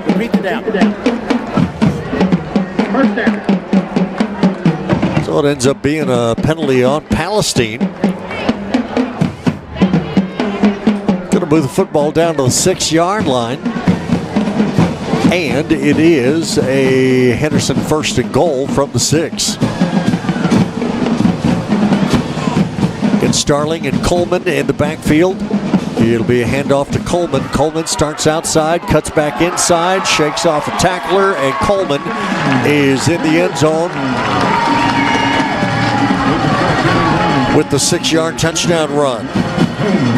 K: Repeat the down. First down.
B: So it ends up being a penalty on Palestine. Going to move the football down to the 6-yard line. And it is a Henderson 1st and goal from the 6. It's Starling and Coleman in the backfield. It'll be a handoff to Coleman. Coleman starts outside, cuts back inside, shakes off a tackler, and Coleman is in the end zone with the 6-yard touchdown run.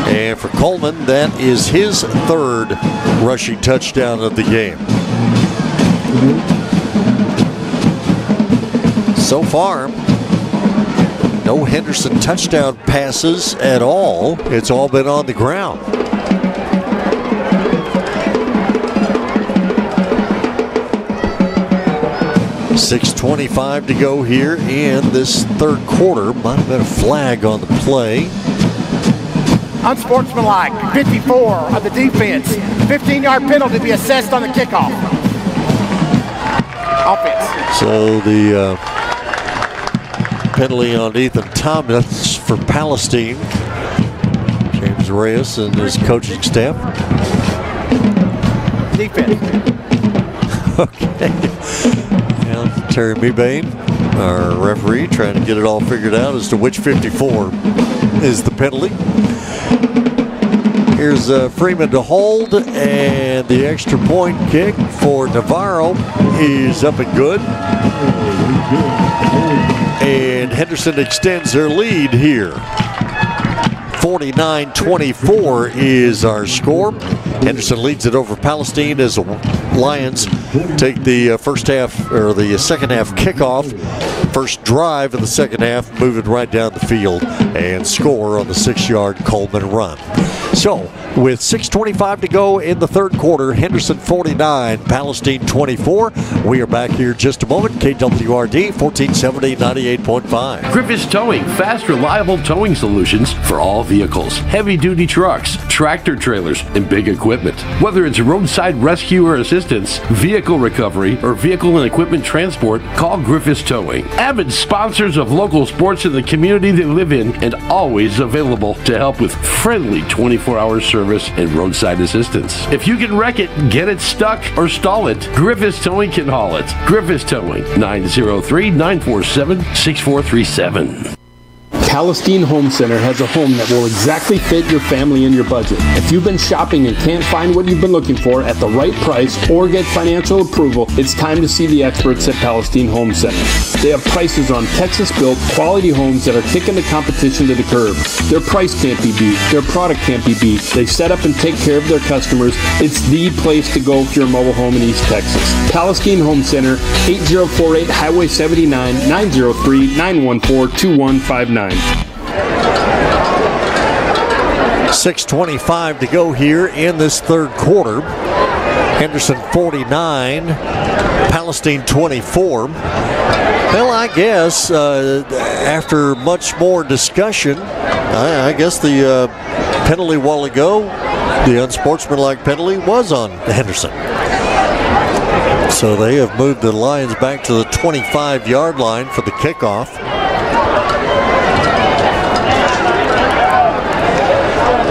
B: And for Coleman, that is his 3rd rushing touchdown of the game. So far, no Henderson touchdown passes at all. It's all been on the ground. .6:25 to go here in this 3rd quarter. Might have been a flag on the play.
K: Unsportsmanlike, 54 of the defense. 15-yard penalty to be assessed on the kickoff. Offense.
B: So the penalty on Ethan Thomas for Palestine. James Reyes and his coaching staff.
K: Defense.
B: Okay. Now, Terry Mebane, our referee, trying to get it all figured out as to which 54 is the penalty. Here's Freeman to hold, and the extra point kick for Navarro is up and good. And Henderson extends their lead here. 49-24 is our score. Henderson leads it over Palestine as the Lions take the second half kickoff. First drive of the second half, moving right down the field and score on the 6-yard Coleman run. So, with 6:25 to go in the 3rd quarter, Henderson 49, Palestine 24. We are back here in just a moment. KWRD 1470 98.5.
D: Griffiths Towing, fast, reliable towing solutions for all vehicles, heavy-duty trucks, tractor trailers, and big equipment. Whether it's roadside rescue or assistance, vehicle recovery, or vehicle and equipment transport, call Griffiths Towing. Avid sponsors of local sports in the community they live in and always available to help with friendly 24-hour service and roadside assistance. If you can wreck it, get it stuck, or stall it, Griffiths Towing can haul it. Griffiths Towing, 903-947-6437.
H: Palestine Home Center has a home that will exactly fit your family and your budget. If you've been shopping and can't find what you've been looking for at the right price or get financial approval, it's time to see the experts at Palestine Home Center. They have prices on Texas-built quality homes that are kicking the competition to the curb. Their price can't be beat. Their product can't be beat. They set up and take care of their customers. It's the place to go for your mobile home in East Texas. Palestine Home Center, 8048 Highway 79, 903-914-2159.
B: 6:25 to go here in this 3rd quarter. Henderson 49, Palestine 24. Well, I guess after much more discussion, I guess the penalty a while ago, the unsportsmanlike penalty, was on Henderson. So they have moved the Lions back to the 25-yard line for the kickoff.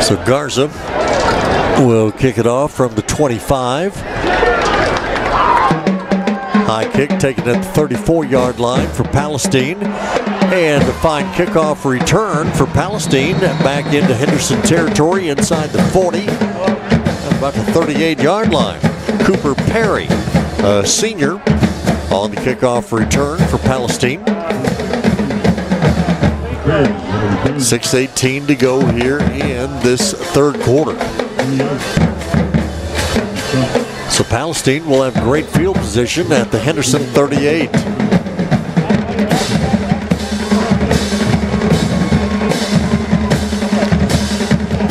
B: So Garza will kick it off from the 25. High kick taken at the 34-yard line for Palestine. And a fine kickoff return for Palestine back into Henderson territory inside the 40. About the 38-yard line. Cooper Perry, a senior, on the kickoff return for Palestine. 6:18 to go here in this 3rd quarter. So Palestine will have great field position at the Henderson 38.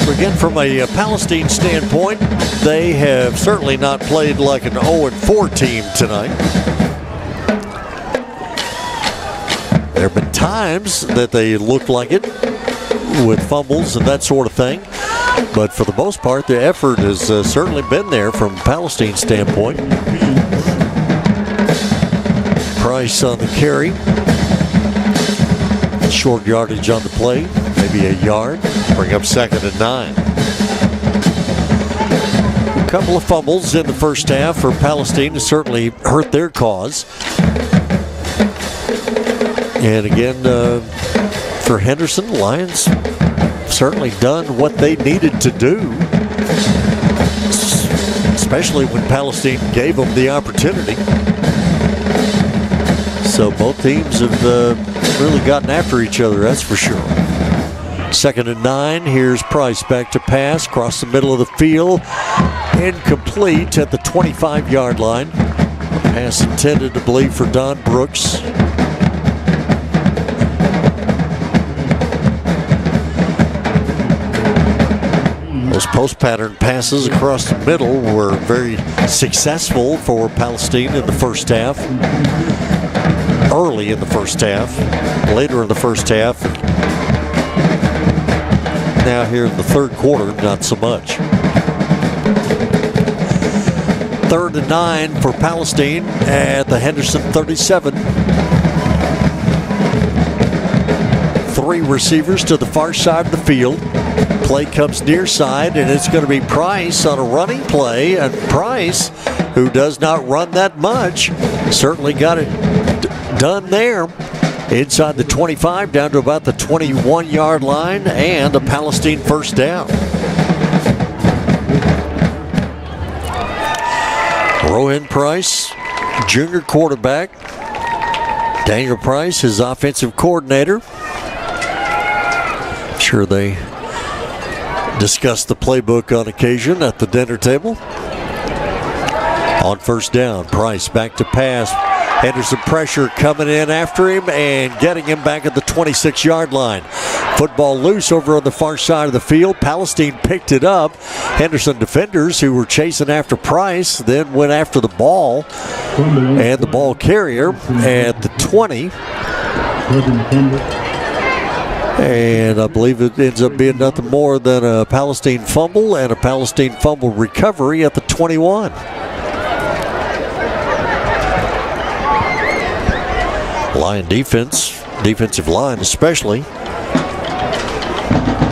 B: So again, from a Palestine standpoint, they have certainly not played like an 0-4 team tonight. There have been times that they looked like it. with fumbles and that sort of thing. But for the most part, the effort has certainly been there from Palestine's standpoint. Price on the carry. Short yardage on the play, maybe a yard. Bring up 2nd and 9. A couple of fumbles in the first half for Palestine has certainly hurt their cause. And again, for Henderson, Lions certainly done what they needed to do, especially when Palestine gave them the opportunity. So both teams have really gotten after each other, that's for sure. 2nd and 9. Here's Price back to pass across the middle of the field. Incomplete at the 25-yard line. Pass intended, to believe, for Don Brooks. Those post-pattern passes across the middle were very successful for Palestine in the first half. Early in the first half, later in the first half. Now here in the third quarter, not so much. 3rd and 9 for Palestine at the Henderson 37. 3 receivers to the far side of the field. Play comes near side, and it's going to be Price on a running play. And Price, who does not run that much, certainly got it done there. Inside the 25, down to about the 21-yard line, and a Palestine first down. Rohan Price, junior quarterback. Daniel Price, his offensive coordinator. I'm sure they discuss the playbook on occasion at the dinner table. On first down, Price back to pass. Henderson pressure coming in after him and getting him back at the 26-yard line. Football loose over on the far side of the field. Palestine picked it up. Henderson defenders who were chasing after Price then went after the ball and the ball carrier at the 20. And I believe it ends up being nothing more than a Palestine fumble and a Palestine fumble recovery at the 21. Lion defense, defensive line especially,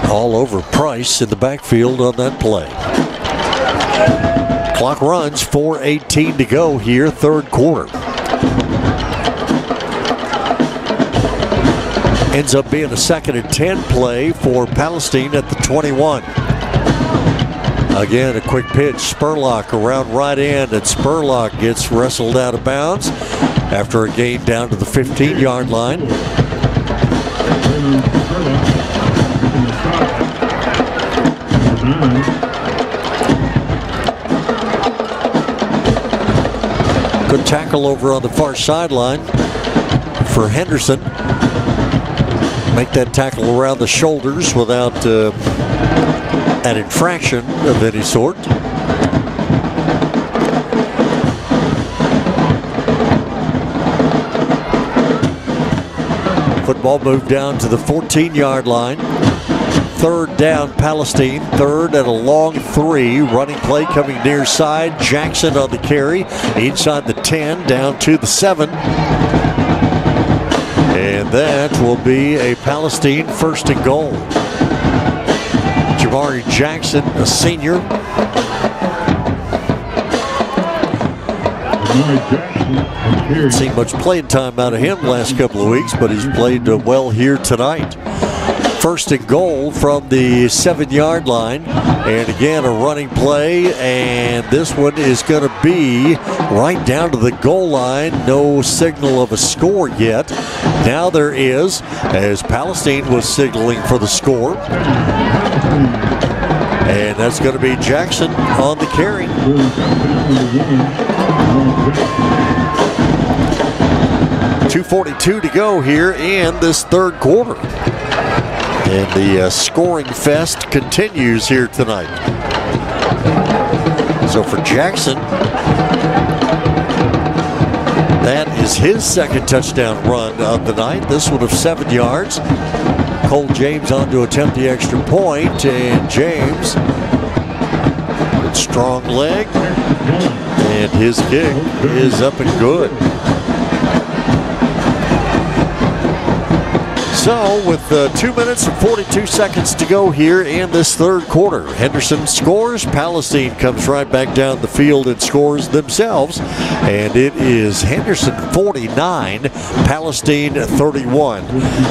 B: all over Price in the backfield on that play. Clock runs, 4:18 to go here, third quarter. Ends up being a 2nd and 10 play for Palestine at the 21. Again, a quick pitch, Spurlock around right end, and Spurlock gets wrestled out of bounds after a gain down to the 15-yard line. Good tackle over on the far sideline for Henderson. Make that tackle around the shoulders without an infraction of any sort. Football moved down to the 14-yard line. 3rd down, Palestine. 3rd and a long 3. Running play coming near side. Jackson on the carry. Inside the 10, down to the 7. And that will be a Palestine 1st and goal. Jamari Jackson, a senior. Haven't seen much playing time out of him last couple of weeks, but he's played well here tonight. 1st and goal from the 7-yard line. And again, a running play, and this one is going to be right down to the goal line. No signal of a score yet. Now there is, as Palestine was signaling for the score. And that's going to be Jackson on the carry. 2:42 to go here in this third quarter. And the scoring fest continues here tonight. So for Jackson, That is his second touchdown run of the night. This one of 7 yards. Cole James on to attempt the extra point, and James, with strong leg, and his kick is up and good. So, with 2 minutes and 42 seconds to go here in this third quarter, Henderson scores. Palestine comes right back down the field and scores themselves. And it is Henderson 49, Palestine 31.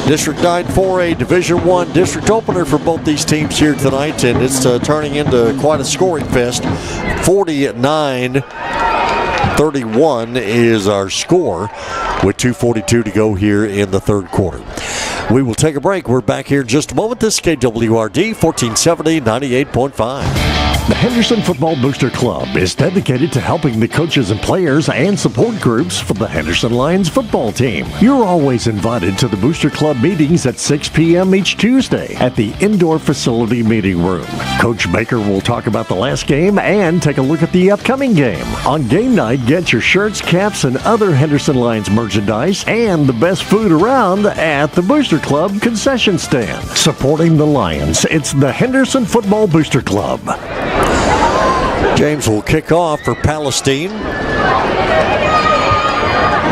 B: District 9 4A Division I district opener for both these teams here tonight, and it's turning into quite a scoring fest. 49-31 is our score, with 2:42 to go here in the third quarter. We will take a break. We're back here in just a moment. This is KWRD 1470 98.5.
L: The Henderson Football Booster Club is dedicated to helping the coaches and players and support groups for the Henderson Lions football team. You're always invited to the Booster Club meetings at 6 p.m. each Tuesday at the indoor facility meeting room. Coach Baker will talk about the last game and take a look at the upcoming game. On game night, get your shirts, caps, and other Henderson Lions merchandise and the best food around at the Booster Club concession stand. Supporting the Lions, it's the Henderson Football Booster Club.
B: James will kick off for Palestine.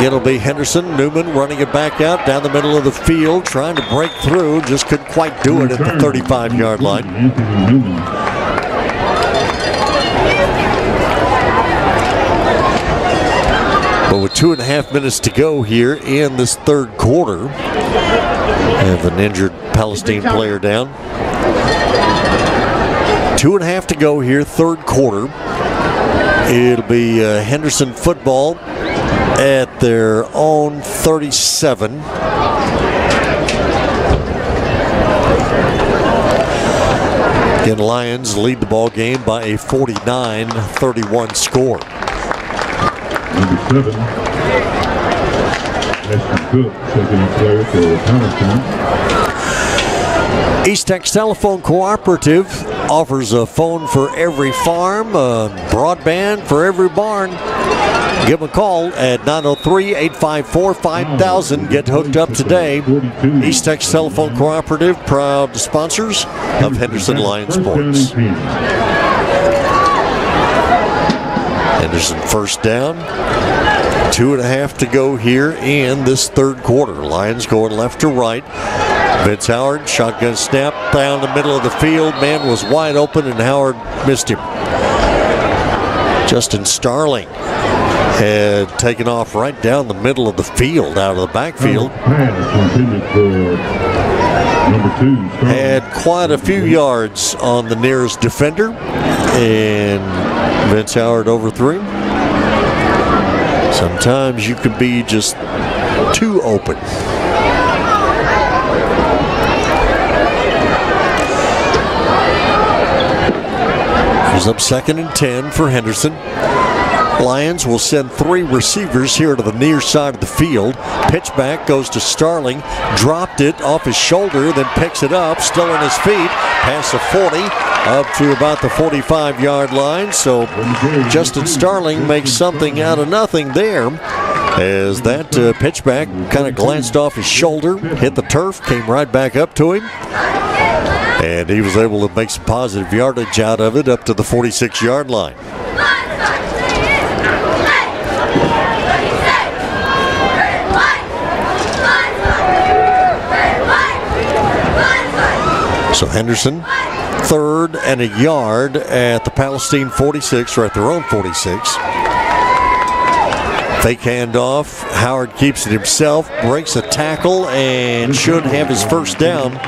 B: It'll be Henderson. Newman running it back out down the middle of the field, trying to break through. Just couldn't quite do it at the 35-yard line. But with 2.5 minutes to go here in this third quarter, have an injured Palestine player down. 2.5 to go here, third quarter. It'll be Henderson football at their own 37. Again, Lions lead the ball game by a 49-31 score.
F: Number 7, Ashton Cook, second player for Palestine.
B: East Tex Telephone Cooperative offers a phone for every farm, broadband for every barn. Give them a call at 903-854-5000. Get hooked up today. East Tex Telephone Cooperative, proud sponsors of Henderson Lions Sports. Henderson first down. 2.5 to go here in this third quarter. Lions going left to right. Vince Howard, shotgun snap down the middle of the field. Man was wide open and Howard missed him. Justin Starling had taken off right down the middle of the field, out of the backfield. Had quite a few yards on the nearest defender, and Vince Howard overthrew him. Sometimes you could be just too open. Here's up 2nd and 10 for Henderson. Lions will send 3 receivers here to the near side of the field. Pitch back goes to Starling. Dropped it off his shoulder, then picks it up, still on his feet. Past the 40, up to about the 45-yard line. So Justin Starling makes something out of nothing there, as that pitch back kind of glanced off his shoulder, hit the turf, came right back up to him. And he was able to make some positive yardage out of it up to the 46-yard line. So Henderson, 3rd and a yard at the Palestine 46, or at their own 46. Fake handoff. Howard keeps it himself, breaks a tackle, and should have his first down.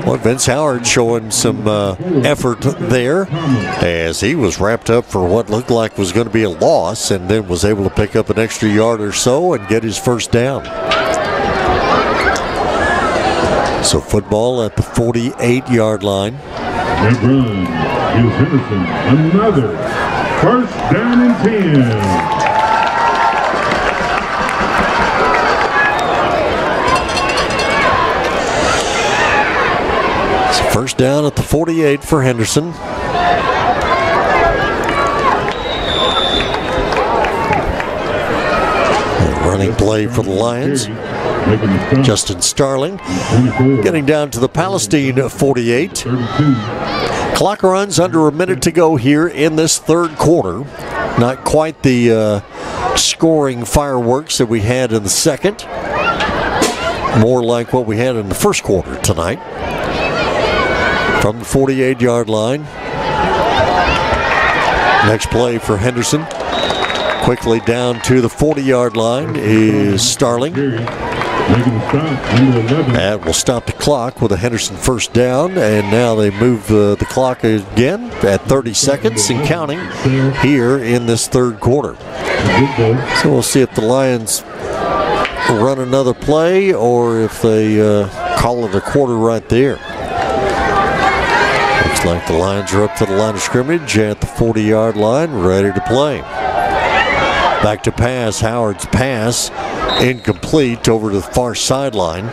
B: Well, Vince Howard showing some effort there, as he was wrapped up for what looked like was going to be a loss, and then was able to pick up an extra yard or so and get his first down. So football at the 48-yard line.
F: That run gives Henderson another first down and 10.
B: First down at the 48 for Henderson. Running play for the Lions. Justin Starling getting down to the Palestine 48. Clock runs under a minute to go here in this third quarter. Not quite the scoring fireworks that we had in the second. More like what we had in the first quarter tonight. From the 48-yard line. Next play for Henderson. Quickly down to the 40-yard line is Starling. That will stop the clock with a Henderson first down, and now they move the clock again at 30 seconds and counting here in this third quarter. So we'll see if the Lions run another play or if they call it a quarter right there. Looks like the Lions are up to the line of scrimmage at the 40-yard line, ready to play. Back to pass. Howard's pass incomplete over to the far sideline.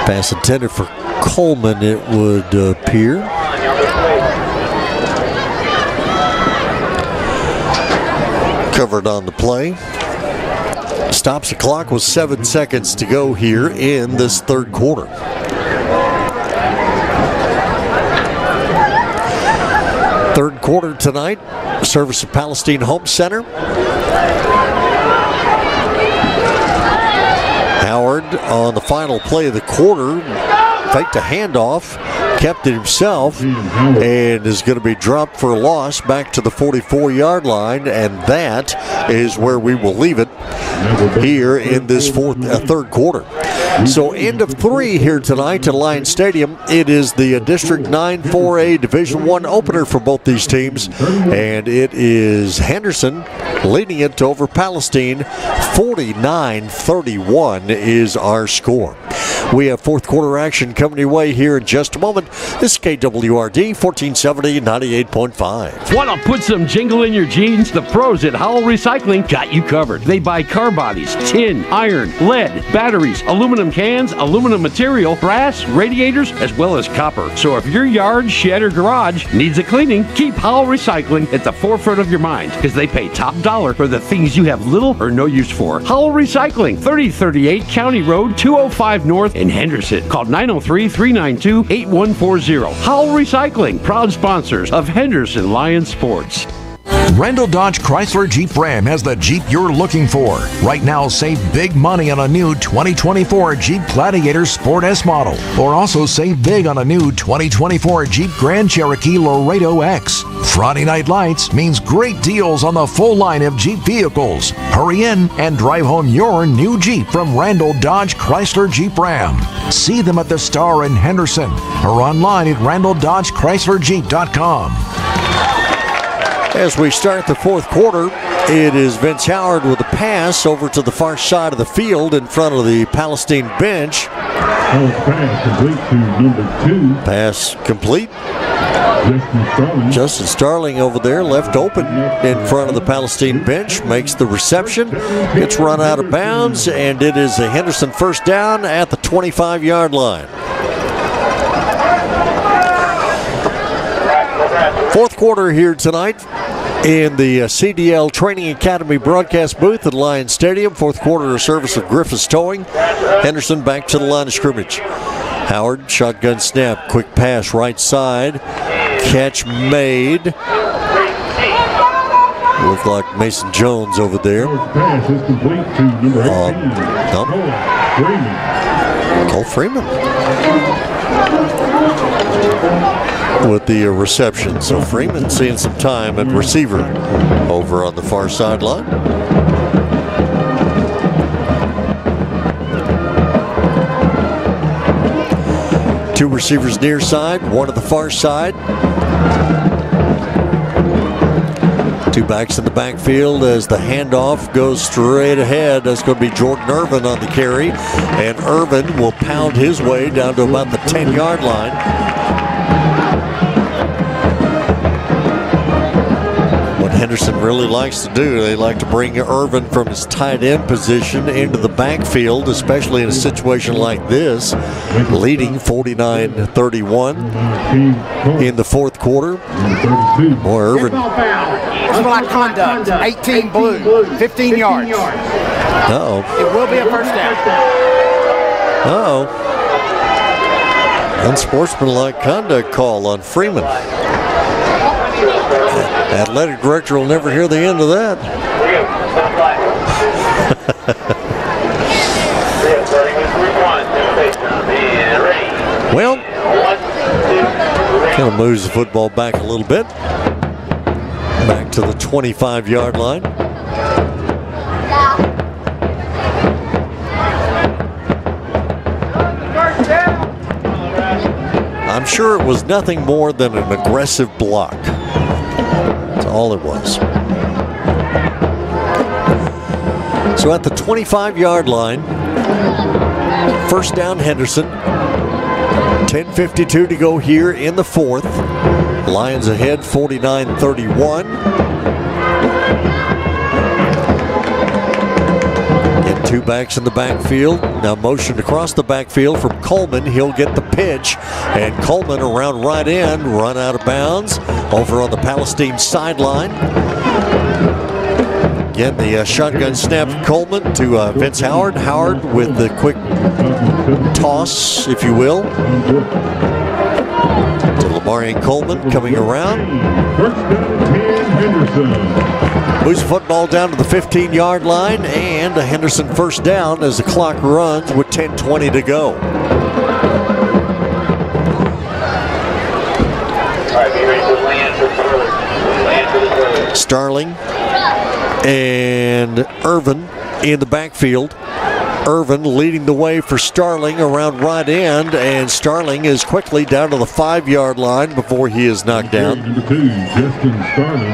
B: Pass intended for Coleman, it would appear. Covered on the play. Stops the clock with 7 seconds to go here in this third quarter. Third quarter tonight, service of Palestine Home Center. Howard on the final play of the quarter faked a handoff, kept it himself, and is going to be dropped for a loss back to the 44-yard line, and that is where we will leave it here in this third quarter. So end of 3 here tonight at Lions Stadium. It is the District 9 4A Division I opener for both these teams, and it is Henderson leading it over Palestine. 49-31 is our score. We have fourth quarter action coming your way here in just a moment. This is KWRD 1470 98.5.
D: Want to put some jingle in your jeans? The pros at Howell Recycling got you covered. They buy car bodies, tin, iron, lead, batteries, aluminum cans, aluminum material, brass, radiators, as well as copper. So if your yard, shed, or garage needs a cleaning, keep Howell Recycling at the forefront of your mind, because they pay top dollar for the things you have little or no use for. Howell Recycling, 3038 County Road, 205 North in Henderson. Call 903-392-8140. Howell Recycling, proud sponsors of Henderson Lions Sports.
M: Randall Dodge Chrysler Jeep Ram has the Jeep you're looking for. Right now, save big money on a new 2024 Jeep Gladiator Sport S model. Or also save big on a new 2024 Jeep Grand Cherokee Laredo X. Friday Night Lights means great deals on the full line of Jeep vehicles. Hurry in and drive home your new Jeep from Randall Dodge Chrysler Jeep Ram. See them at the Star in Henderson or online at RandallDodgeChryslerJeep.com.
B: As we start the fourth quarter, it is Vince Howard with a pass over to the far side of the field in front of the Palestine bench.
F: Pass complete to number 2.
B: Pass complete. Justin Starling over there, left open in front of the Palestine bench, makes the reception, gets run out of bounds, and it is a Henderson first down at the 25-yard line. Fourth quarter here tonight in the CDL Training Academy broadcast booth at Lions Stadium. Fourth quarter, a service of Griffiths Towing. Henderson back to the line of scrimmage. Howard, shotgun snap, quick pass right side. Catch made. Looked like Mason Jones over there.
F: Pass is complete to number 18.
B: Cole Freeman. With the reception. So Freeman seeing some time at receiver over on the far sideline. Two receivers near side, one at the far side. Two backs in the backfield as the handoff goes straight ahead. That's going to be Jordan Irvin on the carry. And Irvin will pound his way down to about the 10-yard line. Henderson really likes to do. They like to bring Irvin from his tight end position into the backfield, especially in a situation like this, leading 49-31 in the fourth quarter. Boy, Irvin.
K: Black conduct, 18 blue, 15 yards.
B: Uh-oh.
K: It will be a first down.
B: Uh-oh. Unsportsmanlike conduct call on Freeman. Athletic director will never hear the end of that. Well, kind of moves the football back a little bit. Back to the 25-yard line. I'm sure it was nothing more than an aggressive block. That's all it was. So at the 25-yard line, first down Henderson. 10:52 to go here in the fourth. Lions ahead 49-31. Get two backs in the backfield. Now motioned across the backfield from Coleman. He'll get the pitch. And Coleman around right end, run out of bounds. Over on the Palestine sideline. Again, the shotgun snap from Coleman to Vince Howard. Howard with the quick toss, if you will, to Lamarian Coleman coming around. Moves the football down to the 15-yard line, and a Henderson first down as the clock runs with 10:20 to go. Starling and Irvin in the backfield. Irvin leading the way for Starling around right end, and Starling is quickly down to the 5-yard line before he is knocked down.
F: Number 2, Justin Starling.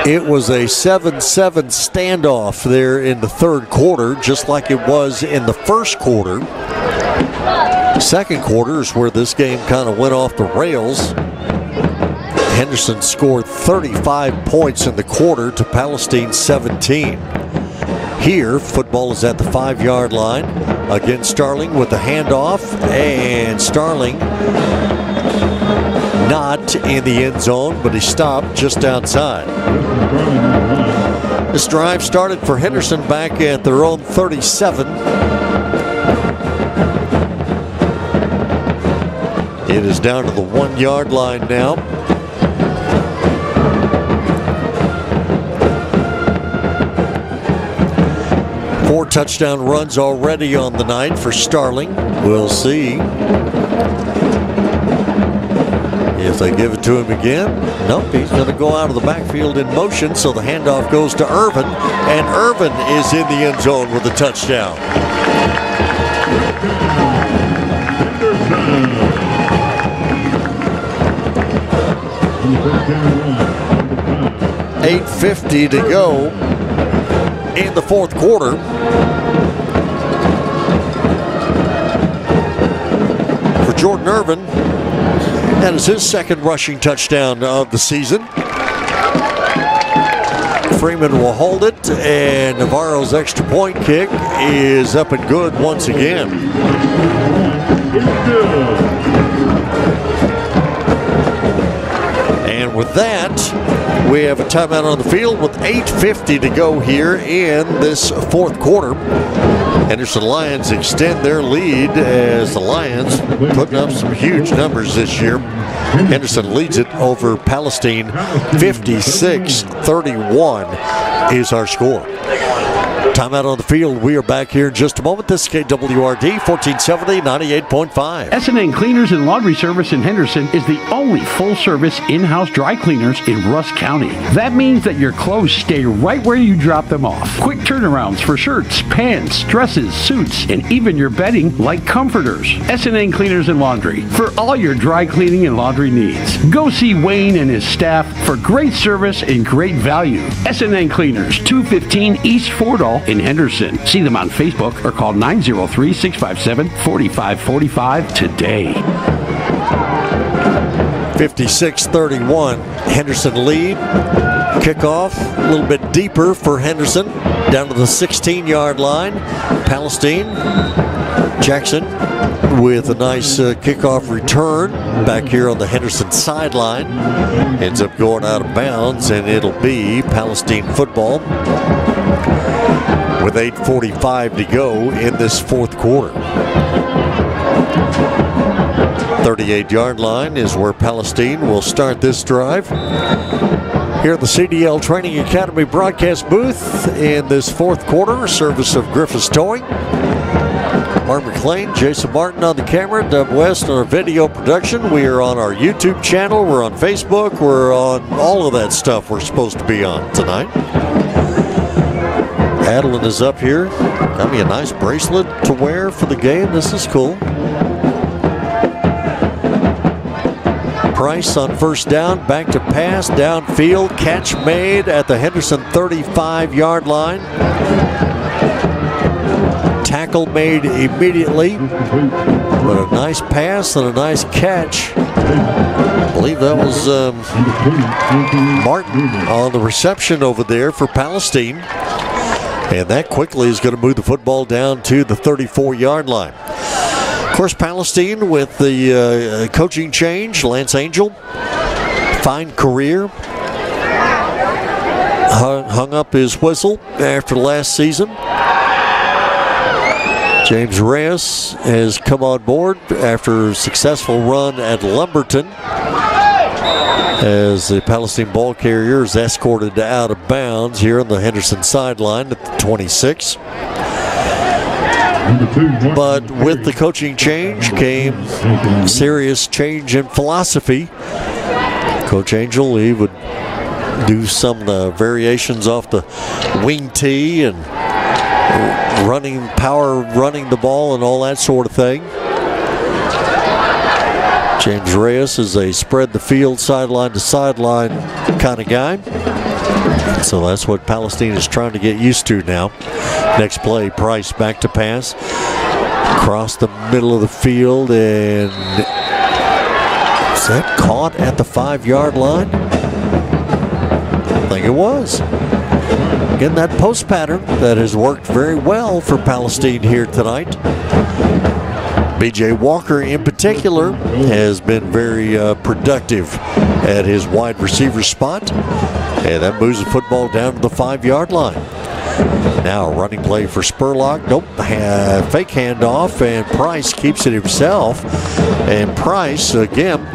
B: It was a 7-7 standoff there in the third quarter, just like it was in the first quarter. Second quarter is where this game kind of went off the rails. Henderson scored 35 points in the quarter to Palestine 17. Here, football is at the 5-yard line. Again, Starling with the handoff, and Starling not in the end zone, but he stopped just outside. This drive started for Henderson back at their own 37. It is down to the 1-yard line now. 4 touchdown runs already on the night for Starling. We'll see if they give it to him again. Nope, he's going to go out of the backfield in motion, so the handoff goes to Irvin, and Irvin is in the end zone with a touchdown. 8:50 to go in the fourth quarter. For Jordan Irvin, that is his second rushing touchdown of the season. Freeman will hold it, and Navarro's extra point kick is up and good once again. And with that, we have a timeout on the field with 8:50 to go here in this fourth quarter. Henderson Lions extend their lead as the Lions putting up some huge numbers this year. Henderson leads it over Palestine. 56-31 is our score. Timeout on the field. We are back here in just a moment. This is KWRD 1470 98.5.
D: S&N Cleaners and Laundry Service in Henderson is the only full-service in-house dry cleaners in Rusk County. That means that your clothes stay right where you drop them off. Quick turnarounds for shirts, pants, dresses, suits, and even your bedding like comforters. S&N Cleaners and Laundry for all your dry cleaning and laundry needs. Go see Wayne and his staff for great service and great value. S&N Cleaners, 215 East Fordall in Henderson. See them on Facebook or call 903-657-4545 today.
B: 56-31. Henderson lead. Kickoff a little bit deeper for Henderson. Down to the 16-yard line. Palestine. Jackson with a nice kickoff return back here on the Henderson sideline. Ends up going out of bounds, and it'll be Palestine football with 8:45 to go in this fourth quarter. 38-yard line is where Palestine will start this drive. Here at the CDL Training Academy broadcast booth in this fourth quarter, service of Griffiths Towing. Mark McLean, Jason Martin on the camera, Dub West on our video production. We are on our YouTube channel, we're on Facebook, we're on all of that stuff we're supposed to be on tonight. Adeline is up here. Got me a nice bracelet to wear for the game. This is cool. Price on first down, back to pass, downfield, catch made at the Henderson 35-yard line. Tackle made immediately, but a nice pass and a nice catch. I believe that was Martin on the reception over there for Palestine. And that quickly is going to move the football down to the 34-yard line. Of course, Palestine with the coaching change, Lance Angel, fine career. Hung up his whistle after last season. James Reyes has come on board after a successful run at Lumberton as the Palestine ball carrier is escorted out of bounds here on the Henderson sideline at the 26. But with the coaching change came serious change in philosophy. Coach Angel, he would do some variations off the wing tee and running the ball and all that sort of thing. James Reyes is a spread the field sideline to sideline kind of guy. So that's what Palestine is trying to get used to now. Next play, Price back to pass. Across the middle of the field, and is that caught at the 5-yard line? I think it was. Again, that post pattern that has worked very well for Palestine here tonight. B.J. Walker in particular has been very productive at his wide receiver spot. And that moves the football down to the 5-yard line. Now a running play for Spurlock. Nope, fake handoff, and Price keeps it himself. And Price, again,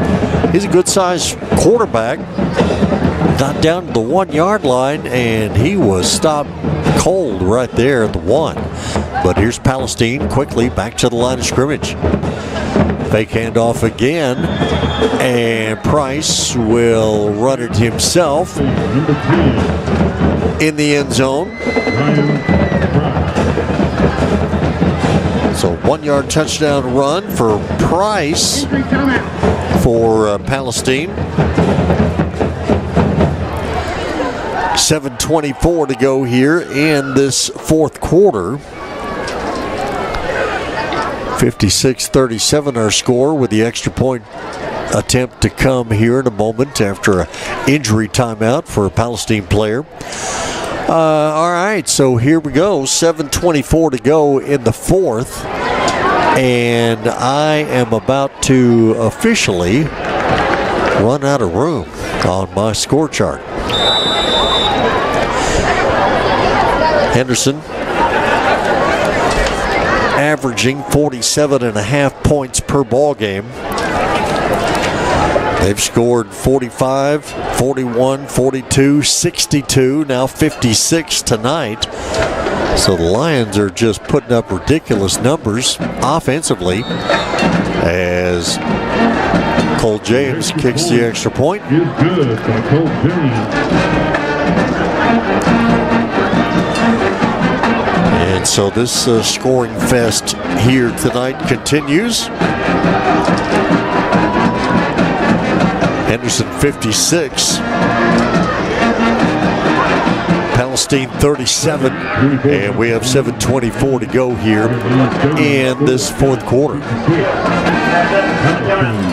B: he's a good-sized quarterback. Got down to the 1-yard line, and he was stopped cold right there at the 1. But here's Palestine quickly back to the line of scrimmage. Fake handoff again, and Price will run it himself in the end zone. So 1-yard touchdown run for Price for Palestine. 7:24 to go here in this fourth quarter. 56-37 our score, with the extra point attempt to come here in a moment after an injury timeout for a Palestine player. All right, so here we go. 7:24 to go in the fourth. And I am about to officially run out of room on my score chart. Henderson averaging 47.5 points per ball game. They've scored 45, 41, 42, 62, now 56 tonight. So the Lions are just putting up ridiculous numbers offensively as Cole James kicks the extra point.
F: Is good by Cole James.
B: And so this scoring fest here tonight continues. Henderson 56. Palestine 37. And we have 7:24 to go here in this fourth quarter.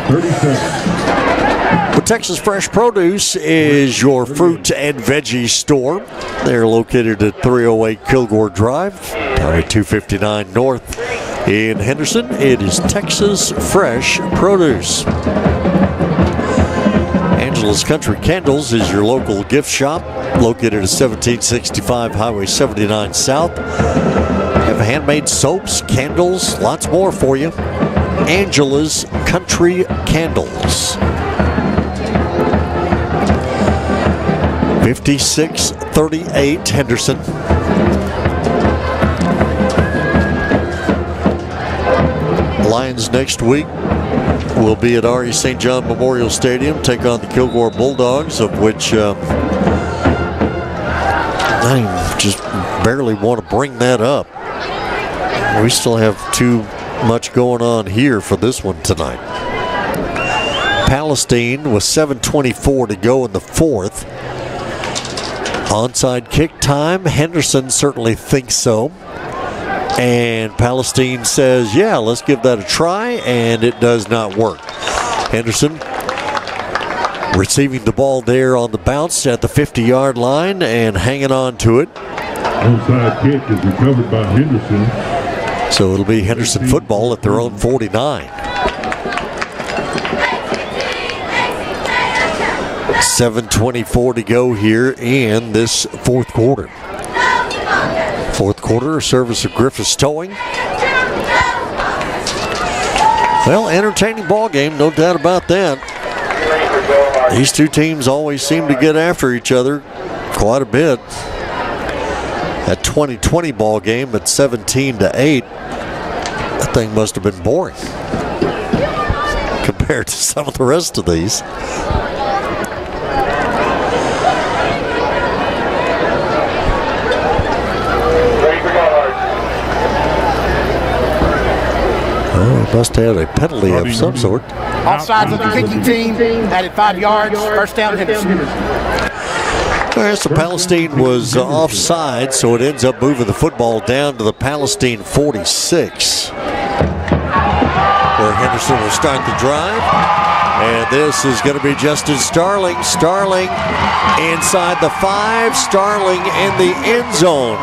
F: 37.
B: Well, Texas Fresh Produce is your fruit and veggie store. They're located at 308 Kilgore Drive, Highway 259 North in Henderson. It is Texas Fresh Produce. Angela's Country Candles is your local gift shop, located at 1765 Highway 79 South. Have handmade soaps, candles, lots more for you. Angela's Country Candles. 5638 Henderson. Lions next week will be at R.E. St. John Memorial Stadium, take on the Kilgore Bulldogs, of which I just barely want to bring that up. We still have too much going on here for this one tonight. Palestine with 7:24 to go in the fourth. Onside kick time. Henderson certainly thinks so. And Palestine says, yeah, let's give that a try, and it does not work. Henderson receiving the ball there on the bounce at the 50-yard line and hanging on to it.
F: Onside kick is recovered by Henderson.
B: So it'll be Henderson football at their own 49. 7:24 to go here in this fourth quarter. Fourth quarter, a service of Griffiths Towing. Well, entertaining ball game, no doubt about that. These two teams always seem to get after each other quite a bit. That 2020 ball game at 17-8, that thing must have been boring compared to some of the rest of these. Must have a penalty of some sort.
K: Offsides of the kicking team, added 5 yards, first down Henderson.
B: All right, so Palestine was offside, so it ends up moving the football down to the Palestine 46, where Henderson will start the drive. And this is going to be Justin Starling. Starling inside the 5, Starling in the end zone.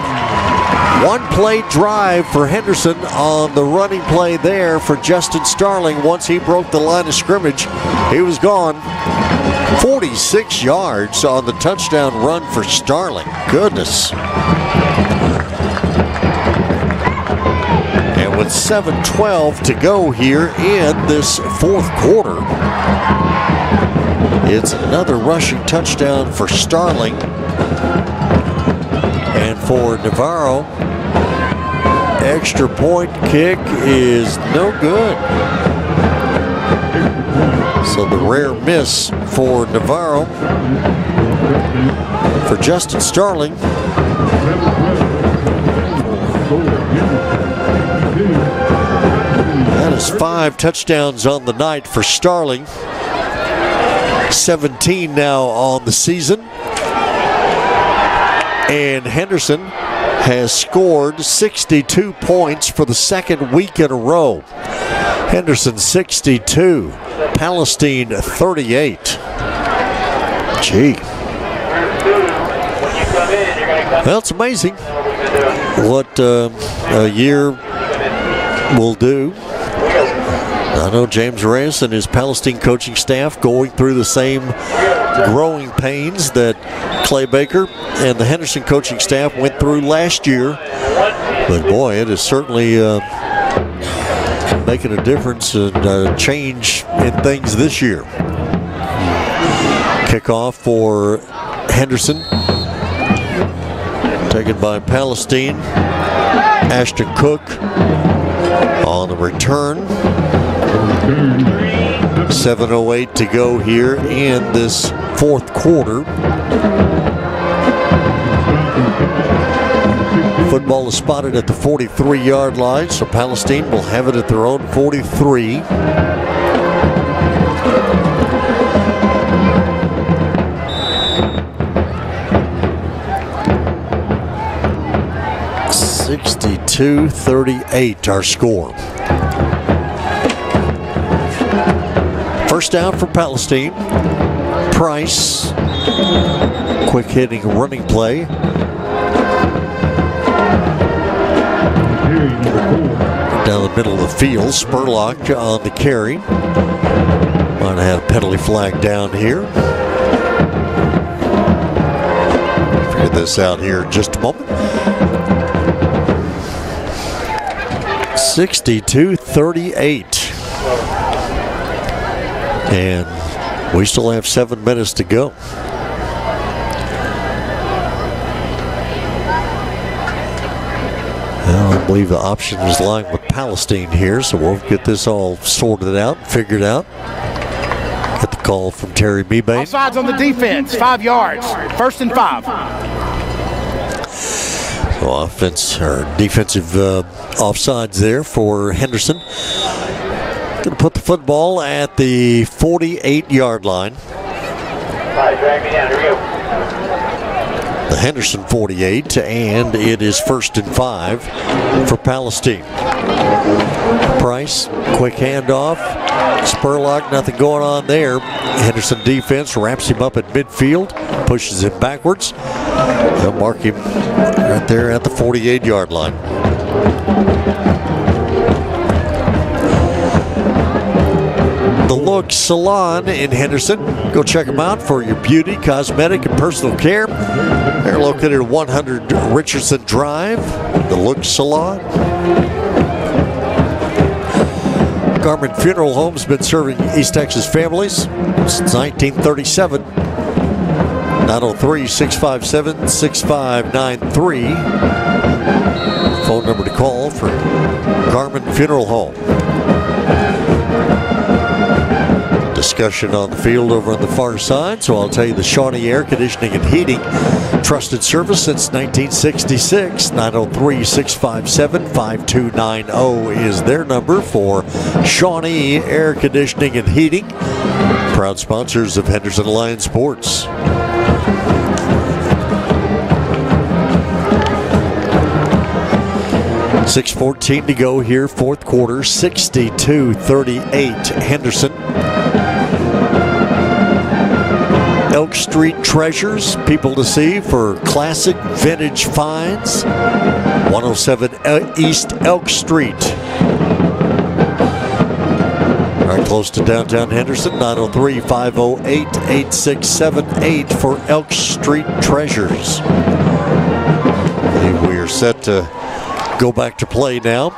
B: One-play drive for Henderson on the running play there for Justin Starling. Once he broke the line of scrimmage, he was gone. 46 yards on the touchdown run for Starling. Goodness. And with 7:12 to go here in this fourth quarter, it's another rushing touchdown for Starling. And for Navarro, extra point kick is no good. So the rare miss for Navarro. For Justin Starling, that is 5 touchdowns on the night for Starling. 17 now on the season. And Henderson has scored 62 points for the second week in a row. Henderson 62, Palestine 38. Gee. Well, it's amazing what a year will do. I know James Reyes and his Palestine coaching staff going through the same growing pains that Clay Baker and the Henderson coaching staff went through last year. But boy, it is certainly making a difference and a change in things this year. Kickoff for Henderson, taken by Palestine. Ashton Cook on the return. 7:08 to go here in this fourth quarter. Football is spotted at the 43-yard line, so Palestine will have it at their own 43. (62-38) our score. First down for Palestine. Price. Quick hitting running play. Down the middle of the field. Spurlock on the carry. Might have a penalty flag down here. Figure this out here in just a moment. 62-38. And we still have 7 minutes to go. Well, I believe the option is lying with Palestine here, so we'll get this all sorted out, figured out. Get the call from Terry Mebane.
K: Offsides on the defense, 5 yards. 1st and 5.
B: So offense or defensive offsides there for Henderson. Going to put the football at the 48-yard line.
Q: All right, drag me down. Here we go.
B: The Henderson 48, and it is 1st and 5 for Palestine. Price, quick handoff. Spurlock, nothing going on there. Henderson defense wraps him up at midfield, pushes him backwards. They'll mark him right there at the 48-yard line. The Look Salon in Henderson. Go check them out for your beauty, cosmetic, and personal care. They're located at 100 Richardson Drive. The Look Salon. Garmin Funeral Home's been serving East Texas families since 1937. 903-657-6593. Phone number to call for Garmin Funeral Home. Discussion on the field over on the far side, so I'll tell you the Shawnee Air Conditioning and Heating, trusted service since 1966. 903-657-5290 is their number for Shawnee Air Conditioning and Heating, proud sponsors of Henderson Lions Sports. .6:14 to go here, fourth quarter, 62-38 Henderson. Elk Street Treasures, people to see for classic vintage finds. 107 East Elk Street. Right close to downtown Henderson, 903-508-8678 for Elk Street Treasures. We are set to go back to play now.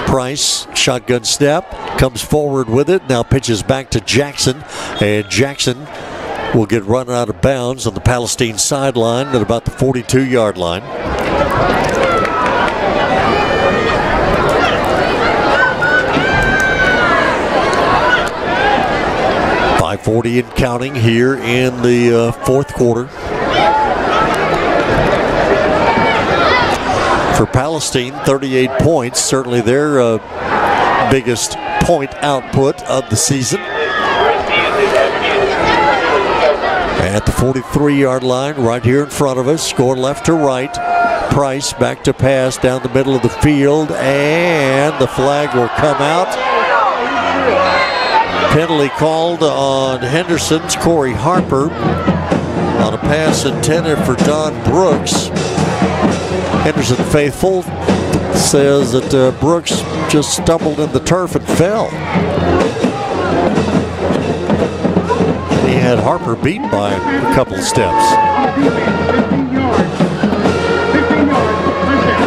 B: Price, shotgun snap, comes forward with it, now pitches back to Jackson, and Jackson will get run out of bounds on the Palestine sideline at about the 42-yard line. .540 and counting here in the fourth quarter. For Palestine, 38 points, certainly their biggest point output of the season. At the 43-yard line, right here in front of us, score left to right. Price back to pass down the middle of the field, and the flag will come out. Penalty called on Henderson's Corey Harper on a pass intended for Don Brooks. Henderson faithful says that Brooks just stumbled in the turf and fell. He had Harper beat by a couple of steps.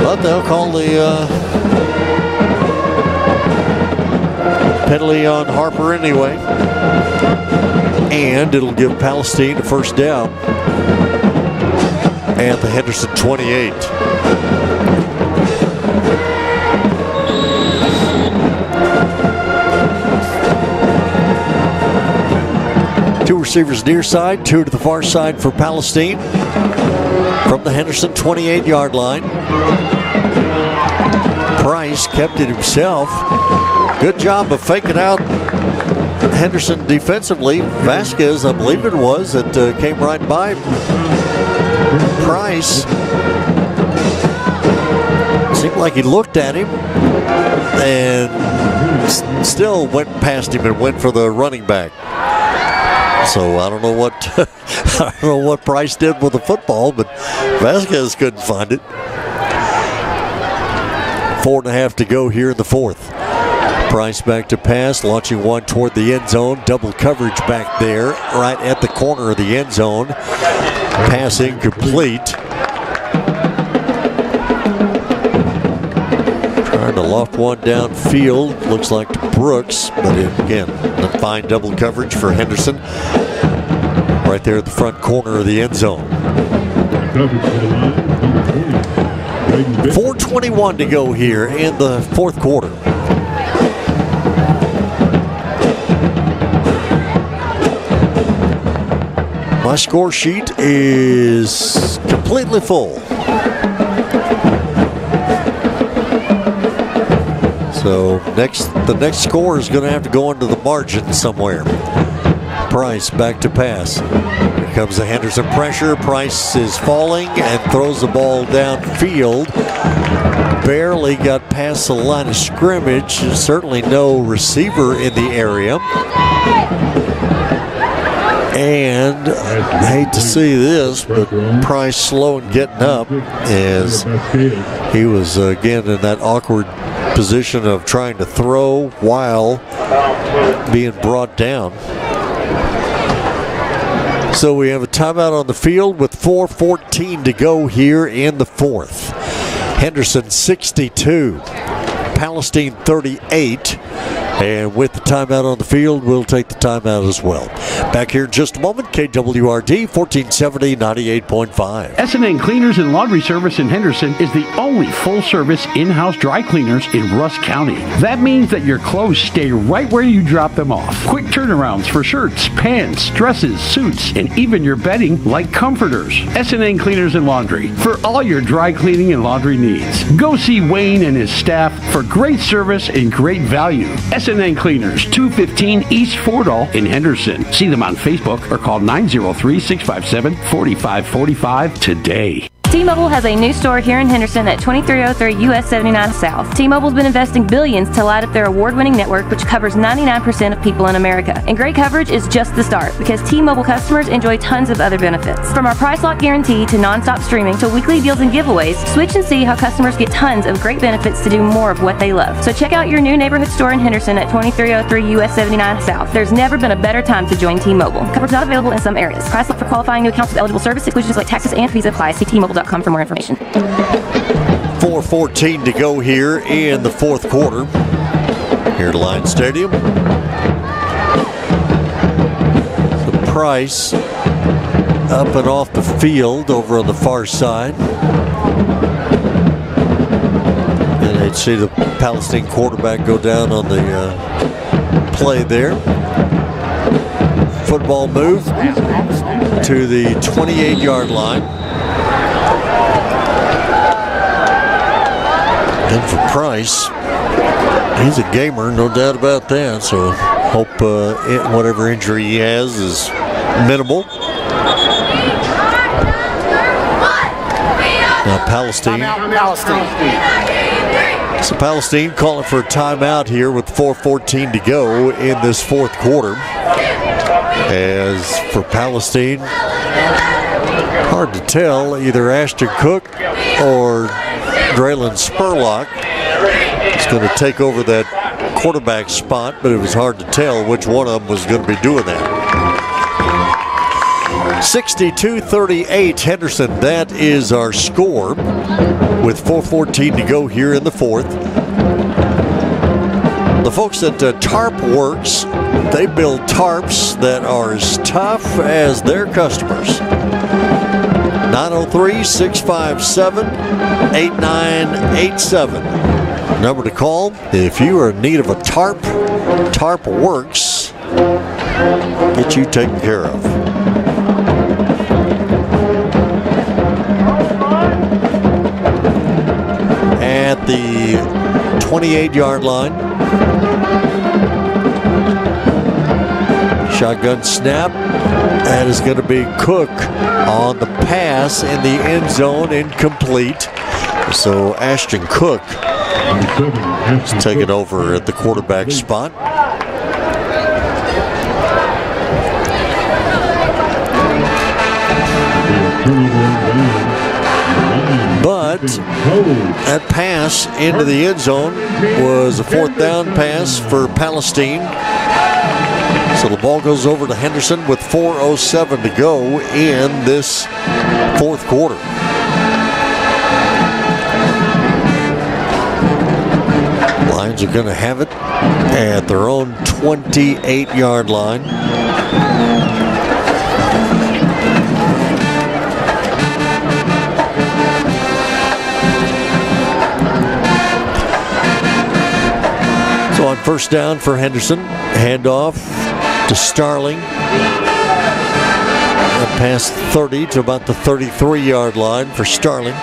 B: But they'll call the penalty on Harper anyway. And it'll give Palestine a first down at the Henderson 28. Two receivers near side, two to the far side for Palestine from the Henderson 28-yard line. Price kept it himself. Good job of faking out Henderson defensively. Vasquez, I believe it was, that came right by Price. Seemed like he looked at him and still went past him and went for the running back. So I don't know what I don't know what Price did with the football, but Vasquez couldn't find it. 4.5 to go here in the fourth. Price back to pass, launching one toward the end zone. Double coverage back there, right at the corner of the end zone. Pass incomplete. Trying to loft one downfield. Looks like to Brooks, but again, a fine double coverage for Henderson. Right there at the front corner of the end zone. 4:21 to go here in the fourth quarter. My score sheet is completely full. So the next score is going to have to go into the margin somewhere. Price back to pass. Here comes the Henderson pressure. Price is falling and throws the ball downfield. Barely got past the line of scrimmage. Certainly no receiver in the area. And I hate to see this, but Price slow in getting up as he was again in that awkward position of trying to throw while being brought down. So we have a timeout on the field with 4:14 to go here in the fourth. Henderson 62, Palestine 38. And with the timeout on the field, we'll take the timeout as well. Back here in just a moment, KWRD 1470 98.5.
D: S&N Cleaners and Laundry Service in Henderson is the only full-service in-house dry cleaners in Rusk County. That means that your clothes stay right where you drop them off. Quick turnarounds for shirts, pants, dresses, suits, and even your bedding like comforters. S&N Cleaners and Laundry for all your dry cleaning and laundry needs. Go see Wayne and his staff for great service and great value. S&N Cleaners, 215 East Fordall in Henderson. See them on Facebook or call 903-657-4545 today.
N: T-Mobile has a new store here in Henderson at 2303 US 79 South. T-Mobile's been investing billions to light up their award-winning network, which covers 99% of people in America. And great coverage is just the start, because T-Mobile customers enjoy tons of other benefits. From our price lock guarantee to non-stop streaming to weekly deals and giveaways, switch and see how customers get tons of great benefits to do more of what they love. So check out your new neighborhood store in Henderson at 2303 US 79 South. There's never been a better time to join T-Mobile. Coverage not available in some areas. Price lock for qualifying new accounts with eligible service exclusions like taxes and fees apply. See T-Mobile.com for more information.
B: 4:14 to go here in the fourth quarter here at Lions Stadium. The Price up and off the field over on the far side. And they'd see the Palestine quarterback go down on the play there. Football move to the 28-yard line. And for Price, he's a gamer, no doubt about that. So hope whatever injury he has is minimal. Now Palestine. So Palestine calling for a timeout here with 4:14 to go in this fourth quarter. As for Palestine, hard to tell, either Ashton Cook or Draylon Spurlock is going to take over that quarterback spot, but it was hard to tell which one of them was going to be doing that. 62-38 Henderson, that is our score with 4:14 to go here in the fourth. The folks at Tarp Works, they build tarps that are as tough as their customers. 903-657-8987. Number to call if you are in need of a tarp. Tarp Works, get you taken care of. At the 28-yard line, Shotgun snap. That is going to be Cook on the pass in the end zone, incomplete. So Ashton Cook is taking over at the quarterback spot. But that pass into the end zone was a 4th down pass for Palestine. So the ball goes over to Henderson with 4:07 to go in this 4th quarter. Lions are going to have it at their own 28-yard line. So on first down for Henderson, handoff to Starling. Past 30 to about the 33-yard line for Starling.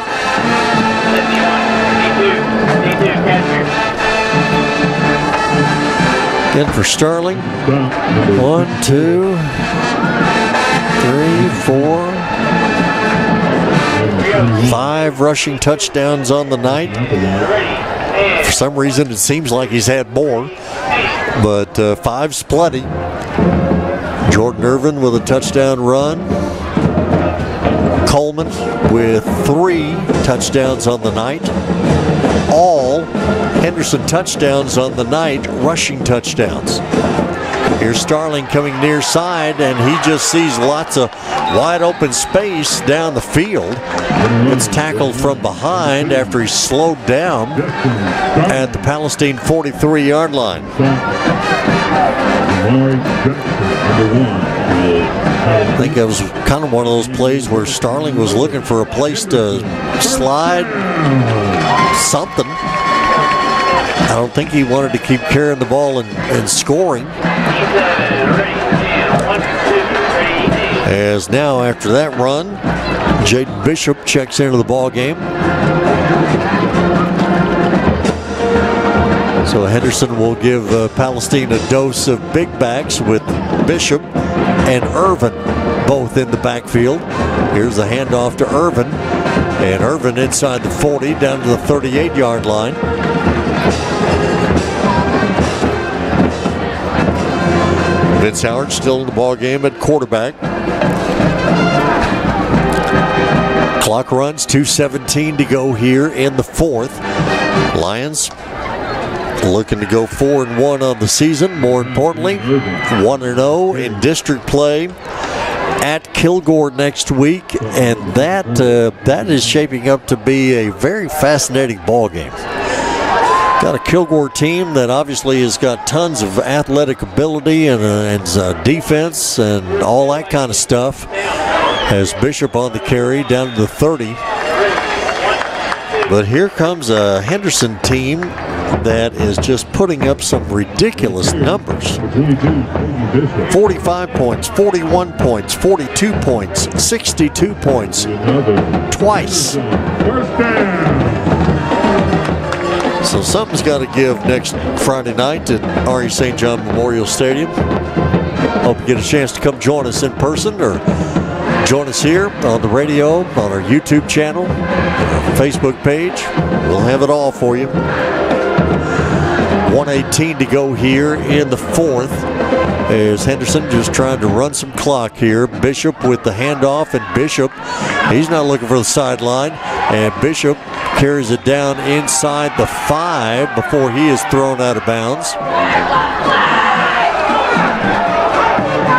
B: Again for Starling. 1, 2, 3, 4, 5 rushing touchdowns on the night. For some reason, it seems like he's had more, but 5's plenty. Jordan Irvin with a touchdown run. Coleman with 3 touchdowns on the night. All Henderson touchdowns on the night, rushing touchdowns. Here's Starling coming near side, and he just sees lots of wide open space down the field. It's tackled from behind after he's slowed down at the Palestine 43-yard line. I think it was kind of one of those plays where Starling was looking for a place to slide something. I don't think he wanted to keep carrying the ball and scoring. As now after that run, Jaden Bishop checks into the ball game. So Henderson will give Palestine a dose of big backs with Bishop and Irvin both in the backfield. Here's the handoff to Irvin, and Irvin inside the 40 down to the 38-yard line. Vince Howard still in the ball game at quarterback. Clock runs, 2:17 to go here in the 4th. Lions looking to go 4-1 on the season. More importantly, 1-0 in district play at Kilgore next week, and that is shaping up to be a very fascinating ball game. Got a Kilgore team that obviously has got tons of athletic ability and defense and all that kind of stuff. Has Bishop on the carry down to the 30. But here comes a Henderson team that is just putting up some ridiculous numbers. 45 points, 41 points, 42 points, 62 points twice. So something's got to give next Friday night at R.E. St. John Memorial Stadium. Hope you get a chance to come join us in person or join us here on the radio, on our YouTube channel, our Facebook page. We'll have it all for you. 1:18 to go here in the 4th. As Henderson just trying to run some clock here. Bishop with the handoff, and Bishop, he's not looking for the sideline, and Bishop carries it down inside the 5 before he is thrown out of bounds.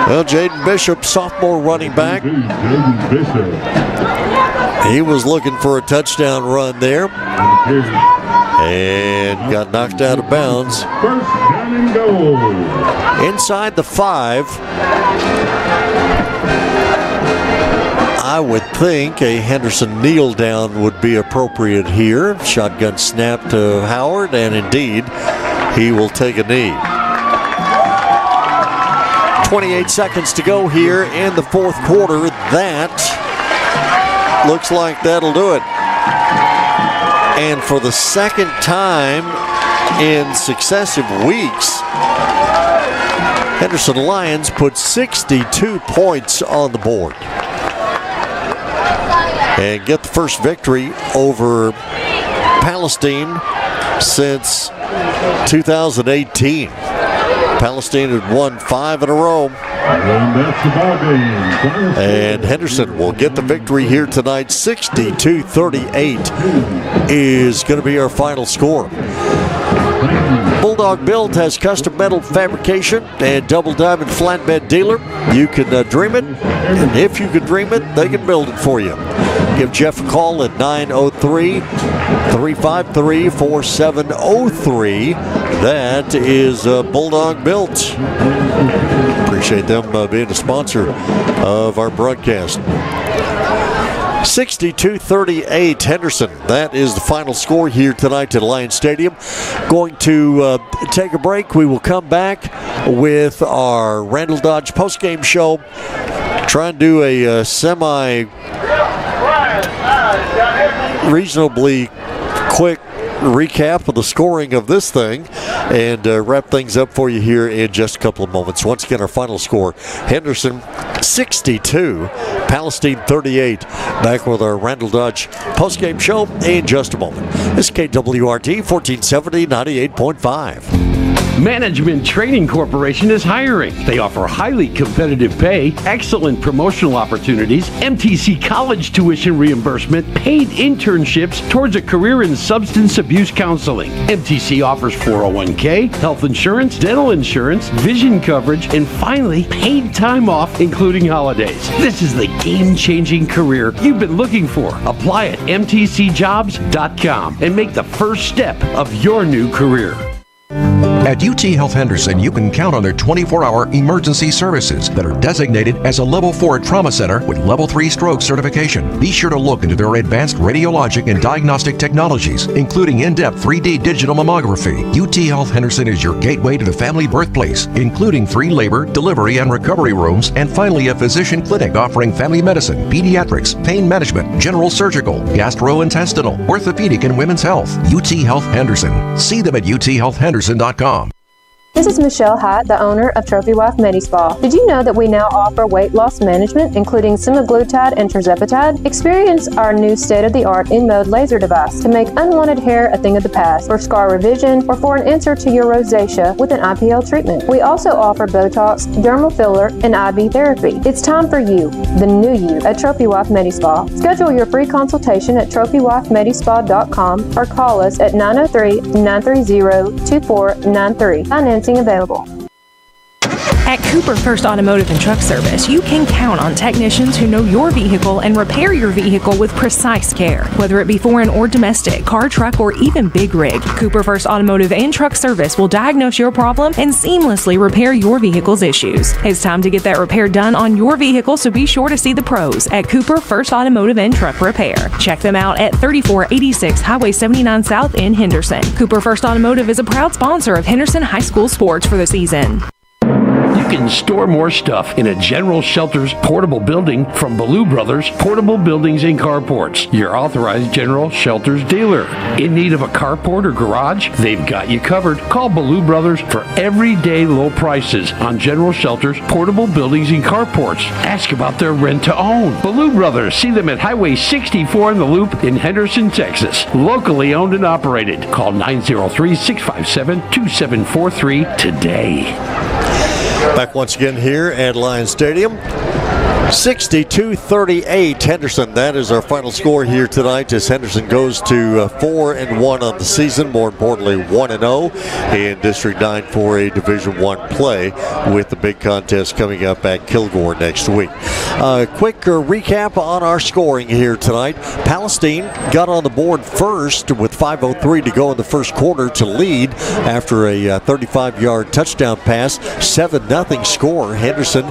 B: Well, Jaden Bishop, sophomore running back. He was looking for a touchdown run there and got knocked out of bounds.
F: First down and goal.
B: Inside the 5. I would think a Henderson kneel down would be appropriate here. Shotgun snap to Howard, and indeed, he will take a knee. 28 seconds to go here in the 4th quarter. That looks like that'll do it. And for the second time in successive weeks, Henderson Lions put 62 points on the board and get the first victory over Palestine since 2018. Palestine had won 5 in a row.
F: And that's the ball game.
B: And Henderson will get the victory here tonight. 62-38 is going to be our final score. Bulldog Build has custom metal fabrication and double diamond flatbed dealer. You can dream it, and if you can dream it, they can build it for you. Give Jeff a call at 903-353-4703. That is Bulldog Built. Appreciate them being a sponsor of our broadcast. 62-38 Henderson. That is the final score here tonight at Lions Stadium. Going to take a break. We will come back with our Randall Dodge postgame show. Try and do a reasonably quick recap of the scoring of this thing and wrap things up for you here in just a couple of moments. Once again, our final score, Henderson 62, Palestine 38. Back with our Randall Dodge postgame show in just a moment. This is KWRT 1470 98.5.
D: Management Training Corporation is hiring. They offer highly competitive pay, excellent promotional opportunities, MTC college tuition reimbursement, paid internships towards a career in substance abuse counseling. MTC offers 401k, health insurance, dental insurance, vision coverage, and finally, paid time off, including holidays. This is the game-changing career you've been looking for. Apply at mtcjobs.com and make the first step of your new career.
M: At UT Health Henderson, you can count on their 24-hour emergency services that are designated as a Level 4 trauma center with Level 3 stroke certification. Be sure to look into their advanced radiologic and diagnostic technologies, including in-depth 3D digital mammography. UT Health Henderson is your gateway to the family birthplace, including free labor, delivery, and recovery rooms, and finally a physician clinic offering family medicine, pediatrics, pain management, general surgical, gastrointestinal, orthopedic, and women's health. UT Health Henderson. See them at uthealthhenderson.com.
O: This is Michelle Hyatt, the owner of Trophy Wife Medi-Spa. Did you know that we now offer weight loss management, including semaglutide and tirzepatide? Experience our new state-of-the-art in-mode laser device to make unwanted hair a thing of the past, for scar revision, or for an answer to your rosacea with an IPL treatment. We also offer Botox, dermal filler, and IB therapy. It's time for you, the new you, at Trophy Wife Medi-Spa. Schedule your free consultation at TrophyWifeMedispa.com or call us at 903-930-2493. Financing available.
J: At Cooper First Automotive and Truck Service, you can count on technicians who know your vehicle and repair your vehicle with precise care. Whether it be foreign or domestic, car, truck, or even big rig, Cooper First Automotive and Truck Service will diagnose your problem and seamlessly repair your vehicle's issues. It's time to get that repair done on your vehicle, so be sure to see the pros at Cooper First Automotive and Truck Repair. Check them out at 3486 Highway 79 South in Henderson. Cooper First Automotive is a proud sponsor of Henderson High School sports for the season.
D: You can store more stuff in a General Shelters portable building from Ballou Brothers Portable Buildings and Carports, your authorized General Shelters dealer. In need of a carport or garage? They've got you covered. Call Ballou Brothers for everyday low prices on General Shelters Portable Buildings and Carports. Ask about their rent-to-own. Ballou Brothers. See them at Highway 64 in the Loop in Henderson, Texas. Locally owned and operated. Call 903-657-2743 today.
B: Back once again here at Lions Stadium. 62-38 Henderson. That is our final score here tonight as Henderson goes to 4-1 on the season. More importantly, 1-0 in District 9 for a Division I play, with the big contest coming up at Kilgore next week. Quick recap on our scoring here tonight. Palestine got on the board first with 5:03 to go in the first quarter to lead after a 35-yard touchdown pass. 7-0 score. Henderson,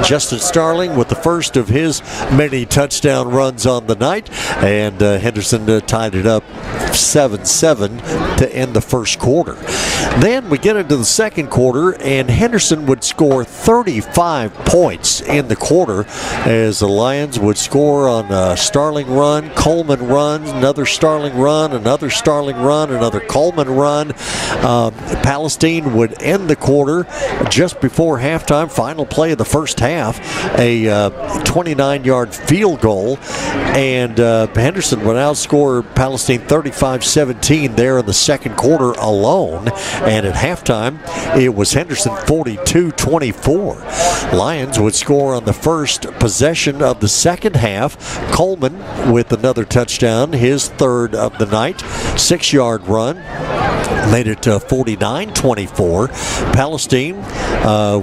B: Justin Starling with the first of his many touchdown runs on the night, and Henderson tied it up 7-7 to end the first quarter. Then we get into the second quarter, and Henderson would score 35 points in the quarter as the Lions would score on a Starling run, Coleman run, another Starling run, another Starling run, another Coleman run. Palestine would end the quarter just before halftime, final play of the first half, a 29-yard field goal, and Henderson would outscore Palestine 35-17 there in the second quarter alone, and at halftime it was Henderson 42-24. Lions would score on the first possession of the second half. Coleman with another touchdown, his third of the night, 6-yard run, made it 49-24. Palestine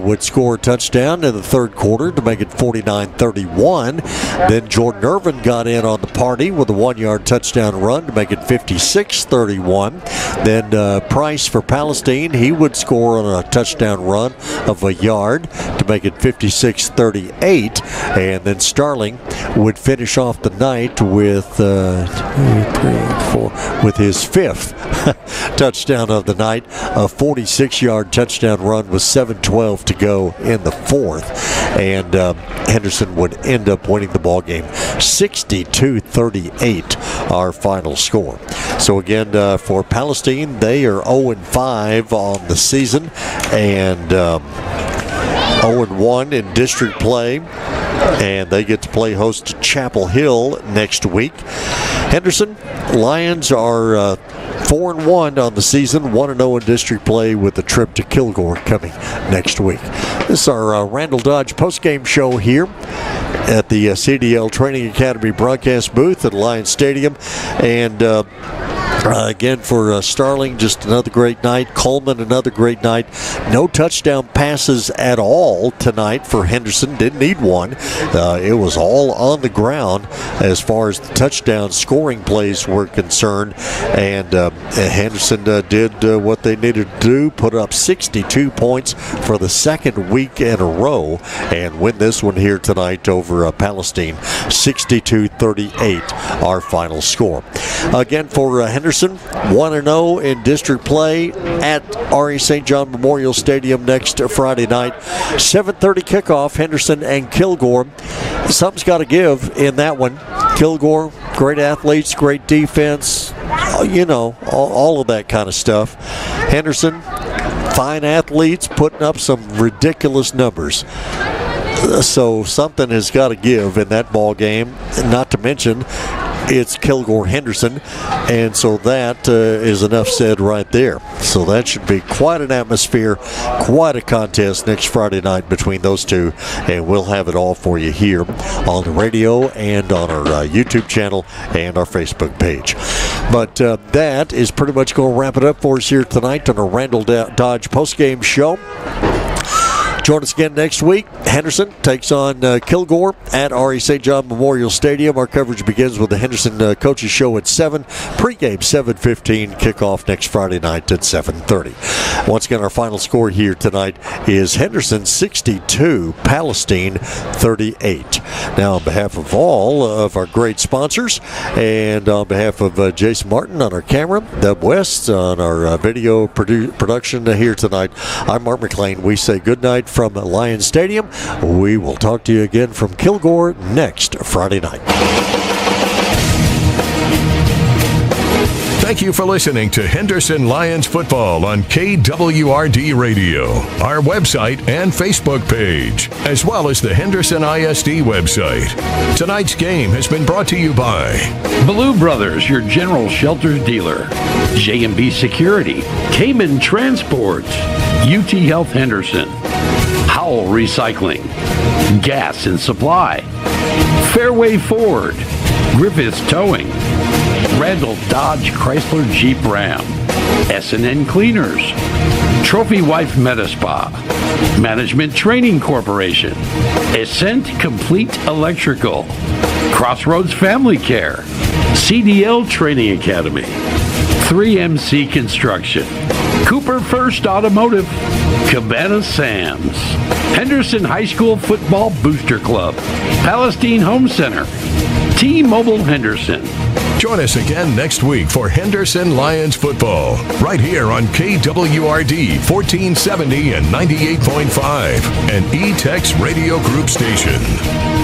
B: would score a touchdown in the third quarter to make it 49-31. Then Jordan Irvin got in on the party with a 1-yard touchdown run to make it 56-31. Then Price for Palestine, he would score on a touchdown run of a yard to make it 56-38. And then Starling would finish off the night with 2, 3, 4, with his fifth touchdown of the night, a 46-yard touchdown run with 7:12 to go in the fourth, and Henderson would end up winning the ball game 62-38, our final score. So again, for Palestine, they are 0-5 on the season, and 0-1 in district play, and they get to play host to Chapel Hill next week. Henderson Lions are 4-1 on the season, 1-0 in district play with a trip to Kilgore coming next week. This is our Randall Dodge postgame show here at the CDL Training Academy broadcast booth at Lions Stadium, and again, for Starling, just another great night. Coleman, another great night. No touchdown passes at all tonight for Henderson. Didn't need one. It was all on the ground as far as the touchdown scoring plays were concerned. And Henderson did what they needed to do, put up 62 points for the second week in a row, and win this one here tonight over Palestine, 62-38, our final score. Again, for Henderson, 1-0 in district play at R.E. St. John Memorial Stadium next Friday night. 7:30 kickoff, Henderson and Kilgore. Something's got to give in that one. Kilgore, great athletes, great defense, you know, all of that kind of stuff. Henderson, fine athletes, putting up some ridiculous numbers. So something has got to give in that ball game, not to mention it's Kilgore Henderson, and so that is enough said right there. So that should be quite an atmosphere, quite a contest next Friday night between those two, and we'll have it all for you here on the radio and on our YouTube channel and our Facebook page. But that is pretty much going to wrap it up for us here tonight on our Randall Dodge postgame show. Join us again next week. Henderson takes on Kilgore at R.E. St. John Memorial Stadium. Our coverage begins with the Henderson Coaches Show at 7. Pregame 7:15. Kickoff next Friday night at 7:30. Once again, our final score here tonight is Henderson 62, Palestine 38. Now, on behalf of all of our great sponsors, and on behalf of Jason Martin on our camera, Deb West on our video production here tonight, I'm Mark McLean. We say good night from Lions Stadium. We will talk to you again from Kilgore next Friday night.
C: Thank you for listening to Henderson Lions football on KWRD Radio, our website and Facebook page, as well as the Henderson ISD website. Tonight's game has been brought to you by
D: Blue Brothers, your general shelters dealer, J&B Security, Cayman Transport, UT Health Henderson, Howell Recycling, Gas and Supply, Fairway Ford, Griffiths Towing, Randall Dodge Chrysler Jeep Ram, S&N Cleaners, Trophy Wife Metaspa, Management Training Corporation, Ascent Complete Electrical, Crossroads Family Care, CDL Training Academy, 3MC Construction, Cooper First Automotive, Cabana Sam's, Henderson High School Football Booster Club, Palestine Home Center, T-Mobile Henderson.
C: Join us again next week for Henderson Lions football, right here on KWRD 1470 and 98.5, an E-Tex radio group station.